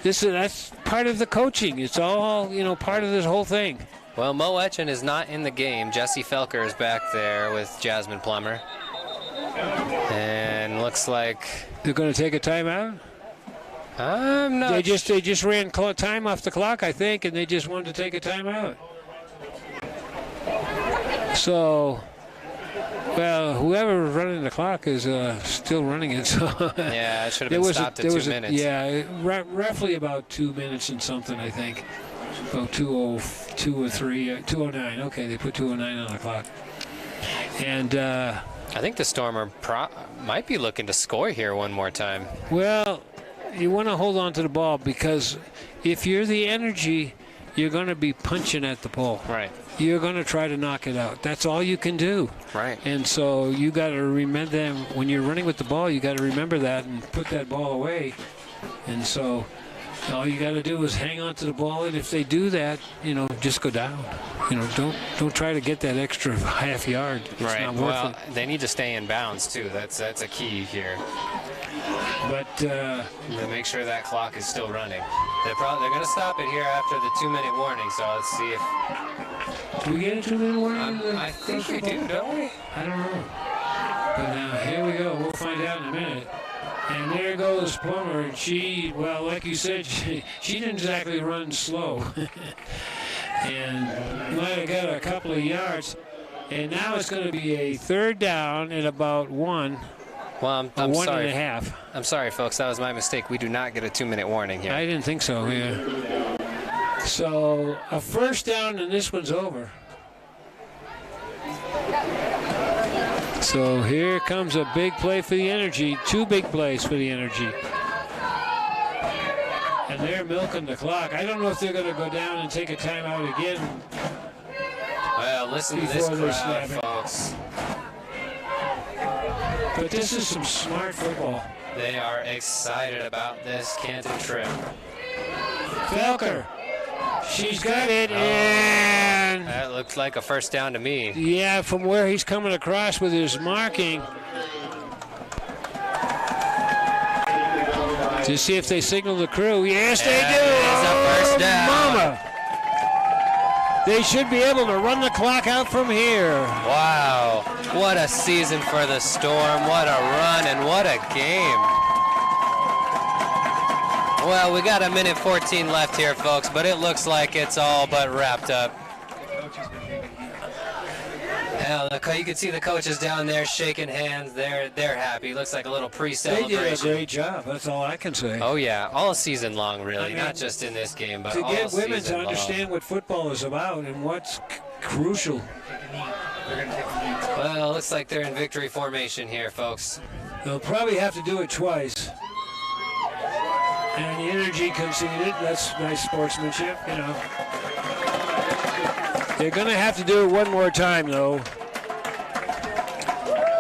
That's part of the coaching. It's all, part of this whole thing. Well, Mo Etchen is not in the game. Jesse Felker is back there with Jasmine Plummer. And looks like they're going to take a timeout. I'm not. They just ran time off the clock, I think, and they just wanted to take a timeout. So, well, whoever was running the clock is still running it. So yeah, it should have been stopped at 2 minutes. Yeah, roughly about 2 minutes and something, I think. About 2:02 or 2:09. Okay, they put 2:09 on the clock. And I think the Stormer might be looking to score here one more time. Well, you want to hold on to the ball because if you're the Energy, you're going to be punching at the ball. Right. You're going to try to knock it out. That's all you can do. Right. And so you got to remember them when you're running with the ball. You got to remember that and put that ball away. And so all you got to do is hang on to the ball. And if they do that, just go down. Don't try to get that extra half yard. It's not worth it. They need to stay in bounds too. That's a key here. But to make sure that clock is still running. They're going to stop it here after the 2-minute warning. So let's see if. Do we get a 2-minute warning? I think we do, don't we? I don't know. But now here we go. We'll find out in a minute. And there goes Plummer. And she, well, like you said, she didn't exactly run slow. And might have got a couple of yards. And now it's going to be a third down at about 1. Well, I'm one sorry. and a half. I'm sorry, folks. That was my mistake. We do not get a 2-minute warning here. I didn't think so, yeah. So a first down, and this one's over. So here comes a big play for the Energy. 2 big plays for the Energy. And they're milking the clock. I don't know if they're going to go down and take a timeout again. Well, listen to this crowd, folks. But this is some smart football. They are excited about this Canton trip. Felker. She's got it, and that looks like a first down to me. Yeah, from where he's coming across with his marking. To see if they signal the crew. Yes, they do. It's a first down. Mama. They should be able to run the clock out from here. Wow. What a season for the Storm. What a run and what a game. Well, we got 1:14 left here, folks, but it looks like it's all but wrapped up. Hell, you can see the coaches down there shaking hands. They're happy. Looks like a little pre-celebration. They did a great job. That's all I can say. Oh yeah, all season long, really. Not just in this game, but all to season get women to long. Understand what football is about and what's crucial. Well, it looks like they're in victory formation here, folks. They'll probably have to do it twice. And the Energy conceded. That's nice sportsmanship, They're going to have to do it one more time, though.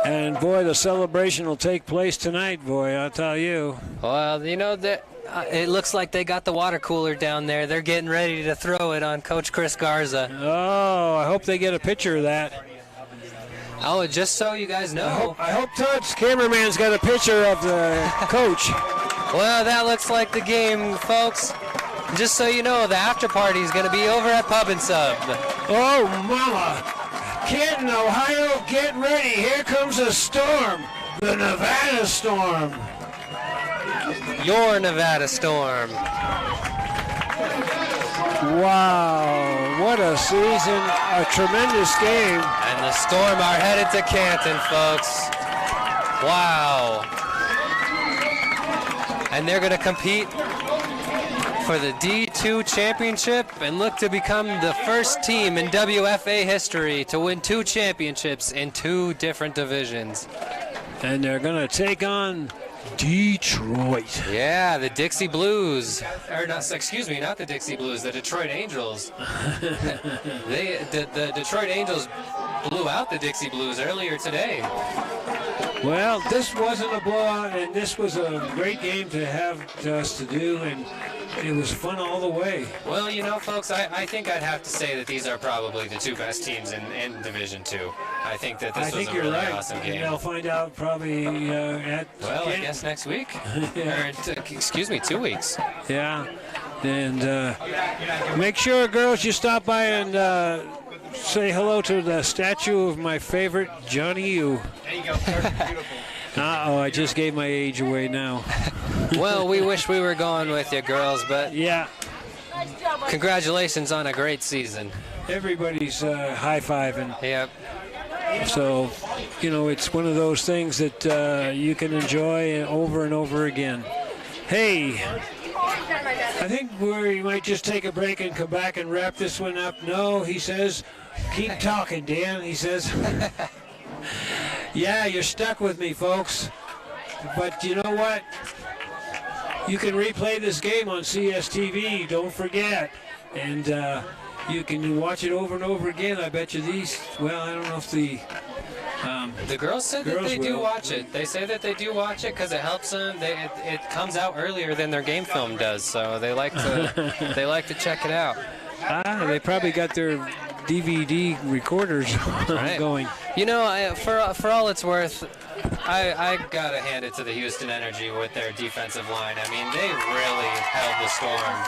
And, boy, the celebration will take place tonight, boy, I'll tell you. Well, it looks like they got the water cooler down there. They're getting ready to throw it on Coach Chris Garza. Oh, I hope they get a picture of that. Oh, just so you guys know. I hope Todd's cameraman's got a picture of the coach. Well, that looks like the game, folks. Just so you know, the after party is going to be over at Pub and Sub. Oh, mama. Canton, Ohio, get ready. Here comes a storm. The Nevada Storm. Your Nevada Storm. Wow, what a season. A tremendous game. And the Storm are headed to Canton, folks. Wow. And they're going to compete for the D2 championship and look to become the first team in WFA history to win 2 championships in 2 different divisions. And they're going to take on Detroit. Yeah, the Dixie Blues. Or not, excuse me, not the Dixie Blues, the Detroit Angels. The Detroit Angels blew out the Dixie Blues earlier today. Well, this wasn't a blowout, and this was a great game to have us to do, and it was fun all the way. Well, folks, I think I'd have to say that these are probably the 2 best teams in Division 2. I think that this was a really awesome game. I'll find out probably I guess next week. Yeah. Or, excuse me, 2 weeks. Yeah. And make sure, girls, you stop by and say hello to the statue of my favorite, Johnny U. There you go. Beautiful. Uh-oh, I just gave my age away now. Well, we wish we were going with you, girls, but Yeah, congratulations on a great season. everybody's high-fiving. Yep. So, you know, it's one of those things that you can enjoy over and over again. Hey, I think we might just take a break and come back and wrap this one up. No, he says, keep talking, Dan. He says, yeah, you're stuck with me, folks. But you know what? You can replay this game on CSTV, don't forget. And you can watch it over and over again. I bet you these, well, I don't know if The girls said that Girls they do will. watch it. They say that they do watch it because it helps them. It comes out earlier than their game film does, so they like to check it out. they probably got their DVD recorders going. You know, for all it's worth, I gotta hand it to the Houston Energy with their defensive line. I mean, they really held the Storm.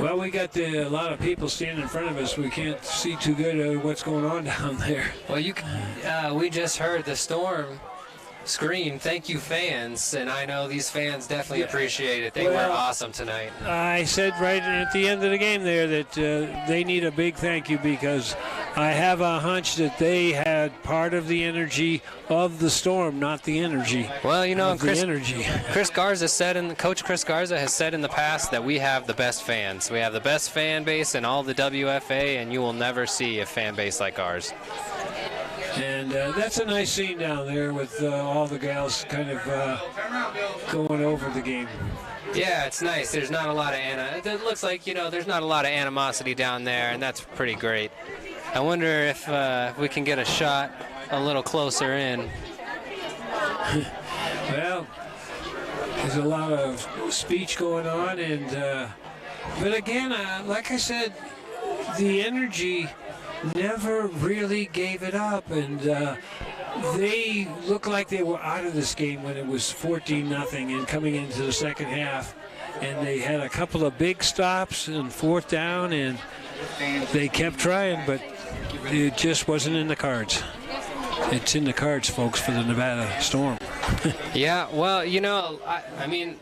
Well, we got a lot of people standing in front of us. We can't see too good what's going on down there. Well, we just heard the Storm scream, "Thank you, fans," and I know these fans definitely appreciate it. They were awesome tonight. I said right at the end of the game there that they need a big thank you because I have a hunch that they had part of the energy of the Storm, not the energy. Well, you know, the energy. Coach Chris Garza has said in the past that we have the best fans. We have the best fan base in all the WFA, and you will never see a fan base like ours. And that's a nice scene down there with all the gals kind of going over the game. Yeah, it's nice. There's not a lot of it looks like, you know, there's not a lot of animosity down there, and that's pretty great. I wonder if we can get a shot a little closer in. Well, there's a lot of speech going on, and but again, like I said, the energy never really gave it up, and they looked like they were out of this game when it was 14-0 and coming into the second half, and they had a couple of big stops and fourth down, and they kept trying, but it just wasn't in the cards. It's in the cards, folks, for the Nevada Storm. Yeah, well, you know, I mean,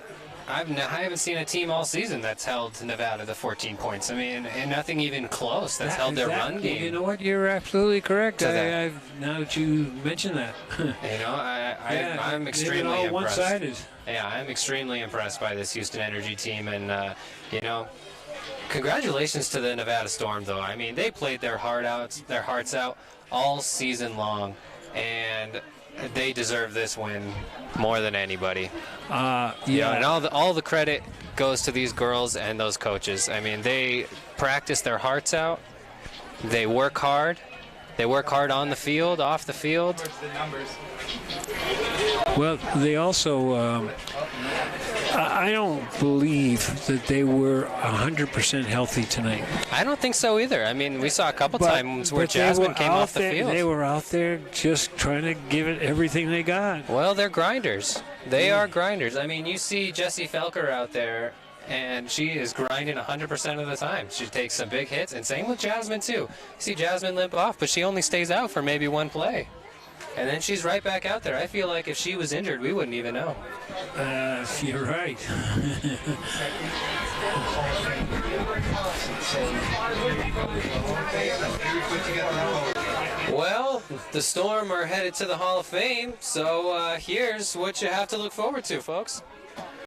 I haven't seen a team all season that's held Nevada to 14 points. I mean, and nothing even close that's held their run game. You know what? You're absolutely correct. So now that you mention that. You know, I'm extremely all impressed. one-sided. Yeah, I'm extremely impressed by this Houston Energy team, and you know, congratulations to the Nevada Storm, though. I mean, they played their hearts out all season long, and they deserve this win more than anybody. Yeah. You know, and all the credit goes to these girls and those coaches. I mean, they practice their hearts out. They work hard. They work hard on the field, off the field. Well, they also, I don't believe that they were 100% healthy tonight. I don't think so either. I mean, we saw a couple times where Jasmine came off the field. They were out there just trying to give it everything they got. Well, they're grinders. They are grinders. I mean, you see Jessie Felker out there, and she is grinding 100% of the time. She takes some big hits, and same with Jasmine, too. You see Jasmine limp off, but she only stays out for maybe one play. And then she's right back out there. I feel like if she was injured, we wouldn't even know. You're right. Well, the Storm are headed to the Hall of Fame, so here's what you have to look forward to, folks.